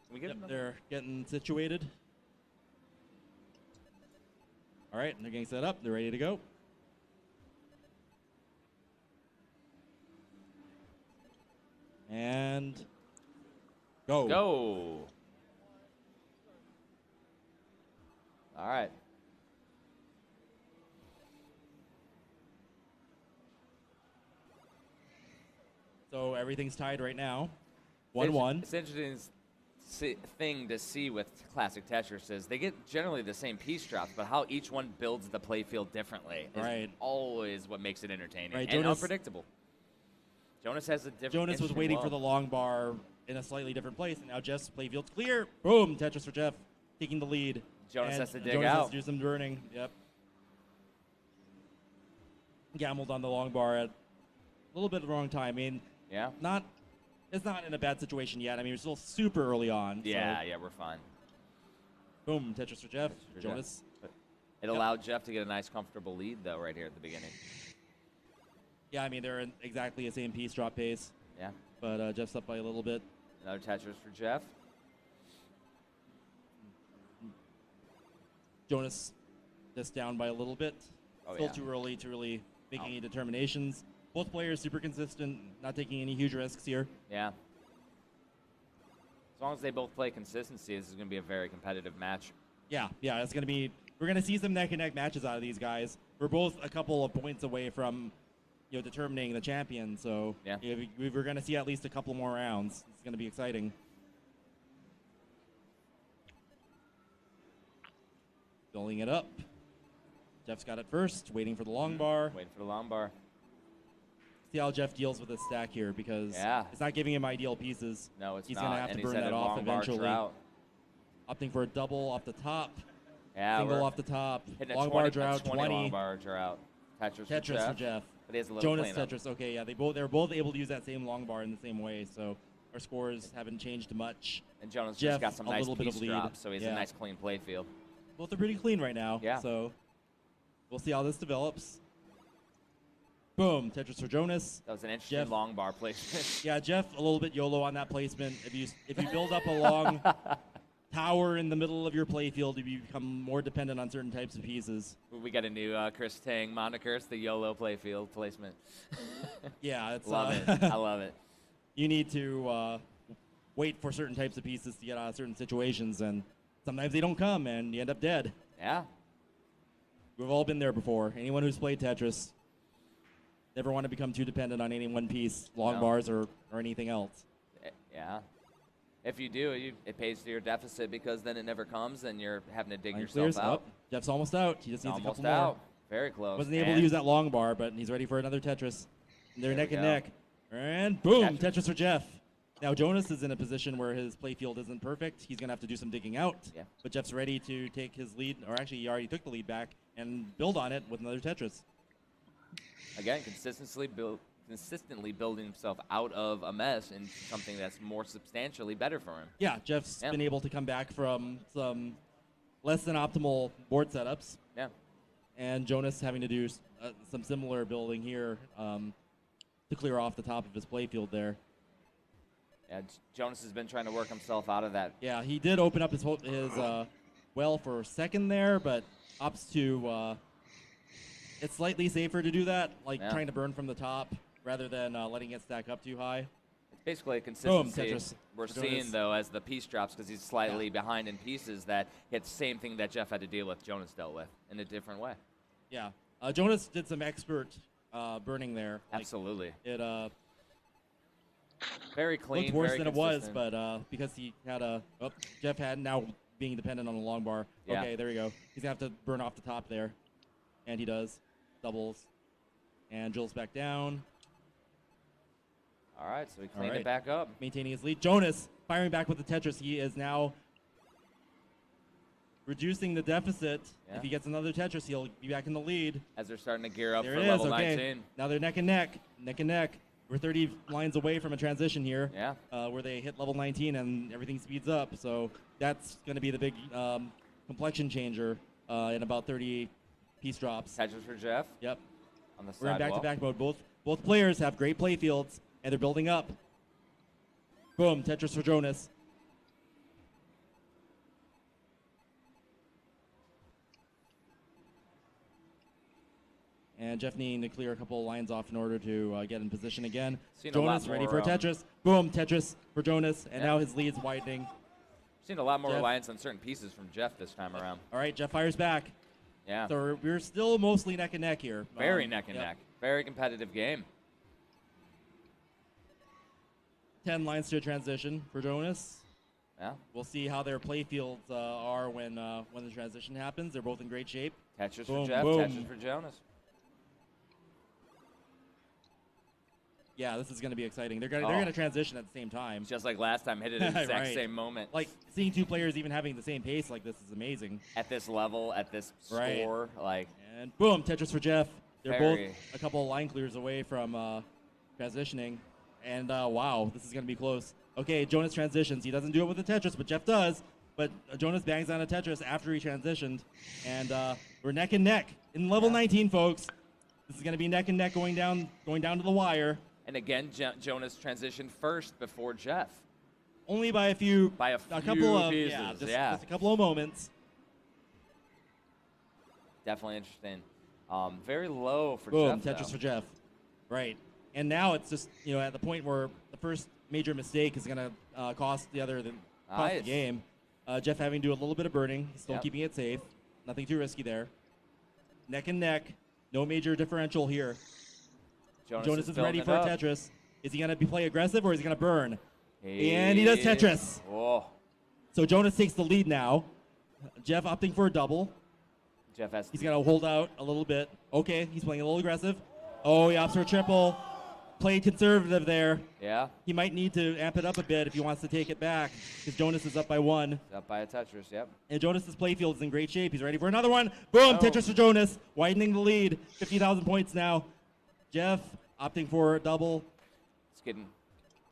Can we get Yep, another- they're getting situated. All right, they're getting set up. They're ready to go. And go. Go. All right. So everything's tied right now. It's 1-1. It's an interesting thing to see with classic Tetris is they get generally the same piece drops, but how each one builds the playfield differently is Right. always what makes it entertaining Right, and Jonas- unpredictable. Jonas has a different. Jonas was interesting waiting low. for the long bar in a slightly different place, and now Jeff's playfield's clear. Boom, Tetris for Jeff, taking the lead. Jonas And has to dig Jonas has out. to do some burning. Yep. Gambled on the long bar at a little bit of the wrong time. I mean, Yeah. it's not in a bad situation yet. I mean, we're still super early on. Yeah, So, yeah, we're fine. boom, Tetris for Jeff. Tetris for Jonas. It allowed Jeff to get a nice, comfortable lead, though, right here at the beginning. Yeah, I mean, they're in exactly the same piece drop pace, Yeah. but Jeff's up by a little bit. Another Tetris for Jeff. Jonas just down by a little bit. Oh, Still yeah. too early to really make Oh. any determinations. Both players super consistent, not taking any huge risks here. Yeah. As long as they both play consistency, this is going to be a very competitive match. Yeah, it's going to be. We're going to see some neck and neck matches out of these guys. We're both a couple of points away from, determining the champion. So Yeah. we're going to see at least a couple more rounds. It's going to be exciting. Building it up. Jeff's got it first, waiting for the long bar. Waiting for the long bar. See how Jeff deals with his stack here because Yeah. it's not giving him ideal pieces. No, it's He's not. gonna have and to he's burn at that a off long bar eventually. drought. Opting for a double off the top. Yeah, Single we're off the top. hitting Long a 20, bar a drought, 20 20. long bar drought. Tetris Tetris for Jeff. But he has a little Jonas cleanup. Tetris. Okay, yeah, they're both able to use that same long bar in the same way. So our scores haven't changed much. And Jonas Jeff, just got some a nice little bit of piece lead. drops, so he's Yeah. a nice clean play field. Both are pretty clean right now. Yeah. So we'll see how this develops. Boom, Tetris for Jonas. That was an interesting Jeff. long bar placement. Yeah, Jeff, a little bit YOLO on that placement. If you build up a long tower in the middle of your playfield, you become more dependent on certain types of pieces. We got a new Chris Tang moniker. It's the YOLO playfield placement. Yeah, it's Love it. I love it. You need to wait for certain types of pieces to get out of certain situations, and sometimes they don't come, and you end up dead. Yeah. We've all been there before. Anyone who's played Tetris never want to become too dependent on any one piece, long No. bars or anything else. Yeah. If you do, it pays to your deficit because then it never comes and you're having to dig Line yourself clears. out. Oh, Jeff's almost out. He just needs a Almost couple out. more. Very close. Wasn't able to And use that long bar, but he's ready for another Tetris. They're There neck we and go. neck. And boom, Tetris. Tetris for Jeff. Now Jonas is in a position where his playfield isn't perfect. He's going to have to do some digging out. Yeah. But Jeff's ready to take his lead, or actually he already took the lead back, and build on it with another Tetris. Again, consistently building himself out of a mess into something that's more substantially better for him. Yeah, Jeff's Yeah. been able to come back from some less than optimal board setups. Yeah. And Jonas having to do some similar building here to clear off the top of his playfield there. Yeah, Jonas has been trying to work himself out of that. Yeah, he did open up his well for a second there, but opts to. It's slightly safer to do that, like Yeah. trying to burn from the top rather than letting it stack up too high. It's basically a consistency Tetris we're for Jonas. seeing, though, as the piece drops because he's slightly behind in pieces that it's the same thing that Jeff had to deal with, Jonas dealt with in a different way. Yeah, Jonas did some expert burning there. Like, Absolutely. it Very clean, looked worse very than it was, consistent. but because he had Jeff had now being dependent on the long bar. Yeah. Okay, there you go. He's gonna have to burn off the top there, and he does. Doubles, and drills back down, All right, so he cleaned right. it back up. maintaining his lead. Jonas firing back with the Tetris. He is now reducing the deficit. Yeah. If he gets another Tetris, he'll be back in the lead. As they're starting to gear up There for it is. level Okay, 19. now they're neck and neck, neck and neck. We're 30 lines away from a transition here. Yeah. Where they hit level 19 and everything speeds up. So that's going to be the big complexion changer in about 30 piece drops. Tetris for Jeff Yep. on the We're in sidewalk. back-to-back mode. Both players have great play fields. and they're building up. Boom, Tetris for Jonas. And Jeff needing to clear a couple of lines off in order to get in position again. Seen Jonas ready for a Tetris. Boom, Tetris for Jonas, and now his lead's widening. Seen a lot more Jeff. reliance on certain pieces from Jeff this time around. All right, Jeff fires back. Yeah. So we're still mostly neck and neck here. Very neck and neck. Very competitive game. 10 lines to a transition for Jonas. Yeah. We'll see how their play fields are when the transition happens. They're both in great shape. Tetris Boom, for Jeff, boom. Tetris for Jonas. Yeah, this is going to be exciting. They're going to transition at the same time. Just like last time, hit it at the exact Right. same moment. Like seeing two players even having the same pace like this is amazing. At this level, at this Right. score, like And boom, Tetris for Jeff. They're Very. both a couple of line clears away from transitioning. And wow, this is going to be close. Okay, Jonas transitions. He doesn't do it with the Tetris, but Jeff does. But Jonas bangs on a Tetris after he transitioned. And we're neck and neck in level 19, folks. This is going to be neck and neck going down to the wire. and again, Jonas transitioned first before Jeff. Only by a few, By a couple of pieces, just yeah. a couple of moments. Definitely interesting. Very low for Boom, Jeff. Tetris though. for Jeff. Right. And now it's just, at the point where the first major mistake is going to cost the other than cost the Nice. game. Jeff having to do a little bit of burning. He's still Yep. keeping it safe. Nothing too risky there. Neck and neck. No major differential here. Jonas is ready for a Tetris. Is he going to play aggressive or is he going to burn? And he does Tetris. Oh, So Jonas takes the lead now. Jeff opting for a double. Jeff has. He's going to hold out a little bit. Okay, he's playing a little aggressive. Oh, he opts for a triple. Played conservative there. Yeah. He might need to amp it up a bit if he wants to take it back because Jonas is up by one. Up by a Tetris. Yep. And Jonas's playfield is in great shape. He's ready for another one. Boom, Oh. Tetris for Jonas, widening the lead. 50,000 points now. Jeff opting for a double. It's getting.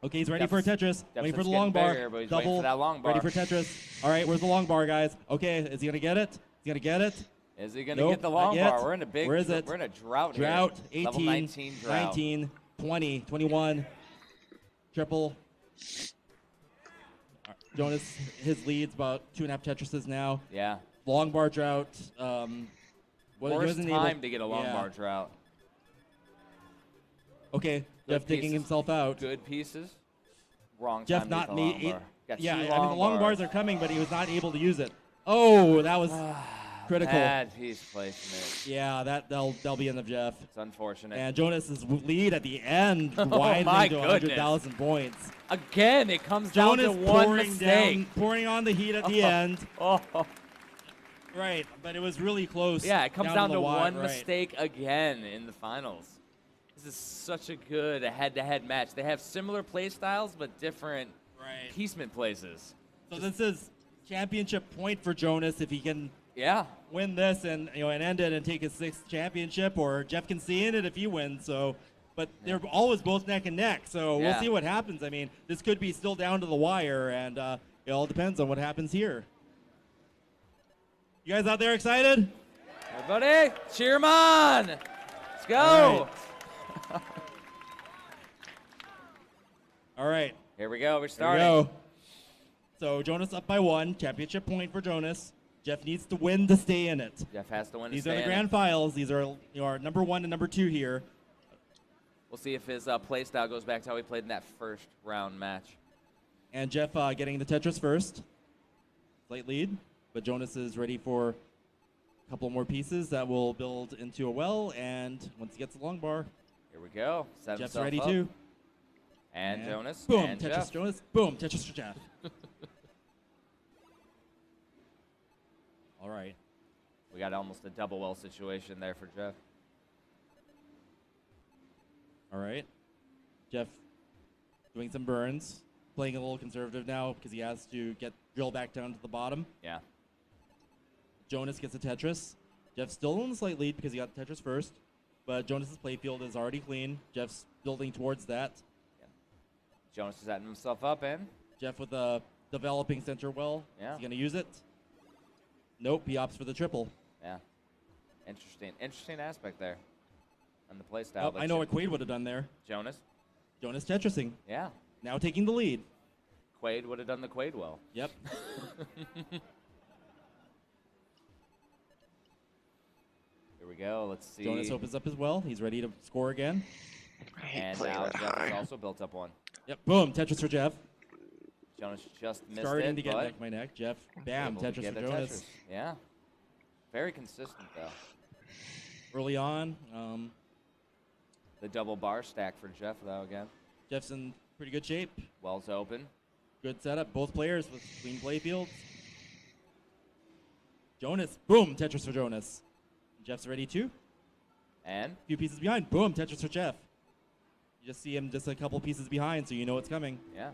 Okay, he's ready for a Tetris. Waiting for the getting long bar. bigger, but he's double. waiting for that long bar. Ready for Tetris. All right, where's the long bar, guys? Okay, is he going to get it? He's going to get it. Is he gonna Nope, get the not long yet. bar? We're in a big. Where is it? We're in a drought. Drought, here. 18, Level 19 drought. 19, 20, 21. Triple. Jonas, his lead's about 2.5 Tetrises now. Yeah. Long bar drought. He Worst wasn't time able- to get a long yeah. bar drought. Okay, Jeff taking pieces. himself out. Good pieces. Wrong Jeff time not to get the long me. bar. Got Yeah, two I mean the long bars bars are coming, but he was not able to use it. Oh, that was critical. Bad piece placement. Yeah, they'll be in the Jeff. It's unfortunate. And Jonas's lead at the end Oh widening my to goodness. 100,000 points. Again, it comes Jonas down to one pouring mistake. pouring on the heat at the end. Oh. Right, but it was really close. Yeah, it comes down the to wire, one right. mistake again in the finals. This is such a good head-to-head match. They have similar play styles, but different Right. piecement places. So this is championship point for Jonas if he can Yeah. win this and and end it and take his 6th championship, or Jeff can see in it if he wins. So, but they're always both neck and neck. So Yeah. we'll see what happens. I mean, this could be still down to the wire, and it all depends on what happens here. You guys out there excited? Everybody, cheer 'em on. Let's go. All All right. Here we go. We're Here starting. we go. So Jonas up by 1. Championship point for Jonas. Jeff needs to win to stay in it. Jeff has to win. These to are the stay in grand it. finals. These are our number 1 and number 2 here. We'll see if his play style goes back to how he played in that first round match. And Jeff getting the Tetris first. Slight lead. But Jonas is ready for a couple more pieces that will build into a well. And once he gets the long bar, Here we go. Set Jeff's himself ready up. too. And Jonas. Boom, and Tetris Jeff. Jonas. Boom, Tetris for Jeff. All right. We got almost a double well situation there for Jeff. All right. Jeff doing some burns. Playing a little conservative now because he has to drill back down to the bottom. Yeah. Jonas gets a Tetris. Jeff's still in the slight lead because he got the Tetris first. But Jonas's playfield is already clean. Jeff's building towards that. Jonas is setting himself up in. Jeff with a developing center well. Yeah. Is he going to use it? Nope, he opts for the triple. Yeah. Interesting aspect there on the play style. Oh, I know what Quaid would have done there. Jonas. Jonas Tetrising. Yeah. Now taking the lead. Quaid would have done the Quaid well. Yep. Here we go. Let's see. Jonas opens up as well. He's ready to score again. I hate And playing now that Jeff has high. also built up one. Yep. Boom. Tetris for Jeff. Jonas just missed Starting it, to get but neck by neck. Jeff. Bam. able to Tetris get for the Jonas. Tetris. Yeah. Very consistent, though. Early on. The double bar stack for Jeff, though, again. Jeff's in pretty good shape. Well's open. Good setup. Both players with clean play fields. Jonas. Boom. Tetris for Jonas. Jeff's ready too. And A few pieces behind. Boom. Tetris for Jeff. You just see him just a couple pieces behind, so you know what's coming. yeah.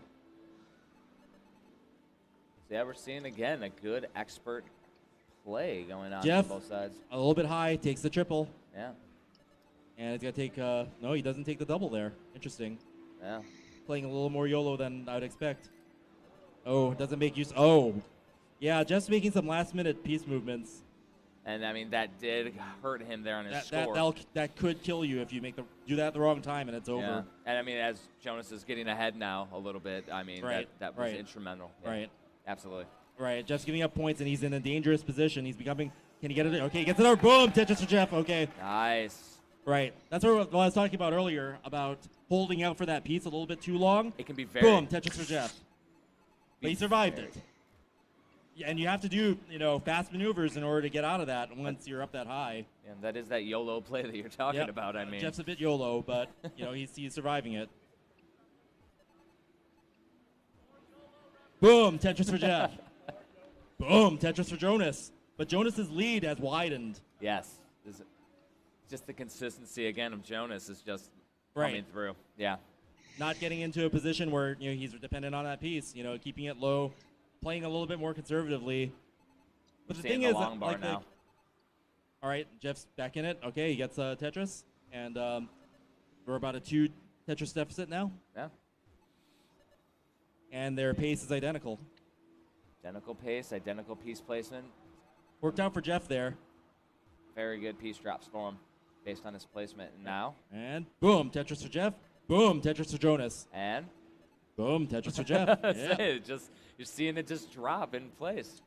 So yeah, we're seeing again a good expert play going on Jeff. on both sides. A little bit high. Takes the triple. Yeah. And it's going to take... no, he doesn't take the double there. Interesting. Yeah. Playing a little more YOLO than I would expect. Oh, doesn't make use... Oh. Yeah, Jeff's making some last-minute piece movements. And I mean that did hurt him there on his score. That could kill you if you do that at the wrong time and it's over. Yeah. And I mean, as Jonas is getting ahead now a little bit, I mean Right, that was right. instrumental. Yeah. Right. Absolutely. Right, Jeff's giving up points and he's in a dangerous position. He's becoming... Can he get it? Okay, he gets it over. Boom! Tetris for Jeff. Okay. Nice. Right. That's what I was talking about earlier, about holding out for that piece a little bit too long. It can be very. Boom! Tetris for Jeff. But he survived it. Yeah, and you have to do, fast maneuvers in order to get out of that once you're up that high. And that is that YOLO play that you're talking Yep. about. I mean, Jeff's a bit YOLO, but he's surviving it. Boom, Tetris for Jeff. Boom, Tetris for Jonas. But Jonas's lead has widened. yes. Just the consistency again of Jonas is just Right. coming through. Yeah. Not getting into a position where he's dependent on that piece. Keeping it low, playing a little bit more conservatively. But the Seeing thing the is, long bar now. all right, Jeff's back in it. Okay, he gets Tetris, and we're about a 2 Tetris deficit now. Yeah. And their pace is identical. Identical pace, identical piece placement. Worked out for Jeff there. Very good piece drops for him based on his placement. And now, And boom, Tetris for Jeff. Boom, Tetris for Jonas. and Boom, Tetris for Jeff. that's Yeah. it. Just you're seeing it just drop in place.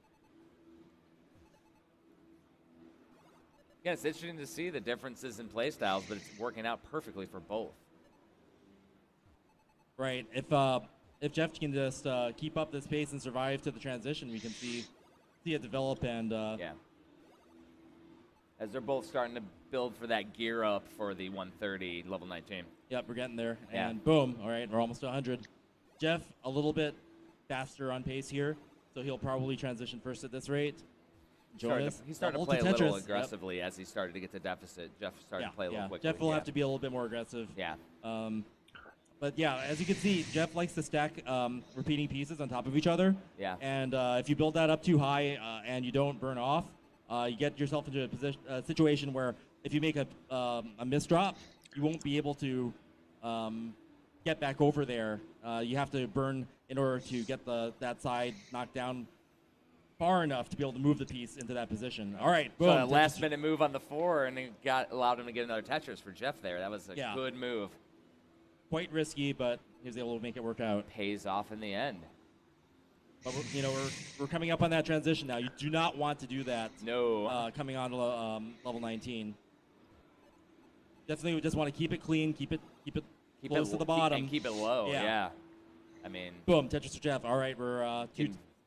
Yeah, it's interesting to see the differences in play styles, but it's working out perfectly for both. Right. If Jeff can just keep up this pace and survive to the transition, we can see it develop and Yeah. As they're both starting to build for that gear up for the 130 level 19. Yep, we're getting there. Yeah. And boom, all right, we're almost to 100. Jeff, a little bit faster on pace here, so he'll probably transition first at this rate. Jonas, He's starting to double play a little Tetris. aggressively as he started to get to deficit. Jeff started to play a little quickly. Jeff will have to be a little bit more aggressive. Yeah. But yeah, as you can see, Jeff likes to stack repeating pieces on top of each other. Yeah. And if you build that up too high and you don't burn off, you get yourself into a situation where if you make a misdrop, you won't be able to get back over there. You have to burn in order to get that side knocked down far enough to be able to move the piece into that position. All right, boom. So a last minute move on the 4, and it allowed him to get another Tetris for Jeff there. That was a good move. Quite risky, but he was able to make it work out. Pays off in the end. But we're coming up on that transition now. You do not want to do that. No. Coming on to level 19. Definitely, we just want to keep it clean, keep it close to the bottom, and keep it low. Yeah. I mean. Boom, Tetris for Jeff. All right, we're a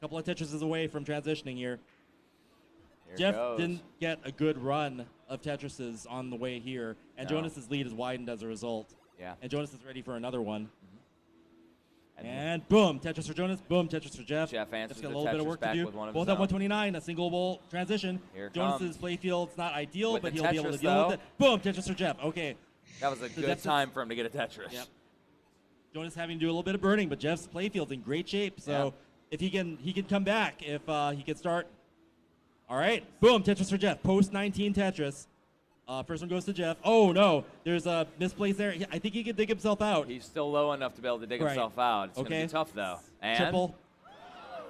couple of Tetrises away from transitioning here. Jeff didn't get a good run of Tetrises on the way here, and Jonas's lead is widened as a result. Yeah. And Jonas is ready for another one. And boom, Tetris for Jonas. Boom, Tetris for Jeff. Jeff answers got a the little bit of Tetris work back to do. with one of Both his at own. 129, a single bowl transition. Here it Jonas's comes. playfield's not ideal, With but the he'll be able to Tetris, deal though. with it. Boom, Tetris for Jeff. Okay. That was a good time for him to get a Tetris. Yep. Jonas having to do a little bit of burning, but Jeff's playfield's in great shape. So if he can come back. If he can start. All right. Boom, Tetris for Jeff. Post 19 Tetris. First one goes to Jeff. Oh, no. There's a misplace there. I think he can dig himself out. He's still low enough to be able to dig himself out. It's going to be tough, though. And triple.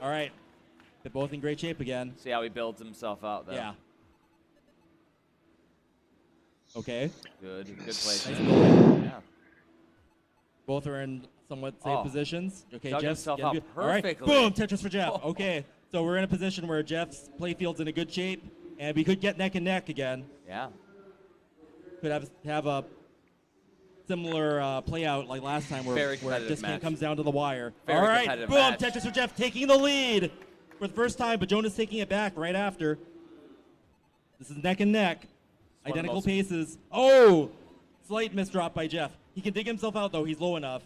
All right. They're both in great shape again. See how he builds himself out, though. Yeah. Okay. Good place. Nice building. Yeah. Both are in somewhat safe positions. Okay, Dug Jeff's himself getting up good. All right, perfectly. boom, Tetris for Jeff. Okay, so we're in a position where Jeff's playfield's in a good shape, and we could get neck and neck again. Yeah. Could have a similar play out like last time where it just comes down to the wire. Very all right, competitive boom, match. Tetris for Jeff taking the lead for the first time, but Jonas taking it back right after. This is neck and neck. Identical paces. Oh, slight misdrop by Jeff. He can dig himself out, though. He's low enough.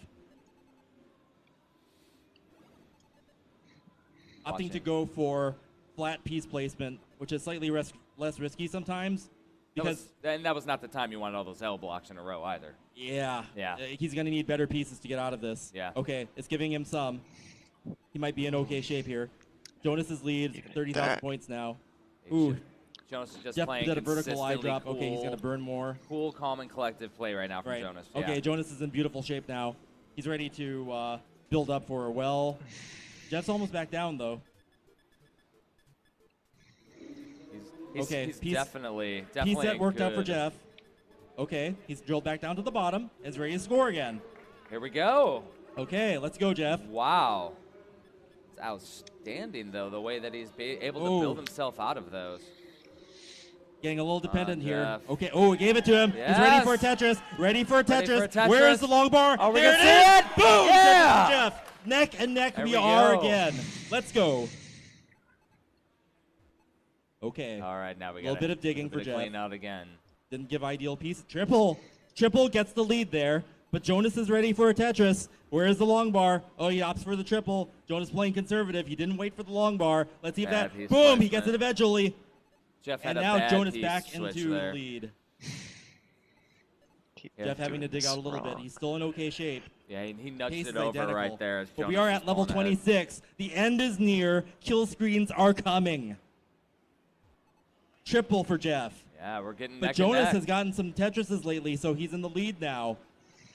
Opting to go for flat piece placement, which is slightly less risky sometimes. Because that was not the time you wanted all those L blocks in a row either. Yeah. Yeah. He's going to need better pieces to get out of this. Yeah. Okay, it's giving him some. He might be in okay shape here. Jonas's lead, 30,000 points now. Ooh. Jonas is just Jeff playing did a vertical eye consistently drop. cool, Okay, he's going to burn more. Cool, calm, and collective play right now from Jonas. Yeah. Okay, Jonas is in beautiful shape now. He's ready to build up for a well. Jeff's almost back down, though. He's definitely piece set worked out for Jeff. Okay, he's drilled back down to the bottom. Is ready to score again. Here we go. Okay, let's go, Jeff. Wow. It's outstanding, though, the way that he's able to build himself out of those. Getting a little dependent here. Jeff. Okay, oh, he gave it to him. Yes. He's ready for a Tetris. Ready for a Tetris. Where is the long bar? Are we there gonna it see is. it? Boom! Yeah. Tetris for Jeff. Neck and neck There we we are go. again. Let's go. Okay. All right, now we got a little bit of digging for Jeff. Clean out again. Didn't give ideal piece. Triple gets the lead there, but Jonas is ready for a Tetris. Where is the long bar? Oh, he opts for the triple. Jonas playing conservative. He didn't wait for the long bar. Let's see if that. Boom! He gets it eventually. Jeff had and a now bad Jonas piece back switch into there. the lead. Yeah, Jeff having to dig out a little bit. He's still in okay shape. Yeah, he nudged Pace it is over identical. right there. As But we Jonas are was at level pulling ahead. 26. The end is near. Kill screens are coming. Triple for Jeff. Yeah, we're getting But neck and Jonas neck. has gotten some Tetrises lately, so he's in the lead now.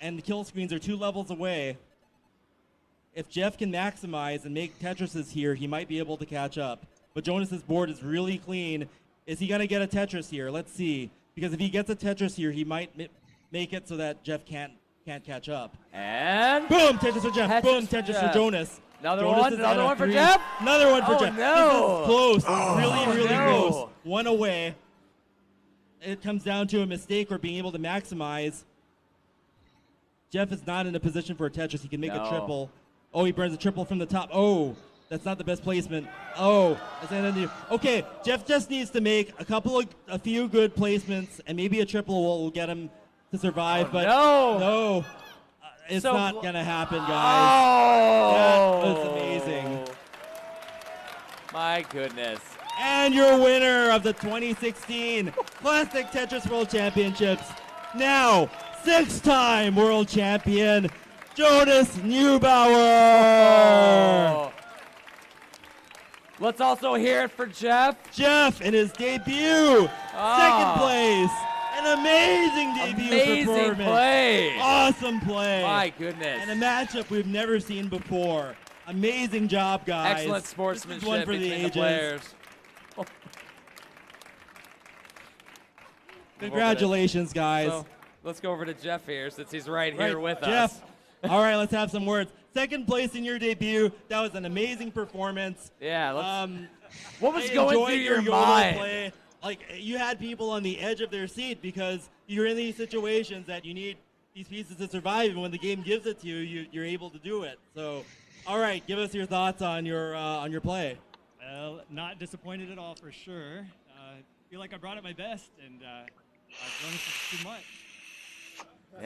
And the kill screens are 2 levels away. If Jeff can maximize and make Tetrises here, he might be able to catch up. But Jonas's board is really clean. Is he going to get a Tetris here? Let's see. Because if he gets a Tetris here, he might make it so that Jeff can't catch up. And boom, Tetris for Jeff. Boom, Tetris for Jonas. Another Jonas one. is Another at a one for 3. Jeff. Another one for Oh, Jeff. no. This is close. Really no. close. One away. It comes down to a mistake or being able to maximize. Jeff is not in a position for a Tetris. He can make a triple. Oh, he burns a triple from the top. Oh, that's not the best placement. Oh, okay. Jeff just needs to make a few good placements, and maybe a triple will get him to survive. Oh, but no, it's So not gonna happen, guys. That was amazing. My goodness. And your winner of the 2016 Classic Tetris World Championships, now 6-time world champion, Jonas Neubauer. Oh. Let's also hear it for Jeff. Jeff in his debut, second place. An amazing debut performance. Play. Awesome play. My goodness. And a matchup we've never seen before. Amazing job, guys. Excellent sportsmanship one for the between ages. the players. Congratulations, guys. So, let's go over to Jeff here since he's right here with Jeff. us. All right, let's have some words. Second place in your debut. That was an amazing performance. Yeah. What was I going enjoyed through your yodel mind? Play. Like, you had people on the edge of their seat because you're in these situations that you need these pieces to survive, and when the game gives it to you, you're able to do it. So, all right, give us your thoughts on your play. Well, not disappointed at all for sure. Feel like I brought it my best, and Jonas is too much.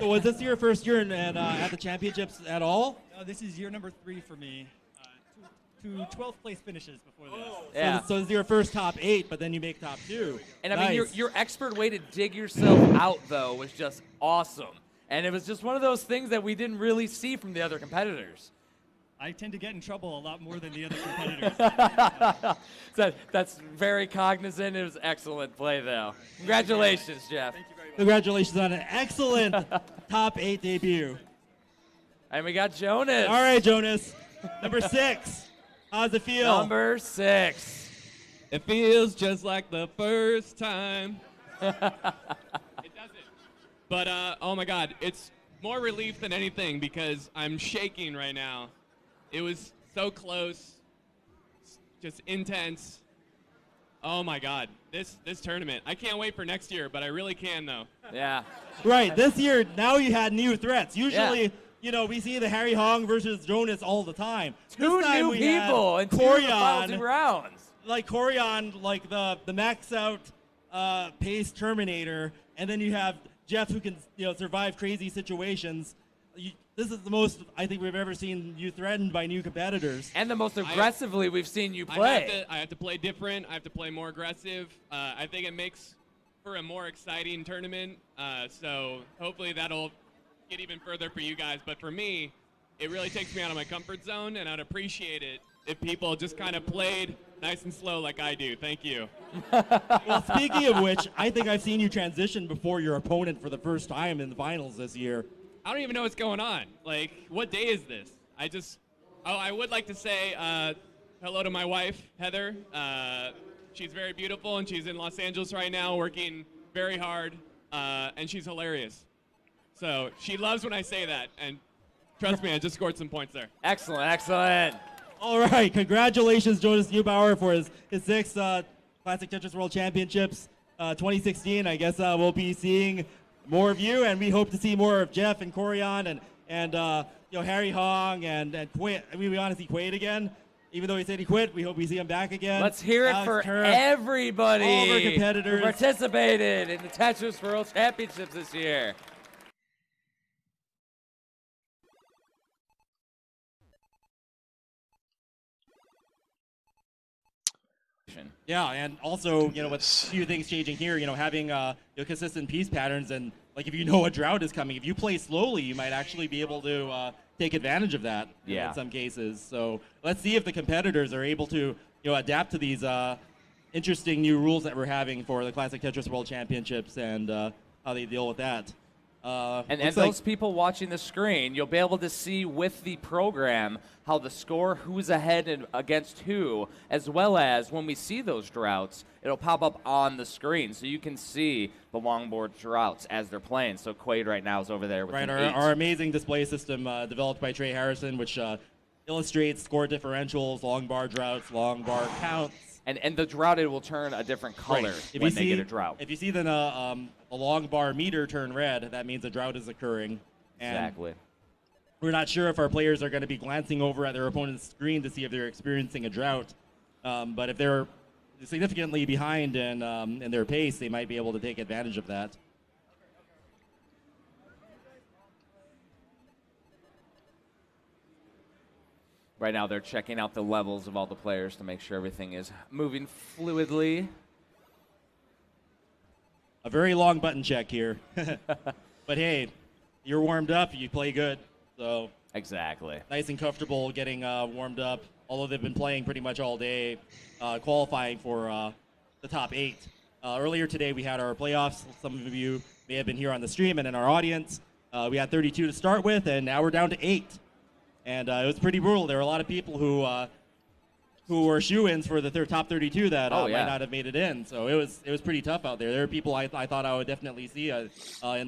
So was this your first year at the championships at all? No, this is year number 3 for me. Two 12th place finishes before this. Yeah. So this is your first top 8, but then you make top 2. And I nice. mean, your expert way to dig yourself out, though, was just awesome. And it was just one of those things that we didn't really see from the other competitors. I tend to get in trouble a lot more than the other competitors. That's very cognizant. It was excellent play, though. Congratulations, Jeff. Thank you very much. Congratulations on an excellent top 8 debut. And we got Jonas. All right, Jonas. Number 6. How's it feel? Number 6. It feels just like the first time. It doesn't. But, oh my God, it's more relief than anything because I'm shaking right now. It was so close, just intense. Oh my God, this tournament. I can't wait for next year, but I really can though. Yeah. Right, this year, now you had new threats. Usually, you know, we see the Harry Hong versus Jonas all the time. Two This time new we people had and 2 of the final 2 rounds. like Corion, like the max out pace Terminator, and then you have Jeff who can survive crazy situations. This is the most I think we've ever seen you threatened by new competitors, and the most aggressively we've seen you play. I have to play different. I have to play more aggressive. I think it makes for a more exciting tournament. So hopefully that'll get even further for you guys. But for me, it really takes me out of my comfort zone, and I'd appreciate it if people just kind of played nice and slow like I do. Thank you. Well, speaking of which, I think I've seen you transition before your opponent for the first time in the finals this year. I don't even know what's going on. Like, what day is this? I would like to say hello to my wife, Heather. She's very beautiful, and she's in Los Angeles right now working very hard, and she's hilarious. So she loves when I say that, and trust me, I just scored some points there. Excellent, excellent. All right, congratulations, Jonas Neubauer, for his 6th Classic Tetris World Championships 2016. I guess we'll be seeing more of you, and we hope to see more of Jeff and Corion and Harry Hong and Quaid. I mean, we want to see Quaid again. Even though he said he quit, we hope we see him back again. Let's hear it for everybody all of our competitors who participated in the Tetris World Championships this year. Yeah, and also, with a few things changing here, having consistent piece patterns, and like if you know a drought is coming, if you play slowly, you might actually be able to take advantage of that in some cases. So let's see if the competitors are able to adapt to these interesting new rules that we're having for the Classic Tetris World Championships and how they deal with that. And those people watching the screen, you'll be able to see with the program how the score, who's ahead and against who, as well as when we see those droughts, it'll pop up on the screen so you can see the longboard droughts as they're playing. So Quaid right now is over there with our amazing display system developed by Trey Harrison, which illustrates score differentials, long bar droughts, long bar counts. And the droughted will turn a different color when they get a drought. If you see then a long bar meter turn red, that means a drought is occurring. And exactly. We're not sure if our players are going to be glancing over at their opponent's screen to see if they're experiencing a drought. But if they're significantly behind in their pace, they might be able to take advantage of that. Right now they're checking out the levels of all the players to make sure everything is moving fluidly. A very long button check here. But hey, you're warmed up, you play good. So exactly. Nice and comfortable getting warmed up, although they've been playing pretty much all day, qualifying for the top 8. Earlier today we had our playoffs. Some of you may have been here on the stream and in our audience. We had 32 to start with, and now we're down to 8. And it was pretty brutal. There were a lot of people who were shoo-ins for the top 32 that might not have made it in. So it was pretty tough out there. There are people I thought I would definitely see in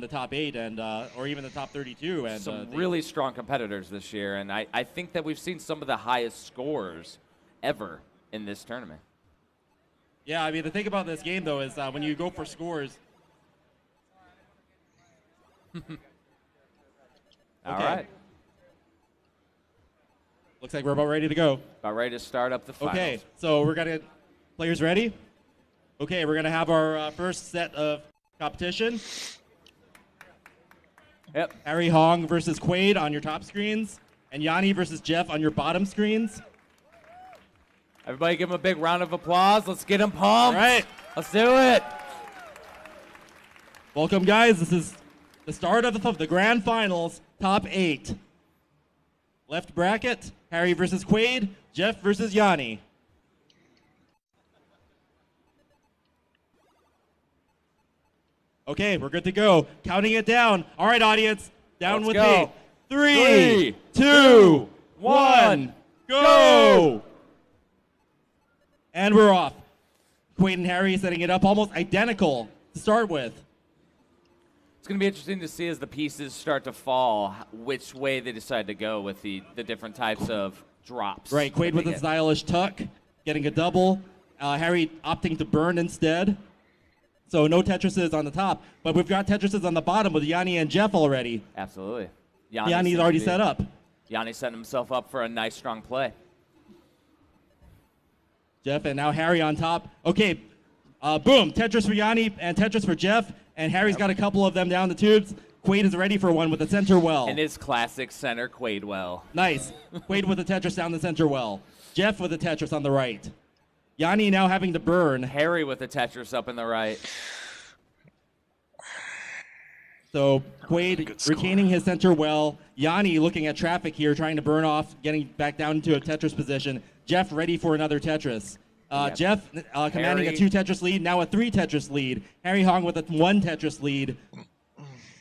the top 8 and or even the top 32. And some really strong competitors this year, and I think that we've seen some of the highest scores ever in this tournament. Yeah, I mean, the thing about this game, though, is when you go for scores. All right. Looks like we're about ready to go. About ready to start up the finals. Okay, so we're going to... Players ready? Okay, we're going to have our first set of competition. Yep. Harry Hong versus Quaid on your top screens, and Yanni versus Jeff on your bottom screens. Everybody give him a big round of applause. Let's get him pumped. All right. Let's do it. Welcome, guys. This is the start of the grand finals, top 8. Left bracket, Harry versus Quaid, Jeff versus Yanni. Okay, we're good to go. Counting it down. All right, audience, down Let's with go. me. 3, 2, 1, go! And we're off. Quaid and Harry setting it up almost identical to start with. It's going to be interesting to see as the pieces start to fall, which way they decide to go with the different types of drops. Right, Quaid with a stylish tuck, getting a double. Harry opting to burn instead. So no Tetrises on the top, but we've got Tetrises on the bottom with Yanni and Jeff already. Absolutely. Yanni's already set up. Yanni's setting himself up for a nice, strong play. Jeff and now Harry on top. Okay, boom, Tetris for Yanni and Tetris for Jeff, and Harry's got a couple of them down the tubes. Quaid is ready for one with the center well. And his classic center Quaid well. Nice. Quaid with the Tetris down the center well. Jeff with the Tetris on the right. Yanni now having to burn. Harry with the Tetris up in the right. So Quaid retaining his center well. Yanni looking at traffic here, trying to burn off, getting back down into a Tetris position. Jeff ready for another Tetris. Jeff commanding a 2 Tetris lead, now a 3 Tetris lead. Harry Hong with a 1 Tetris lead,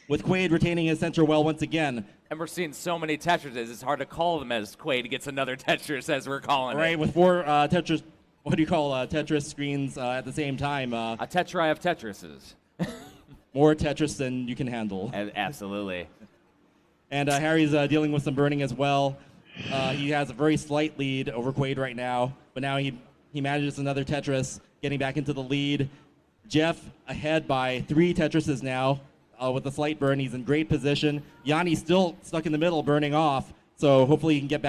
with Quaid retaining his center well once again. And we're seeing so many Tetrises, it's hard to call them as Quaid gets another Tetris as we're calling it. Right, with 4 Tetris, what do you call Tetris screens at the same time? A Tetri of Tetrises. More Tetris than you can handle. Absolutely. And Harry's dealing with some burning as well. He has a very slight lead over Quaid right now, but now he manages another Tetris, getting back into the lead. Jeff ahead by 3 Tetrises now with a slight burn. He's in great position. Yanni's still stuck in the middle, burning off, so hopefully he can get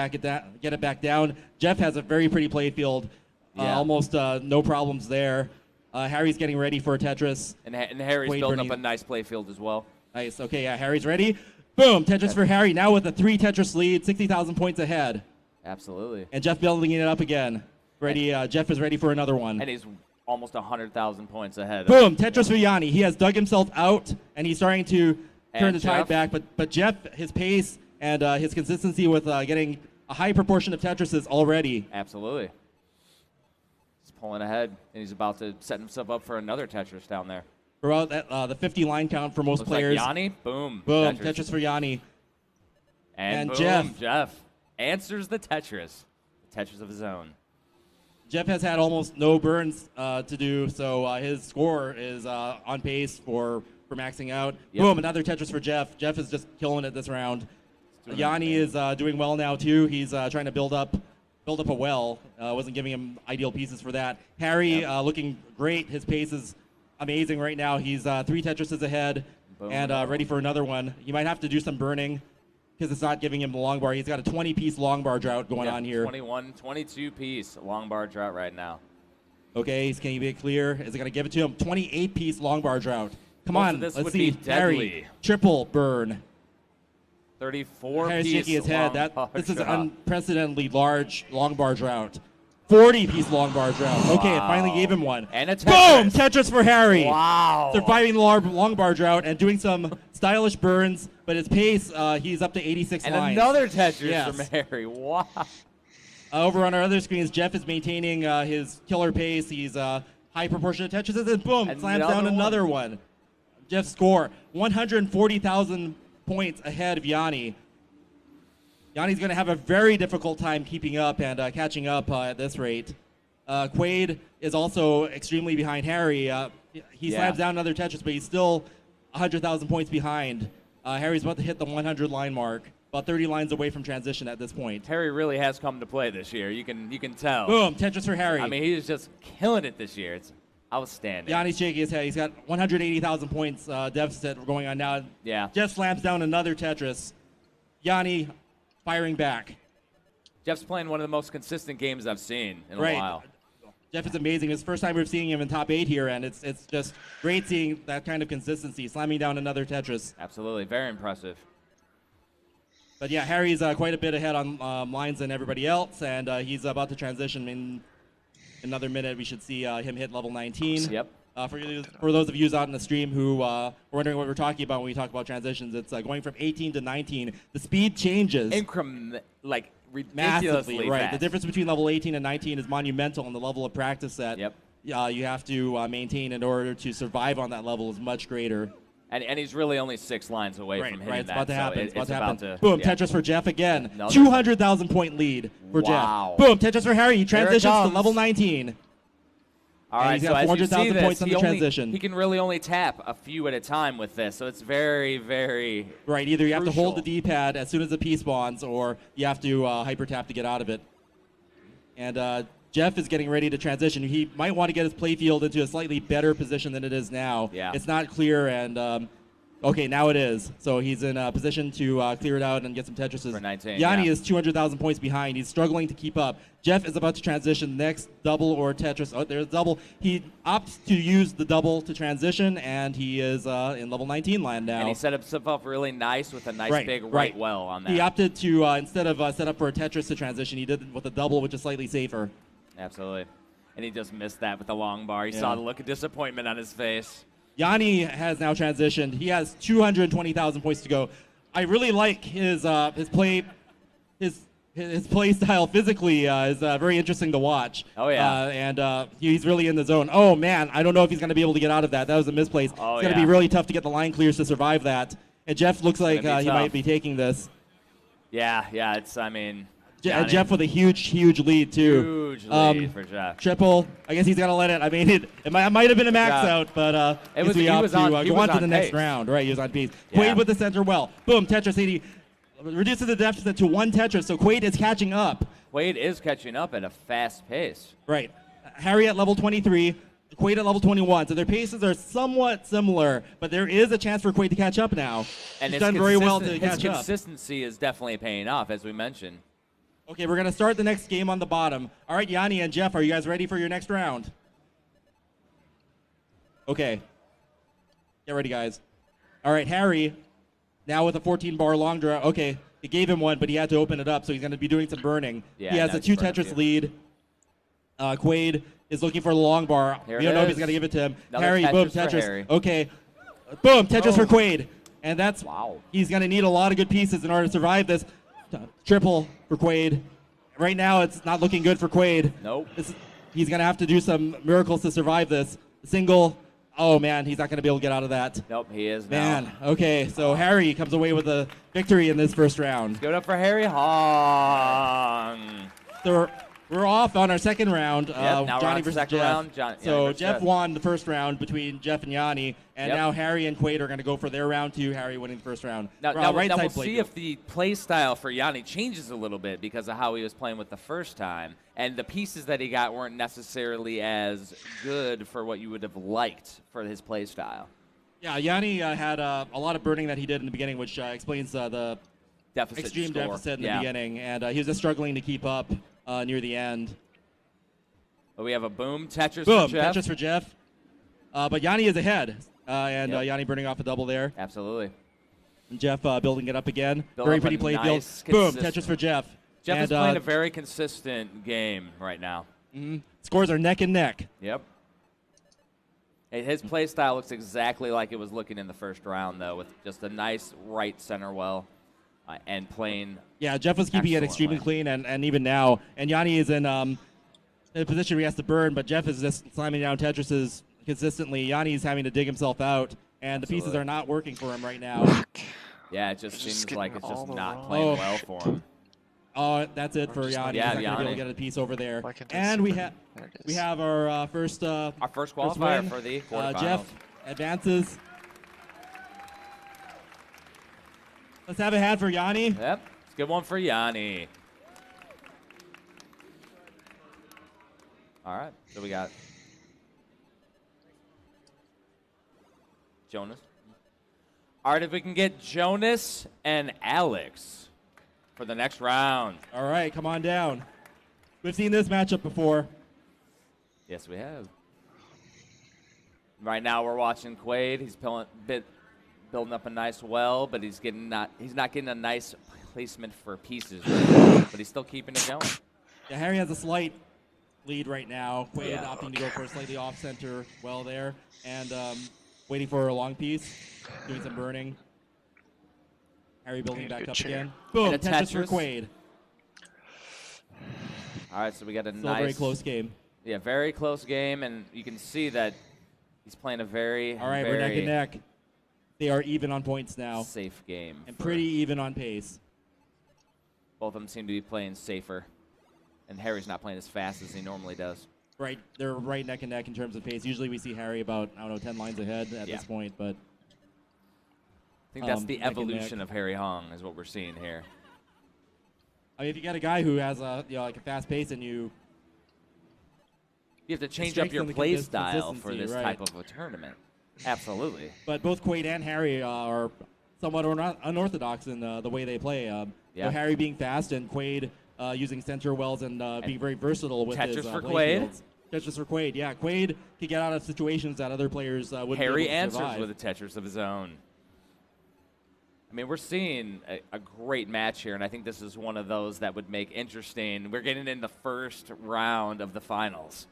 it back down. Jeff has a very pretty play field, almost no problems there. Harry's getting ready for a Tetris. And Harry's Quaid building burning. up a nice play field as well. Nice. Okay, yeah, Harry's ready. Boom, Tetris for Harry, now with a 3 Tetris lead, 60,000 points ahead. Absolutely. And Jeff building it up again. Ready. Jeff is ready for another one. And he's almost 100,000 points ahead. Boom, Tetris for Yanni. He has dug himself out, and he's starting to turn the tide Jeff? back. But Jeff, his pace and his consistency with getting a high proportion of Tetrises already. Absolutely. He's pulling ahead, and he's about to set himself up for another Tetris down there. Throughout the 50 line count for most Looks players. like Yanni, boom. Boom, Tetris for Yanni. And boom, Jeff answers the Tetris. The Tetris of his own. Jeff has had almost no burns to do, so his score is on pace for maxing out. Yep. Boom, another Tetris for Jeff. Jeff is just killing it this round. Yanni is doing well now too. He's trying to build up a well. Wasn't giving him ideal pieces for that. Harry looking great. His pace is amazing right now. He's 3 Tetrises ahead. Boom. And ready for another one. He might have to do some burning because it's not giving him the long bar. He's got a 20-piece long bar drought going on here. 21, 22-piece long bar drought right now. Okay, can you be clear? Is it going to give it to him? 28-piece long bar drought. Come Most on, of this let's would see. be Harry, deadly. triple burn. 34 Harry's piece shaking his head. long bar This is drought. unprecedentedly large long bar drought. 40-piece long bar drought. Okay, it finally gave him one. And a Tetris. Boom! Tetris for Harry. Wow. Surviving the long bar drought and doing some stylish burns, but his pace, he's up to 86 And lines. another Tetris Yes. from Harry. Wow. Over on our other screens, Jeff is maintaining his killer pace. He's high proportion of Tetris, and boom, slams down another one. Jeff's score, 140,000 points ahead of Yanni. Yanni's going to have a very difficult time keeping up and catching up at this rate. Quaid is also extremely behind Harry. He slams down another Tetris, but he's still 100,000 points behind. Harry's about to hit the 100 line mark, about 30 lines away from transition at this point. Harry really has come to play this year. You can tell. Boom, Tetris for Harry. I mean, he's just killing it this year. It's outstanding. Yanni's shaking his head. He's got 180,000 points deficit going on now. Yeah. Jeff slams down another Tetris. Yanni firing back. Jeff's playing one of the most consistent games I've seen in a Right. while. Jeff is amazing. It's the first time we're seeing him in top 8 here, and it's just great seeing that kind of consistency, slamming down another Tetris. Absolutely. Very impressive. But yeah, Harry's quite a bit ahead on lines than everybody else, and he's about to transition in another minute. We should see him hit level 19. Yep. For those of you out in the stream who are wondering what we're talking about when we talk about transitions, it's going from 18 to 19. The speed changes Ridiculously massively, right? fast. The difference between level 18 and 19 is monumental, and the level of practice that Yep. you have to maintain in order to survive on that level is much greater. And he's really only 6 lines away from hitting It's that. about to so happen. it- It's about to happen. to- Boom, yeah. Tetris for Jeff again. Another- 200,000 point lead for Wow. Jeff. Boom, Tetris for Harry. He Here it transitions to comes. level 19. All And right, he's so got as you see 400,000 this, points on the transition. he can really only tap a few at a time with this, so it's very, very Right, either you have to hold the crucial. D-pad as soon as the P spawns, or you have to hyper tap to get out of it. And Jeff is getting ready to transition. He might want to get his playfield into a slightly better position than it is now. Yeah. It's not clear, and okay, now it is. So he's in a position to clear it out and get some Tetrises. For 19, Yanni yeah. is 200,000 points behind. He's struggling to keep up. Jeff is about to transition next double or Tetris. Oh, there's double. He opts to use the double to transition, and he is in level 19 land now. And he set himself up really nice with a nice big right well on that. He opted to, instead of set up for a Tetris to transition, he did it with a double, which is slightly safer. Absolutely. And he just missed that with the long bar. He Yeah. saw the look of disappointment on his face. Yanni has now transitioned. He has 220,000 points to go. I really like his play style physically is very interesting to watch. Oh, yeah. And he's really in the zone. Oh man, I don't know if he's going to be able to get out of that. That was a misplace. Oh, it's going to yeah. be really tough to get the line clears to survive that. And Jeff looks like gonna be he tough. might be taking this. Yeah, it's, I mean... And Jeff with a huge lead too. Huge lead for Jeff. Triple. I guess he's got to let it. I mean, it might have been a max Yeah. out, but It guess was- we he have was to on- he go was on to on the next pace. round. Right, he was on pace. Yeah. Quaid with the center well. Boom, Tetris 80. Reduces the deficit to 1 Tetris, so Quaid is catching up. Quaid is catching up at a fast pace. Right. Harry at level 23, Quaid at level 21. So their paces are somewhat similar, but there is a chance for Quaid to catch up now. And He's his done very well to his catch up. consistency is definitely paying off, as we mentioned. Okay, we're going to start the next game on the bottom. All right, Yanni and Jeff, are you guys ready for your next round? Okay. Get ready, guys. All right, Harry, now with a 14-bar long draw. Okay, it gave him one, but he had to open it up, so he's going to be doing some burning. Yeah, he has now a he's 2 burning Tetris too. lead. Quaid is looking for the long bar. Here We it don't know if is. he's going to give it to him. Another Harry, Tetris boom, for Tetris. Harry. Okay. Boom, Tetris for Oh. Quaid. And that's, Wow. he's going to need a lot of good pieces in order to survive this. Triple for Quaid. Right now, it's not looking good for Quaid. Nope. He's going to have to do some miracles to survive this. Single. Oh, man, he's not going to be able to get out of that. Nope, he is now. Man, okay, so Harry comes away with a victory in this first round. Give it up for Harry Hong. So we're off on our second round. Now we're Johnny on versus second Jeff. round. Yanni So versus Jeff Jeff. won the first round between Jeff and Yanni, and Yep. now Harry and Quaid are going to go for their round 2. Harry winning the first round. Now Right we'll side see play. if the play style for Yanni changes a little bit because of how he was playing with the first time. And the pieces that he got weren't necessarily as good for what you would have liked for his play style. Yeah, Yanni had a lot of burning that he did in the beginning, which explains the Deficit extreme score. deficit in the Yeah. beginning, and he was just struggling to keep up near the end. But we have a boom Tetris Boom, for Jeff. Tetris for Jeff. But Yanni is ahead, and Yep. Yanni burning off a double there. Absolutely. And Jeff building it up again. Build Very up pretty a play nice, field. Boom, consistent- Tetris for Jeff. Jeff and, is playing a very consistent game right now. Scores are neck and neck. Yep. Hey, his play style looks exactly like it was looking in the first round, though, with just a nice right center well and playing. Yeah, Jeff was keeping it extremely excellently. clean, and even now. And Yanni is in a position where he has to burn, but Jeff is just slamming down Tetrises consistently. Yanni's having to dig himself out, and the pieces Absolutely. are not working for him right now. Yeah, it just Just seems getting like it's all just the not wrong- playing Oh. well for him. Oh, that's it for just Yanni. like- He's Yeah, not gonna be able Yanni. to get a piece over there. Why can't I And see we it? have There it we is. have our first Our first first qualifier win. for the quarterfinals. Jeff advances. Let's have a hand for Yanni. Yep, it's a good one for Yanni. All right, so we got Jonas. All right, if we can get Jonas and Alex for the next round. All right, come on down. We've seen this matchup before. Yes, we have. Right now, we're watching Quaid. He's building up a nice well, but he's not getting a nice placement for pieces, but he's still keeping it going. Yeah, Harry has a slight lead right now. Quaid Yeah. opting to go for a slightly off-center well there, and waiting for a long piece, doing some burning. Harry building Need a back good up chair. again. Boom, And a Tetris for Tetris. Quaid. All right, so we got a Still a nice, very close game. yeah, very close game, and you can see that he's playing a very, All right, we're neck very and neck. They are even on points now, safe game. and for- pretty even on pace. Both of them seem to be playing safer, and Harry's not playing as fast as he normally does. Right, they're right neck and neck in terms of pace. Usually we see Harry about, I don't know, 10 lines ahead at this point, but I think that's the neck and evolution neck. of Harry Hong is what we're seeing here. I mean, if you got a guy who has a like a fast pace and you have to change up your play style for this right. type of a tournament. Absolutely. But both Quaid and Harry are somewhat unorthodox in the way they play. So Harry being fast and Quaid using center wells and being very versatile with his Tetris for play Quaid. fields. Tetris for Quaid, yeah. Quaid can get out of situations that other players wouldn't Harry be able to answers survive. with a Tetris of his own. I mean, we're seeing a great match here, and I think this is one of those that would make interesting. We're getting in the first round of the finals.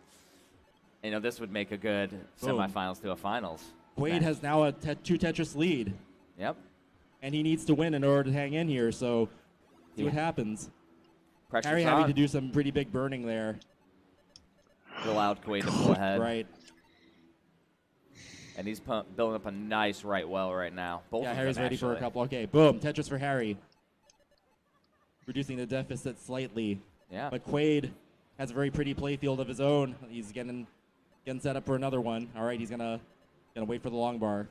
You know, this would make a good semifinals to a finals. Quaid match. has now a 2 Tetris lead. Yep. And he needs to win in order to hang in here, so see what happens. Pressure's Harry on. having to do some pretty big burning there. It allowed Quaid to pull ahead. Right. And he's building up a nice right well right now. Both of Harry's them, ready for a actually. couple. Okay, boom. Tetris for Harry. Reducing the deficit slightly. Yeah. But Quaid has a very pretty play field of his own. He's getting set up for another one. All right, he's gonna wait for the long bar.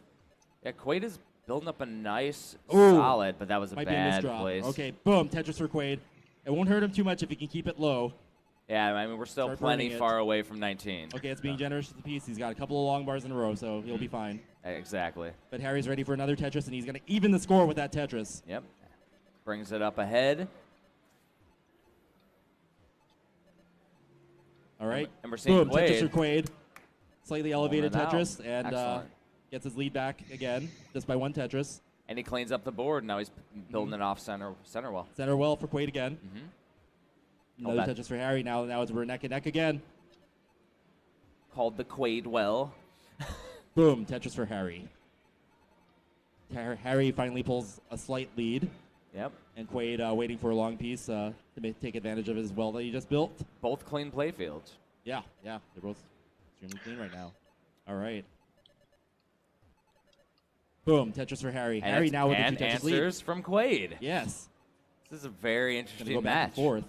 Yeah, Quaid is building up a nice Ooh. solid, but that was a Might be a bad misdrop. place. Okay, boom. Tetris for Quaid. It won't hurt him too much if he can keep it low. Yeah, I mean, we're still Start plenty burning it. far away from 19. Okay, it's being generous to the piece. He's got a couple of long bars in a row, so he'll be fine. Exactly. But Harry's ready for another Tetris, and he's going to even the score with that Tetris. Yep. Brings it up ahead. All right. And we're seeing boom, Tetris for Quaid. Quaid. Slightly elevated Pulling it out. Tetris, and Excellent. gets his lead back again, just by 1 Tetris. And he cleans up the board. Now he's building it off center well. Center well for Quaid again. Another that- Tetris for Harry. Now we're neck and neck again. Called the Quaid well. Boom, Tetris for Harry. Harry finally pulls a slight lead. Yep. And Quaid waiting for a long piece to take advantage of his well that he just built. Both clean play fields. Yeah, they're both extremely clean right now. All right. Boom, Tetris for Harry. And Harry it's- now with and the 2 Tetris lead. answers from Quaid. Yes. This is a very Gonna interesting go back match. and forth.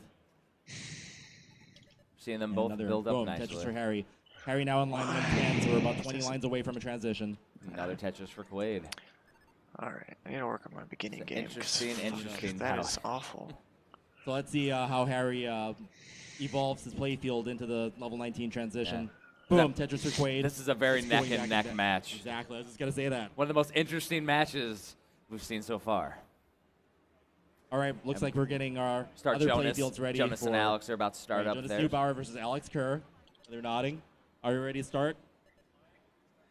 Seeing them And both another build up boom, nicely. Tetris for Harry. Harry now in line 110, so we're about 20 lines away from a transition. Another Tetris for Quaid. All right, I need to work on my beginning It's an game. 'cause interesting That battle. is awful. So let's see how Harry evolves his playfield into the level 19 transition. Boom, Tetris for Quaid. This is a very It's going neck and neck match. Exactly, I was just going to say that. One of the most interesting matches we've seen so far. All right, looks like we're getting our Start other Jonas. playfields ready. Jonas for, and Alex are about to start up Jonas there. Neubauer versus Alex Kerr. They're nodding. Are you ready to start?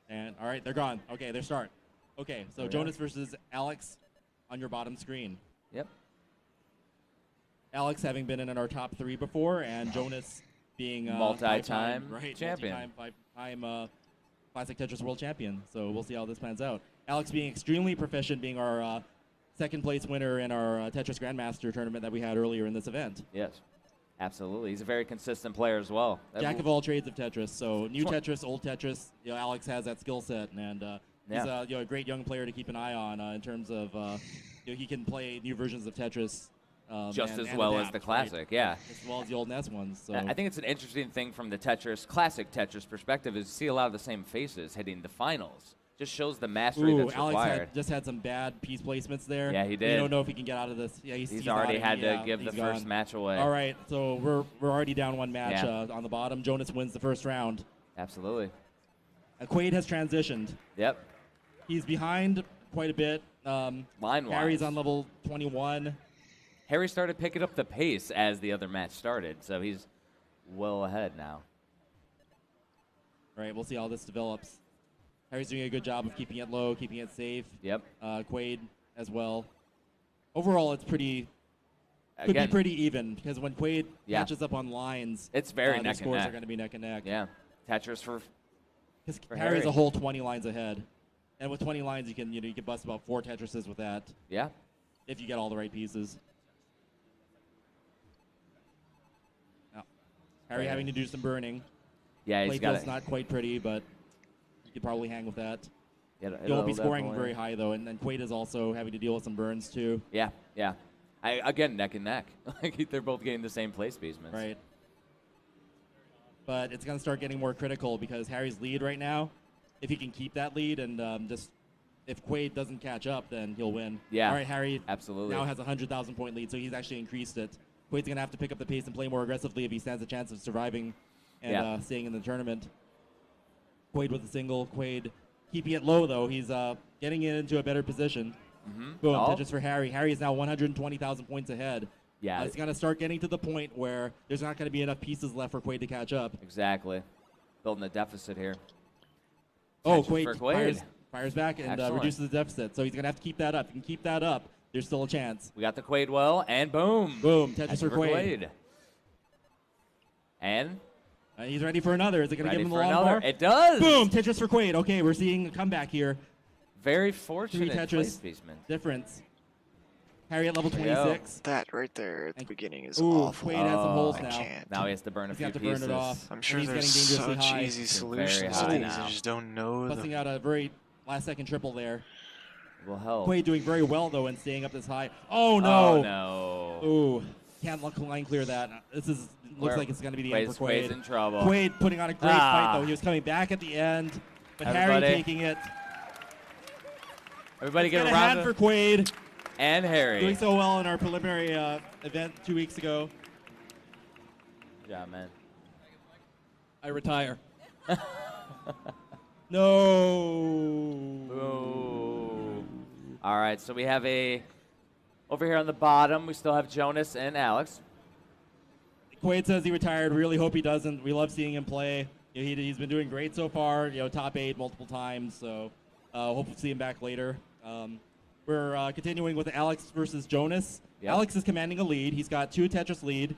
And all right, they're gone. Okay, they're start. Okay, so There we Jonas versus Alex on your bottom screen. Yep. Alex having been in our top 3 before, and Jonas being Multi-time right, champion. five-time Classic Tetris World Champion. So we'll see how this pans out. Alex being extremely proficient, being our second place winner in our Tetris Grandmaster tournament that we had earlier in this event. Yes. Absolutely. He's a very consistent player as well. Jack of all trades of Tetris. So new Tetris, old Tetris. Alex has that skill set, and he's a great young player to keep an eye on in terms of he can play new versions of Tetris just and as well adapt, as the classic, yeah. As well as the old NES ones. So I think it's an interesting thing from the classic Tetris perspective is to see a lot of the same faces hitting the finals. Just shows the mastery that's Alex required. just had some bad piece placements there. Yeah, he did. We don't know if he can get out of this. Yeah, he's already had to give the first match away. All right, so we're already down 1 match Yeah. on the bottom. Jonas wins the first round. Absolutely. Quaid has transitioned. Yep. He's behind quite a bit. Line-wise. Harry's on level 21. Harry started picking up the pace as the other match started, so he's well ahead now. All right, we'll see how this develops. Harry's doing a good job of keeping it low, keeping it safe. Yep. Quaid as well. Overall, it's could be Again, pretty even because when Quaid Yeah. matches up on lines, It's very the neck and scores neck. are going to be neck and neck. Yeah. Tetris for Because for Harry's Harry. a whole 20 lines ahead, and with 20 lines, you can bust about 4 Tetrises with that. Yeah. If you get all the right pieces. Now, Harry having to do some burning. Yeah, he's got Playfield's it. not quite pretty, but you could probably hang with that. Yeah, You won't be it'll scoring definitely- very high though, and then Quaid is also having to deal with some burns too. Yeah, yeah. Again, neck and neck. Like they're both getting the same place placements. Right. but it's going to start getting more critical because Harry's lead right now, if he can keep that lead and just if Quaid doesn't catch up, then he'll win. Yeah. All right, Harry absolutely now has a 100,000 point lead, so he's actually increased it. Quaid's going to have to pick up the pace and play more aggressively if he stands a chance of surviving and staying in the tournament. Quaid with a single. Quaid keeping it low, though. He's getting it into a better position. Boom, Tetris for Harry. Harry is now 120,000 points ahead. Yeah. It's going to start getting to the point where there's not going to be enough pieces left for Quaid to catch up. Exactly. Building a deficit here. Oh, Quaid. Fires back and reduces the deficit. So he's going to have to keep that up. If he can keep that up, there's still a chance. We got the Quaid well, and boom. Boom, Tetris for Quaid. And he's ready for another. Is it going to give him the long another? bar? It does. Boom, Tetris for Quaid. Okay, we're seeing a comeback here. Very fortunate Tetris placement. Difference. Harry at level 26. That right there at the beginning is Ooh, awful. Quaid has some holes I now. can't. Now he has to burn a few to pieces. burn it off. I'm sure and he's there's getting dangerously such high. easy solutions to high these. now. I just don't know them. Busting out a very last-second triple there. Will help. Quaid doing very well, though, and staying up this high. Oh, no. Oh, no. Ooh. Can't line clear that. Looks like it's going to be the end for Quaid. Quaid's in trouble. Quaid putting on a great fight, though. He was coming back at the end, but Harry taking it. Everybody get a hand round for Quaid. And Harry. Doing so well in our preliminary event 2 weeks ago. Good job, man. I retire. No. Ooh. All right, so we have over here on the bottom, we still have Jonas and Alex. Quaid says he retired. Really hope he doesn't. We love seeing him play. He's been doing great so far. Top 8 multiple times. So hope to see him back later. We're continuing with Alex versus Jonas. Yep. Alex is commanding a lead. He's got 2 Tetris lead.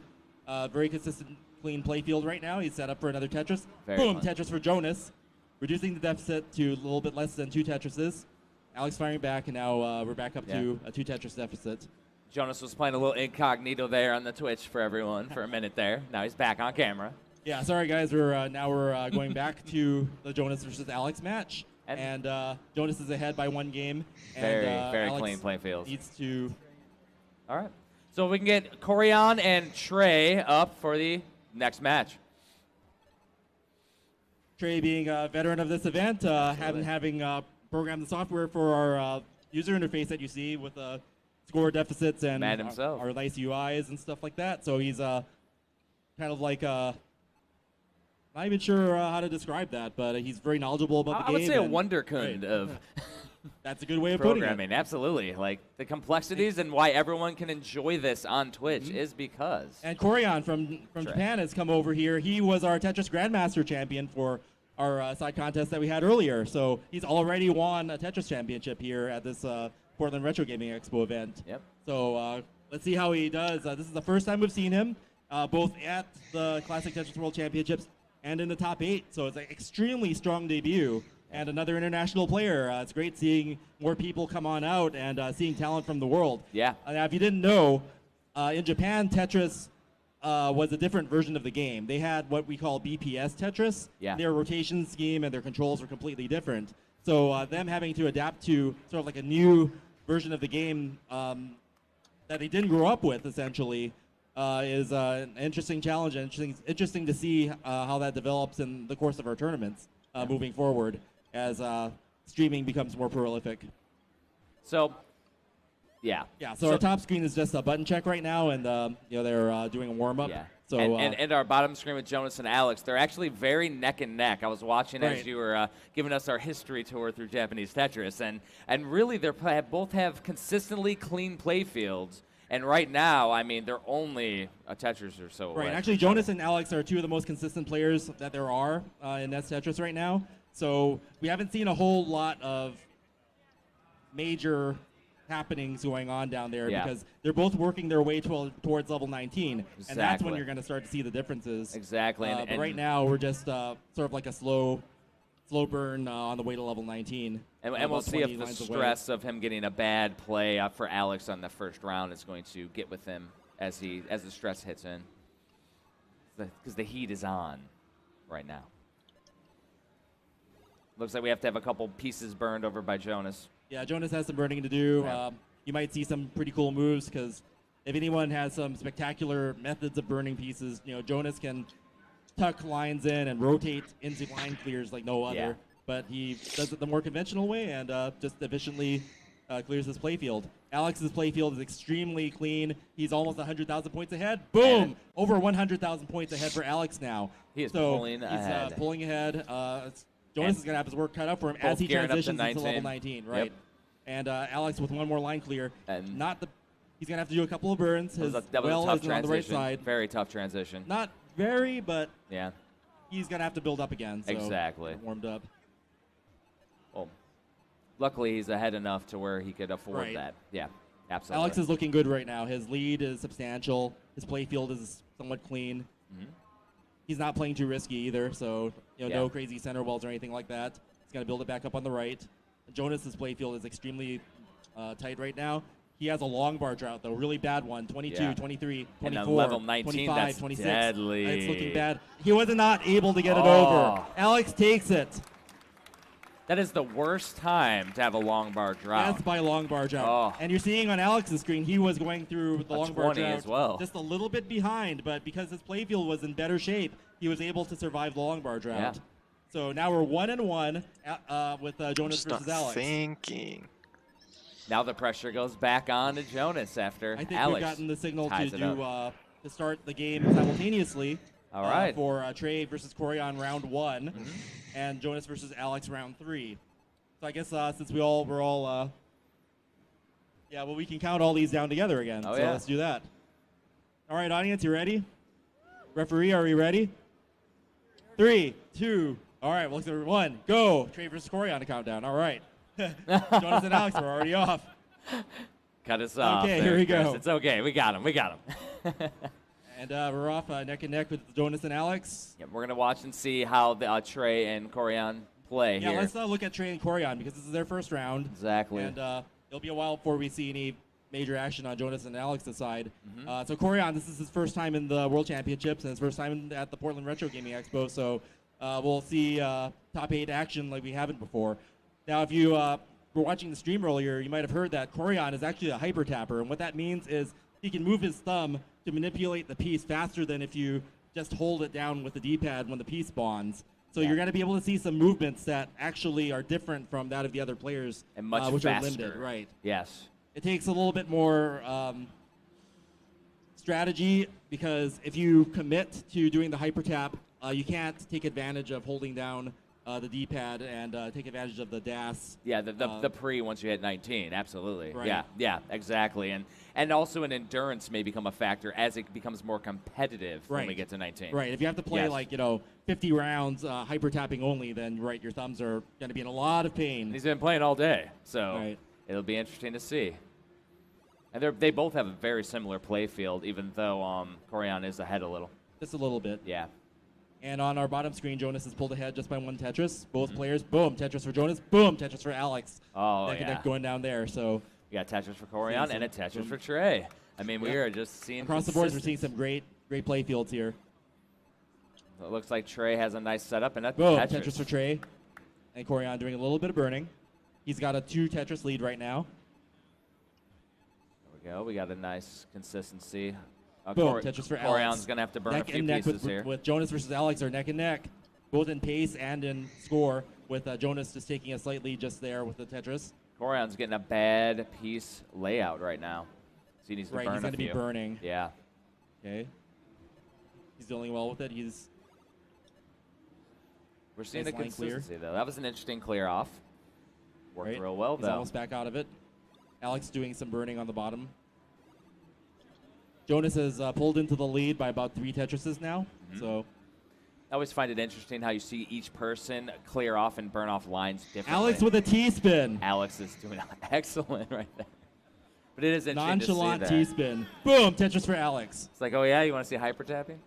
Very consistent, clean play field right now. He's set up for another Tetris. Boom, Tetris for Jonas. Reducing the deficit to a little bit less than 2 Tetrises. Alex firing back, and now we're back up to a 2 Tetris deficit. Jonas was playing a little incognito there on the Twitch for everyone for a minute there. Now he's back on camera. Yeah, sorry guys. We're going back to the Jonas versus Alex match, and Jonas is ahead by 1 game. Very Alex clean play field. Needs to. All right, so we can get Corian and Trey up for the next match. Trey being a veteran of this event, having programmed the software for our user interface that you see with score deficits and our nice UIs and stuff like that. So he's kind of like not even sure how to describe that, but he's very knowledgeable about the game. I would say a wonderkind of that's a good way of putting it. Programming, absolutely. Like the complexities and why everyone can enjoy this on Twitch is because. And Corian from Japan has come over here. He was our Tetris Grandmaster champion for our side contest that we had earlier. So he's already won a Tetris championship here at this Portland Retro Gaming Expo event. Yep. So let's see how he does. This is the first time we've seen him, both at the Classic Tetris World Championships and in the top 8. So it's an extremely strong debut. And another international player. It's great seeing more people come on out and seeing talent from the world. Yeah. Now, if you didn't know, in Japan, Tetris was a different version of the game. They had what we call BPS Tetris. Yeah. Their rotation scheme and their controls were completely different. So them having to adapt to sort of like a new version of the game that they didn't grow up with, essentially, is an interesting challenge and interesting to see how that develops in the course of our tournaments moving forward as streaming becomes more prolific. So, yeah. Yeah, so our top screen is just a button check right now, and they're doing a warm-up. Yeah. So, and our bottom screen with Jonas and Alex, they're actually very neck and neck. I was watching as you were giving us our history tour through Japanese Tetris, and really they both have consistently clean play fields. And right now, I mean, they're only a Tetris or so away. Right, actually, Jonas and Alex are 2 of the most consistent players that there are in NES Tetris right now. So we haven't seen a whole lot of major happenings going on down there because they're both working their way towards level 19. Exactly. And that's when you're going to start to see the differences. Exactly. But right now, we're just sort of like a slow burn on the way to level 19. And we'll see if the stress of him getting a bad play for Alex on the first round is going to get with him as the stress hits in. Because the heat is on right now. Looks like we have to have a couple pieces burned over by Jonas. Yeah, Jonas has some burning to do. Yeah. You might see some pretty cool moves because if anyone has some spectacular methods of burning pieces, Jonas can tuck lines in and rotate into line clears like no other. Yeah. But he does it the more conventional way and just efficiently clears his playfield. Alex's playfield is extremely clean. He's almost 100,000 points ahead. Boom! Over 100,000 points ahead for Alex now. He is so pulling he's, ahead. Pulling ahead. Jonas is going to have his work cut out for him as he gearing up to transitions into 19. level 19. Right. Yep. And Alex with one more line clear. And not the. He's going to have to do a couple of burns. His that was well a tough isn't on the right transition. side. Very tough transition. Not very, but Yeah. he's going to have to build up again. So Exactly. Warmed up. Well, luckily he's ahead enough to where he could afford Right. that. Yeah, absolutely. Alex is looking good right now. His lead is substantial. His playfield is somewhat clean. Mhm. He's not playing too risky either, so Yeah. no crazy center wells or anything like that. He's going to build it back up on the right. Jonas's playfield is extremely tight right now. He has a long bar drought, though, really bad one. 22, Yeah. 23, And 24, on level 19, 25, that's 26. deadly. It's looking bad. He was not able to get it Oh. over. Alex takes it. That is the worst time to have a long bar drought. That's by long bar drought. Oh. And you're seeing on Alex's screen, he was going through the A long bar 20 drought as well. just a little bit behind, but because his playfield was in better shape, he was able to survive the long bar drought. Yeah. So now we're 1-1 with Jonas Start versus Alex. thinking. Now the pressure goes back on to Jonas after I think Alex we've gotten the signal to ties it do up. to start the game simultaneously. All right. For Trey versus Corion round 1, Mm-hmm. and Jonas versus Alex round 3. So I guess since we're all yeah, well, we can count all these down together again. Oh, so yeah. let's do that. All right, audience, you ready? Referee, are you ready? 3, 2. All right, well, 1, go. Trey versus Corey on the countdown. All right. Jonas and Alex are already off. Cut us off. Okay, there, here we Chris. go. It's okay. We got him. We got him. And we're off neck and neck with Jonas and Alex. Yeah, we're going to watch and see how the, Trey and Corian play Yeah, here. let's look at Trey and Corion because this is their first round. Exactly. And it'll be a while before we see any major action on Jonas and Alex's side. Mm-hmm. So Corion, this is his first time in the World Championships and his first time at the Portland Retro Gaming Expo. So we'll see top 8 action like we haven't before. Now, if you were watching the stream earlier, you might have heard that Corion is actually a hyper tapper. And what that means is he can move his thumb to manipulate the piece faster than if you just hold it down with the D-pad when the piece spawns. So Yeah. you're going to be able to see some movements that actually are different from that of the other players, and much which faster. are limited. Right. Yes. It takes a little bit more strategy because if you commit to doing the hyper tap, you can't take advantage of holding down the D-pad and take advantage of the DAS. Yeah, the pre once you hit 19, absolutely. Right. Yeah, exactly. And also an endurance may become a factor as it becomes more competitive when we Right. get to 19. Right. If you have to play Yes. 50 rounds hyper tapping only, then right, your thumbs are going to be in a lot of pain. And he's been playing all day, so Right. it'll be interesting to see. And they both have a very similar play field, even though Corian is ahead a little. Just a little bit. Yeah. And on our bottom screen, Jonas has pulled ahead just by 1 Tetris. Both players, boom, Tetris for Jonas, boom, Tetris for Alex. Oh, Neck and yeah. neck going down there. So We got Tetris for Corian Seeing and a some- Tetris for Trey. I mean, we Yeah. are just seeing across the boards, we're seeing consistency. some great play fields here. It looks like Trey has a nice setup and a Boom, Tetris. Tetris for Trey. And Corian doing a little bit of burning. He's got a 2 Tetris lead right now. There we go. We got a nice consistency. Boom, Tetris for Alex. Corian's going to have to burn neck a few and neck pieces with, here. with Jonas versus Alex are neck and neck, both in pace and in score, with Jonas just taking a slight lead just there with the Tetris. Corian's getting a bad piece layout right now. So he needs to Right, burn he's a going to be few. burning. Yeah. Okay. He's dealing well with it. He's We're seeing Nice the line clear. consistency, though. That was an interesting clear off. Worked right. real well, He's though. almost back out of it. Alex doing some burning on the bottom. Jonas has pulled into the lead by about 3 Tetrises now. Mhm. So I always find it interesting how you see each person clear off and burn off lines differently. Alex with a T-spin. Alex is doing excellent right there. But it is interesting Nonchalant to see that. T-spin. Boom, Tetris for Alex. It's like, oh yeah, you want to see hyper tapping?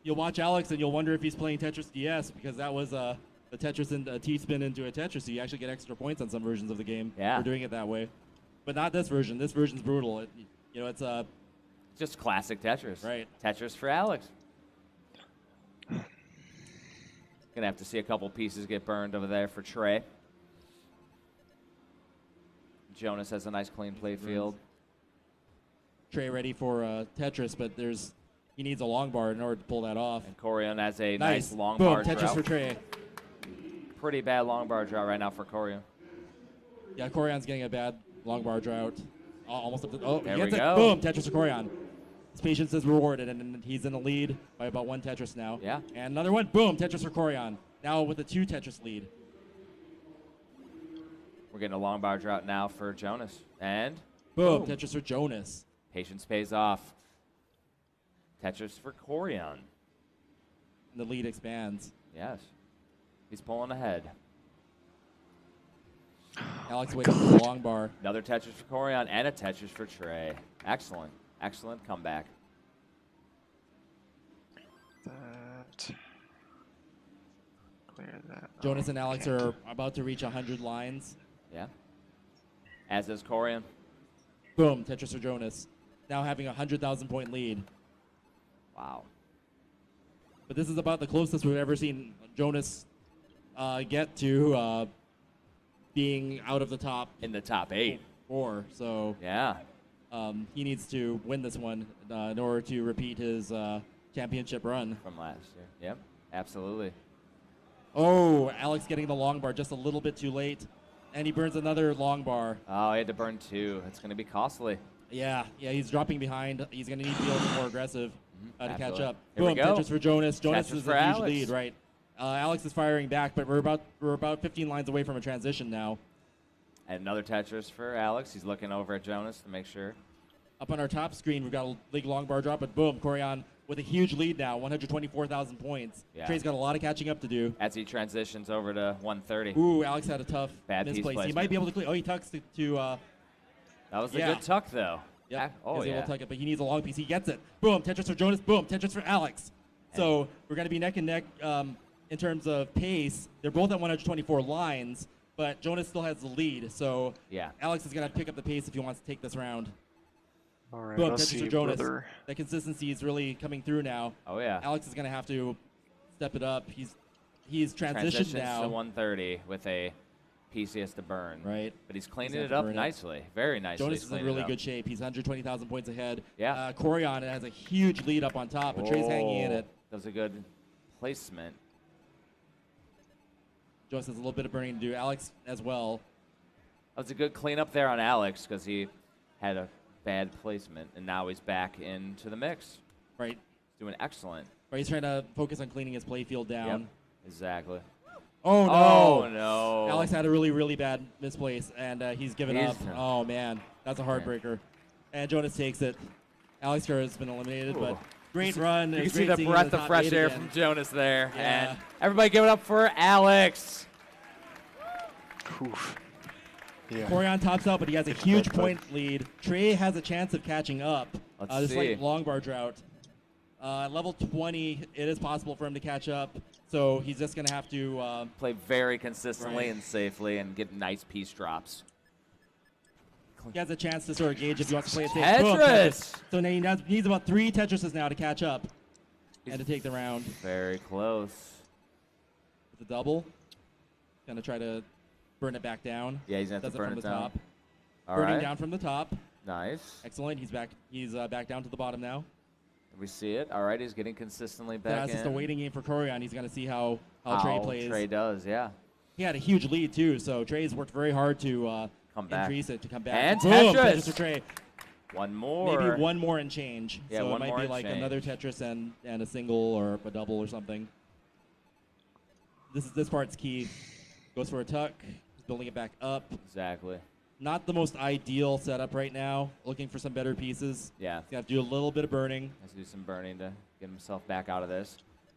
You'll watch Alex and you'll wonder if he's playing Tetris DS because that was the Tetris and a T-spin into a Tetris. So you actually get extra points on some versions of the game Yeah. for doing it that way. But not this version. This version's brutal. It's Just classic Tetris. Right. Tetris for Alex. Gonna have to see a couple pieces get burned over there for Trey. Jonas has a nice clean play field. Trey ready for Tetris, but there's He needs a long bar in order to pull that off. And Corian has a nice long Boom, bar Tetris drought. for Trey. Pretty bad long bar drought right now for Corian. Yeah, Corian's getting a bad long bar drought. Almost up to, There he we gets it. go. Boom, Tetris for Corian. His patience is rewarded, and he's in the lead by about 1 Tetris now. Yeah. And another one. Boom, Tetris for Corian. Now with a 2 Tetris lead. We're getting a long bar drought now for Jonas. And Boom, Tetris for Jonas. patience pays off. Tetris for Corian. And the lead expands. Yes. He's pulling ahead. Alex waiting for the long bar. Another Tetris for Corian and a Tetris for Trey. Excellent. Excellent comeback. That. Clear that. Jonas Oh, and Alex can't. are about to reach 100 lines. Yeah. As is Corian. Boom, Tetris for Jonas. Now having a 100,000 point lead. Wow. But this is about the closest we've ever seen Jonas get to being out of the top In the top 8. 4. So Yeah. he needs to win this one in order to repeat his championship run. From last year. Yep. Absolutely. Oh, Alex getting the long bar just a little bit too late. And he burns another long bar. Oh, he had to burn 2. It's going to be costly. Yeah, he's dropping behind. He's going to need to be a little bit more aggressive to catch Absolutely. up. Here we Boom, go. Tetris for Jonas. Jonas Tetris is for a huge Alex. lead, right? Alex is firing back, but we're about 15 lines away from a transition now. And another Tetris for Alex. He's looking over at Jonas to make sure. Up on our top screen, we've got a big long bar drop, but boom, Corian with a huge lead now, 124,000 points. Yeah. Trey's got a lot of catching up to do. As he transitions over to 130. Ooh, Alex had a tough Bad piece misplace. He placement. might be able to clear. Oh, he tucks to That was a yeah. good tuck, though. Yep. Oh, He's able yeah. to tuck it, but he needs a long piece. He gets it. Boom, Tetris for Jonas. Boom, Tetris for Alex. So we're going to be neck and neck in terms of pace. They're both at 124 lines, but Jonas still has the lead. So Yeah. Alex is going to have to pick up the pace if he wants to take this round. All right, Boom, I'll Tetris see for Jonas. whether That consistency is really coming through now. Oh, yeah. Alex is going to have to step it up. He's transitioned Transitions now. to 130 with a piece he has to burn. Right. But he's cleaning He's it gonna up burn it. nicely. Very nicely. Jonas he's is in cleaning really it up. good shape. He's 120,000 points ahead. Yeah. Corian has a huge lead up on top, but Trey's hanging in it. That was a good placement. Jonas has a little bit of burning to do. Alex as well. That was a good cleanup there on Alex because he had a bad placement, and now he's back into the mix. Right. He's doing excellent. Right. He's trying to focus on cleaning his playfield down. Yep. Exactly. Oh, no. Oh, no. Alex had a really, really bad misplace, and he's given He's up. done. Oh, man. That's a heartbreaker. And Jonas takes it. Alex Kerr has been eliminated, but great run. You It can was see great the seeing him breath in the of top fresh 8 air again. from Jonas there. Yeah. And everybody give it up for Alex. Oof. Yeah. Corian tops out, but he has a huge point lead. Trey has a chance of catching up. Let's This see. like long bar drought. Level 20, it is possible for him to catch up. So he's just going to have to Play very consistently Right. and safely and get nice piece drops. he has a chance to sort of gauge if he wants to play it safe. Boom, Tetris! So now he needs about 3 Tetrises now to catch up and to take the round. Very close. With the double. Going to try to burn it back down. Yeah, he's going to have Does to burn from it the down. top. All Burning right. down from the top. Nice. Excellent. He's back. He's back down to the bottom now. We see it. All right, he's getting consistently back That's in. just a waiting game for Corian. He's going to see how Trey plays. Trey does, yeah. He had a huge lead too, so Trey's worked very hard to Come back. increase it, to come back. And Boom, Tetris. for Trey. One more. Maybe one more and change. Yeah, so one it might more be and like change. another Tetris and a single or a double or something. This part's key. Goes for a tuck. He's building it back up. Exactly. Not the most ideal setup right now. Looking for some better pieces. Yeah. He's got to do a little bit of burning. Has to do some burning to get himself back out of this.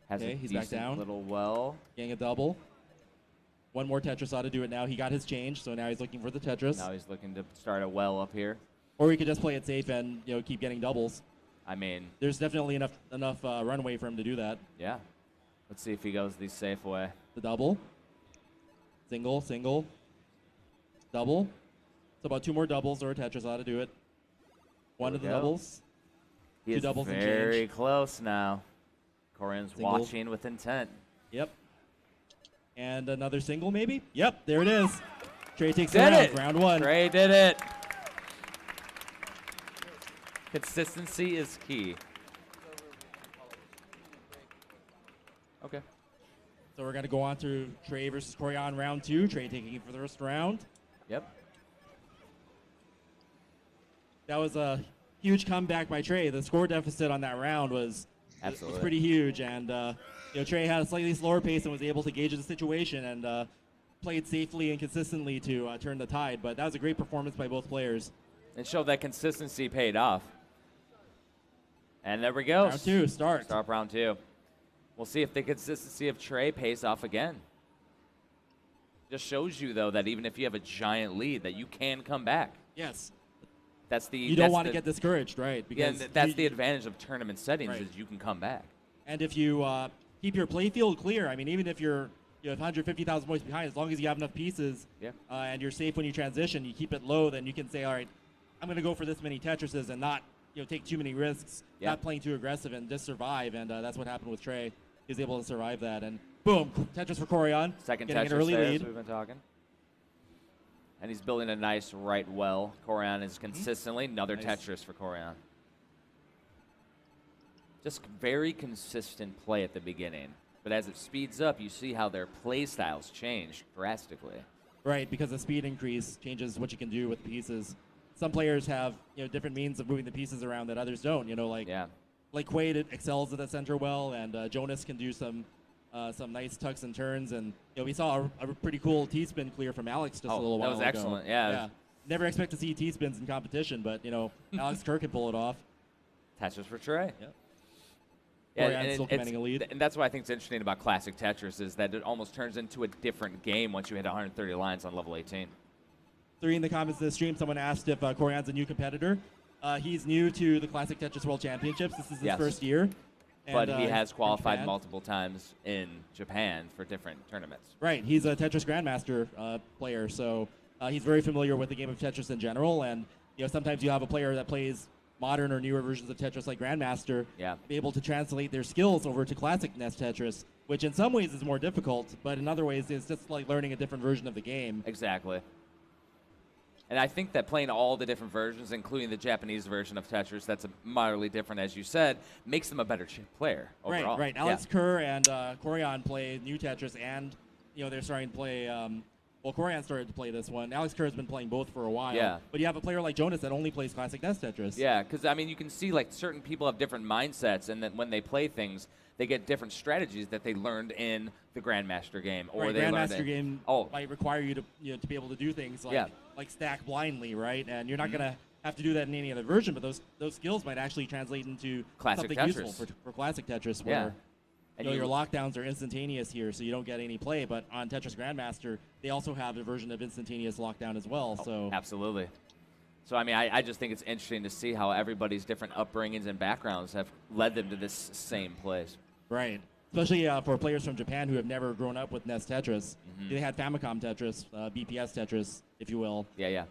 Has Okay, a he's back decent down. little well. Getting a double. One more Tetris ought to do it now. He got his change, so now he's looking for the Tetris. Now he's looking to start a well up here. Or he could just play it safe and keep getting doubles. I mean, There's definitely enough runway for him to do that. yeah. Let's see if he goes the safe way. The double. Single, single. Double. So about 2 more doubles or a Tetris ought to do it. One of the go. doubles. He 2 is doubles and very change. close now. Corian's Single. watching with intent. Yep. And another single maybe? Yep, there it is. Trey takes the Did round. it. Round 1. Trey did it. Consistency is key. Okay. So we're going to go on to Trey versus Corian round 2. Trey taking it for the first round. Yep. That was a huge comeback by Trey. The score deficit on that round was pretty huge, and Trey had a slightly slower pace and was able to gauge the situation and played safely and consistently to turn the tide. But that was a great performance by both players. And showed that consistency paid off. And there we go. Round 2, start. Start round 2. We'll see if the consistency of Trey pays off again. Just shows you, though, that even if you have a giant lead, that you can come back. Yes. You don't want to get discouraged, right? Because that's the advantage of tournament settings, right. is you can come back. And if you keep your playfield clear, I mean, even if you're 150,000 points behind, as long as you have enough pieces and you're safe when you transition, you keep it low, then you can say, all right, I'm going to go for this many Tetrises and not take too many risks, not playing too aggressive, and just survive. And that's what happened with Trey. He was able to survive that. And boom, Tetris for Corian. Second getting Tetris an early there, lead. as we've been talking. And he's building a nice right well. Corian is consistently another Tetris for Corian. Just very consistent play at the beginning. But as it speeds up, you see how their play styles change drastically. Right, because the speed increase changes what you can do with pieces. Some players have different means of moving the pieces around that others don't. Like Quaid excels at the center well, and Jonas can do some nice tucks and turns. And we saw a pretty cool T-spin clear from Alex just a little while ago. That was excellent. Yeah. Never expect to see T-spins in competition, but Alex Kerr can pull it off. Tetris for Trey. Yep. Yeah, and still commanding a lead. And that's what I think is interesting about classic Tetris is that it almost turns into a different game once you hit 130 lines on level 18. 3 in the comments of the stream, someone asked if Corian's a new competitor. He's new to the Classic Tetris World Championships. This is his first year. But he has qualified multiple times in Japan for different tournaments. Right. He's a Tetris Grandmaster player, so he's very familiar with the game of Tetris in general. And sometimes you have a player that plays modern or newer versions of Tetris like Grandmaster, be able to translate their skills over to Classic NES Tetris, which in some ways is more difficult, but in other ways it's just like learning a different version of the game. Exactly. And I think that playing all the different versions, including the Japanese version of Tetris, that's moderately different, as you said, makes them a better player overall. Right. Alex Kerr and Corian play new Tetris, and they're starting to play. Corian started to play this one. Alex Kerr has been playing both for a while. Yeah. But you have a player like Jonas that only plays Classic NES Tetris. Yeah, because you can see like certain people have different mindsets, and that when they play things, they get different strategies that they learned in the Grandmaster game, or they Grandmaster game might require you to be able to do things like stack blindly, right? And you're not going to have to do that in any other version, but those skills might actually translate into Classic something Tetris. useful for Classic Tetris, where your lockdowns are instantaneous here, so you don't get any play. But on Tetris Grandmaster, they also have a version of instantaneous lockdown as well. So absolutely. So I just think it's interesting to see how everybody's different upbringings and backgrounds have led them to this same place. Right. Especially for players from Japan who have never grown up with NES Tetris. They had Famicom Tetris, BPS Tetris, if you will. Yeah.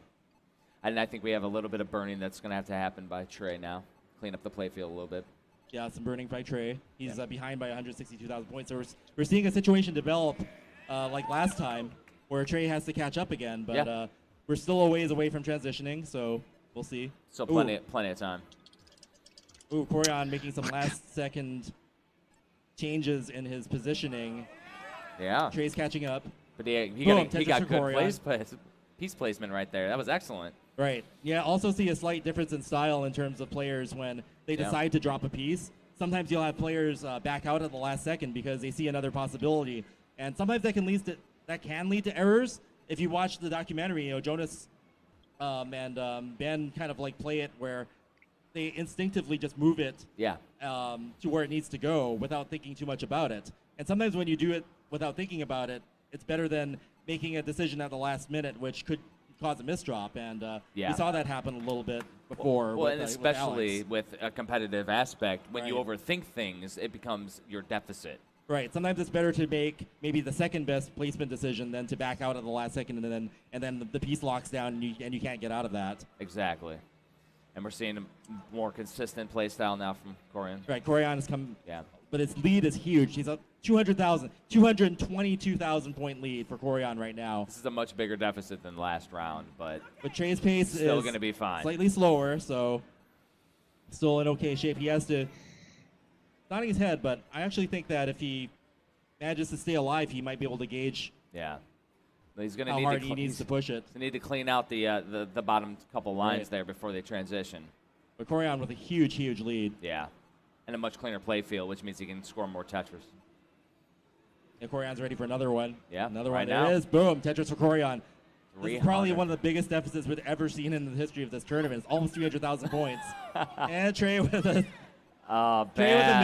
And I think we have a little bit of burning that's going to have to happen by Trey now. Clean up the playfield a little bit. Yeah, some burning by Trey. He's behind by 162,000 points. So we're seeing a situation develop like last time where Trey has to catch up again. But we're still a ways away from transitioning, so we'll see. So plenty of time. Corian making some last-second changes in his positioning. Yeah. Trey's catching up. But he got good piece placement right there. That was excellent. Right. Yeah, also see a slight difference in style in terms of players when they decide to drop a piece. Sometimes you'll have players back out at the last second because they see another possibility. And sometimes that can lead to errors. If you watch the documentary, Jonas and Ben kind of like play it where they instinctively just move it to where it needs to go without thinking too much about it. And sometimes when you do it without thinking about it, it's better than making a decision at the last minute, which could cause a misdrop. And we saw that happen a little bit before. And especially with a competitive aspect, when you overthink things, it becomes your deficit. Right. Sometimes it's better to make maybe the second best placement decision than to back out at the last second, and then the piece locks down and you can't get out of that. Exactly. And we're seeing a more consistent play style now from Corian. Right. Corian has come. Yeah. But his lead is huge. He's up 222,000 point lead for Corian right now. This is a much bigger deficit than last round, but Trey's pace still is going to be fine. Slightly slower, so still in okay shape. He has to, not in his head, but I actually think that if he manages to stay alive, he might be able to gauge Yeah. He's going to how need hard to he needs to push it. He's going to need to clean out the bottom couple lines Right. there before they transition. But Corian with a huge lead. Yeah. And a much cleaner play field, which means he can score more Tetris. And Corian's ready for another one. Yeah, Another right one. now. There it is. Boom. Tetris for Corian. This is probably 300. one of the biggest deficits we've ever seen in the history of this tournament. It's almost 300,000 points. And Trey with a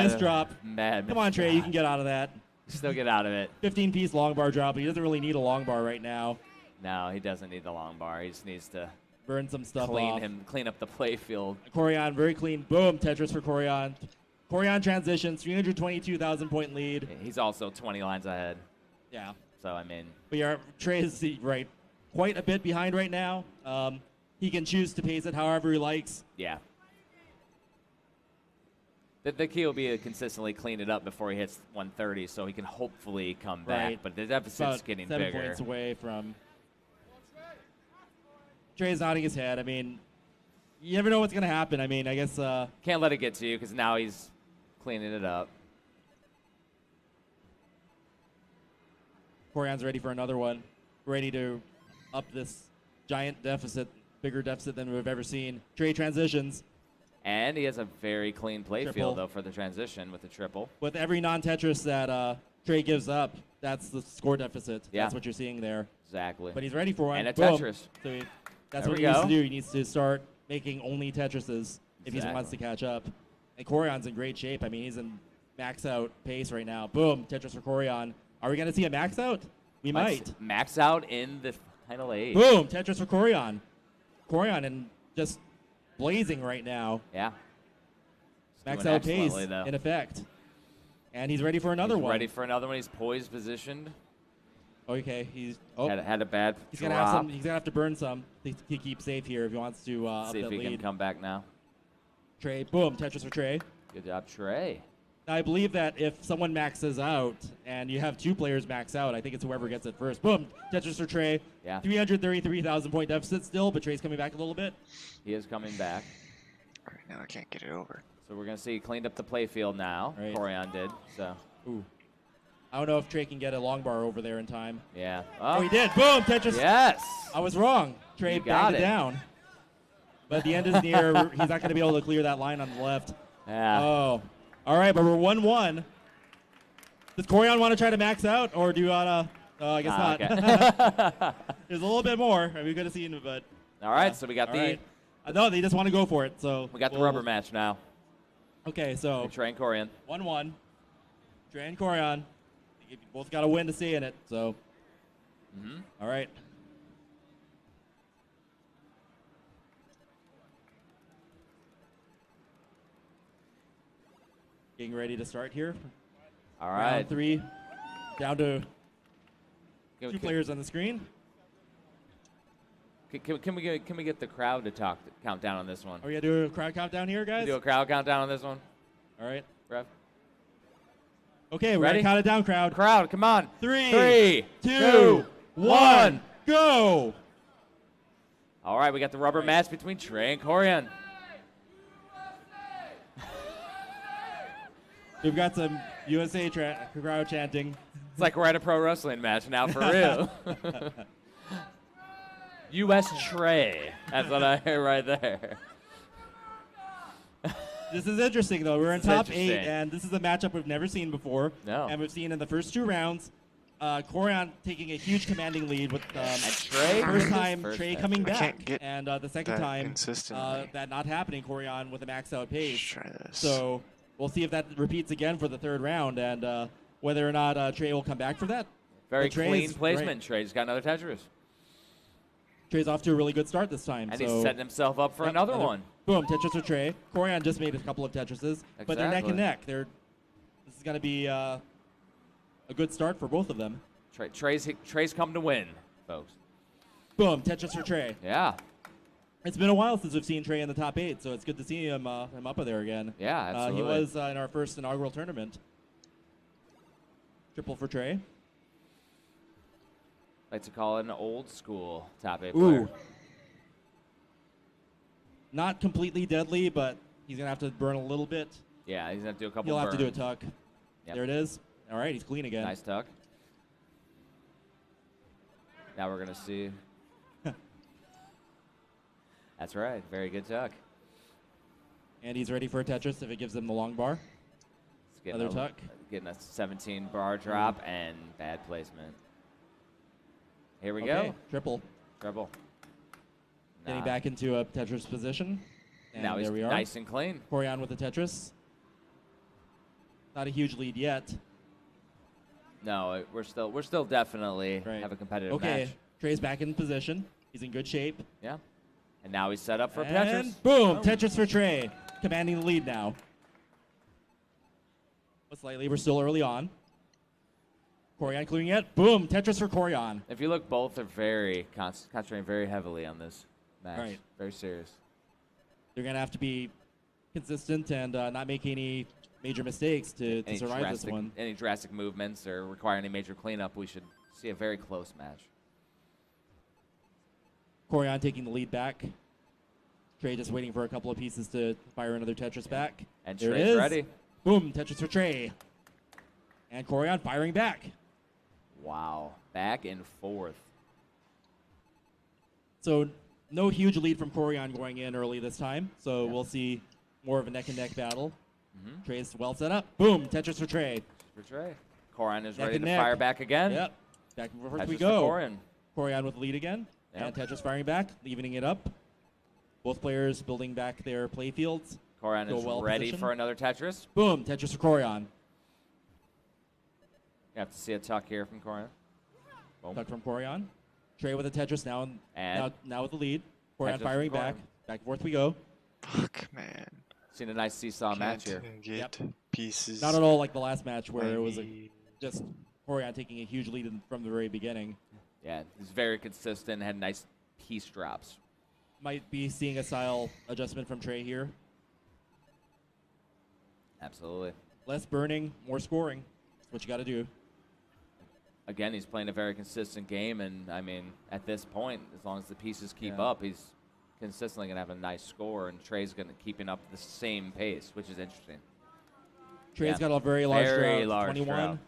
miss drop. Bad Come on, Trey. You can get out of that. Still get out of it. 15-piece long bar drop. He doesn't really need a long bar right now. No, he doesn't need the long bar. He just needs to Burn some stuff clean off. clean up the play field. Corian, very clean. Boom. Tetris for Corian. Corian transitions. 322,000 point lead. He's also 20 lines ahead. Yeah. So, I mean. But yeah, Trey is right, quite a bit behind right now. He can choose to pace it however he likes. Yeah. The key will be to consistently clean it up before he hits 130, so he can hopefully come back. Right. But the deficit's About getting 7 bigger. points away from. Trey's nodding his head. I mean, you never know what's going to happen. I mean, I guess. Can't let it get to you because now he's cleaning it up. Corian's ready for another one. Ready to up this giant deficit, bigger deficit than we've ever seen. Trey transitions. And he has a very clean play Triple. field, though, for the transition with the triple. With every non-Tetris that Trey gives up, that's the score deficit. Yeah. That's what you're seeing there. Exactly. But he's ready for one. And a Boom. Tetris. So that's There what we he needs go. to do. He needs to start making only Tetrises if he Exactly. wants to catch up. And Corian's in great shape. I mean, he's in max out pace right now. Boom. Tetris for Corian. Are we going to see a max out? We might. Max out in the final 8. Boom. Tetris for Corian. Corian and just blazing right now. Yeah. Max doing out pace excellently, though. in effect. And he's ready for another He's one. ready for another one. He's poised, positioned. Okay, he's Had a bad he's drop. gonna have some. He's gonna have to burn some to keep safe here if he wants to up See if that he lead. can come back now. Trey, boom, Tetris for Trey. Good job, Trey. Now, I believe that if someone maxes out and you have 2 players max out, I think it's whoever gets it first. Boom, Tetris for Trey. Yeah. 333,000 point deficit still, but Trey's coming back a little bit. He is coming back. All right, now I can't get it over. So we're going to see he cleaned up the play field now. Right. Corian did. So, Ooh. I don't know if Trey can get a long bar over there in time. yeah. Oh, he did. Boom, Tetris. Yes. I was wrong. Trey You got banged it it. down. But the end is near. He's not going to be able to clear that line on the left. Yeah. Oh. All right, but we're 1-1. Does Corian want to try to max out, or do you want to? I guess not. Okay. There's a little bit more. I mean, we could have seen it, but. All right, so we got All the right. No, they just want to go for it. So we got the we'll- rubber match now. Okay, so Trey and Corian. 1-1. Trey and Corian. You both got to win to stay in it. So. All right. Getting ready to start here. All Round right. 3. Down to Can- 2 players on the screen. Can we get the crowd to count down on this one? Are we going to do a crowd countdown here, Can we guys? do a crowd countdown on this one, All right. Rev? Okay, we're going Ready? to count it down, crowd. Crowd, come on. 3, 2, 2, 1, go! All right, we got the rubber match between Trey and Corian. We've got some USA crowd chanting. It's like we're at a pro wrestling match now, for real. U.S. Trey. That's what I hear right there. This is interesting, though. We're in This is top 8, interesting. and this is a matchup we've never seen before. No. And we've seen in the first 2 rounds, Corian taking a huge commanding lead with Trey? first time First Trey time. coming I back. can't get And the second that time, consistently. that not happening, Corian with a max out pace. Let's try this. So we'll see if that repeats again for the 3rd round, and whether or not Trey will come back for that. Very But Trey clean is placement. right. Trey's got another Tetris. Trey's off to a really good start this time. And so he's setting himself up for Yep, another one. Boom, Tetris for Trey. Corian just made a couple of Tetrises, but they're neck Exactly. and neck. This is going to be a good start for both of them. Trey's come to win, folks. Boom, Tetris for Trey. Yeah. It's been a while since we've seen Trey in the top 8, so it's good to see him up there again. Yeah, absolutely. He was in our first inaugural tournament. Triple for Trey. Like to call it an old school top 8 Ooh. player. Not completely deadly, but he's going to have to burn a little bit. Yeah, he's going to do a couple He'll have to do a burns. tuck. Yep. There it is. All right, he's clean again. Nice tuck. Now we're going to see. That's right. Very good tuck. And he's ready for a Tetris if it gives him the long bar. Another tuck. Getting a 17 bar drop and bad placement. Here we go. Triple. Triple. Getting back into a Tetris position. And now he's there we are. nice and clean. Corian with the Tetris. Not a huge lead yet. No, we're still definitely have a competitive match. Trey's back in position. He's in good shape. Yeah. And now he's set up for and Tetris. Boom! Tetris for Trey. Commanding the lead now. But slightly, we're still early on. Corian clearing it. Boom! Tetris for Corian. If you look, both are very concentrating very heavily on this match. Right. Very serious. They're going to have to be consistent and not make any major mistakes to survive this one. Any drastic movements or require any major cleanup, we should see a very close match. Corian taking the lead back. Trey just waiting for a couple of pieces to fire another Tetris back. And there Trey's it is. ready. Boom, Tetris for Trey. And Corian firing back. Wow. Back and forth. So no huge lead from Corian going in early this time. So we'll see more of a neck-and-neck battle. Trey's well set up. Boom, Tetris for Trey. For Trey. Corian is Neck ready and to neck. fire back again. Yep. Back and forth Tetris we for go. Corian. Corian with the lead again. Yep. And Tetris firing back, evening it up. Both players building back their play fields. Corian is ready positioned. for another Tetris. Boom, Tetris for Corian. You have to see a tuck here from Corian. Boom. Tuck from Corian. Trey with a Tetris now, now with the lead. Corian Tetris firing for Corian. back. Back and forth we go. Fuck, man. Seen a nice seesaw match here. Get pieces. Not at all like the last match where I it was need. just Corian taking a huge lead from the very beginning. Yeah, he's very consistent, had nice piece drops. Might be seeing a style adjustment from Trey here. Absolutely. Less burning, more scoring. That's what you got to do. Again, he's playing a very consistent game, and I mean, at this point, as long as the pieces keep Yeah. up, he's consistently going to have a nice score, and Trey's going to keeping up the same pace, which is interesting. Trey's got a very large very draw, large 21. draw.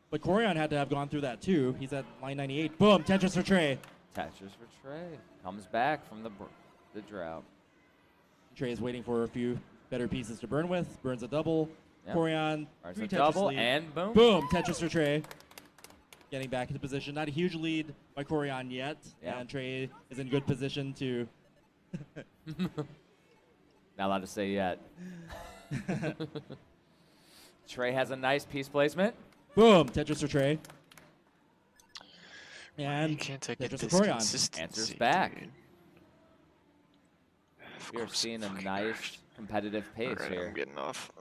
But Corian had to have gone through that too. He's at line 98. Boom, Tetris for Trey. Tetris for Trey. Comes back from the drought. Trey is waiting for a few better pieces to burn with. Burns a double. Yep. Corian, Burns three a Tetris double, lead. and boom. Boom, Tetris for Trey. Getting back into position. Not a huge lead by Corian yet. Yeah. And Trey is in good position to... Not allowed to say yet. Trey has a nice piece placement. Boom, Tetris for Trey. And Can't take Tetris this for Corian. consistency, Answers back. dude. Of We are course, seeing a fucking nice crashed. competitive pace Alright, here. I'm getting off.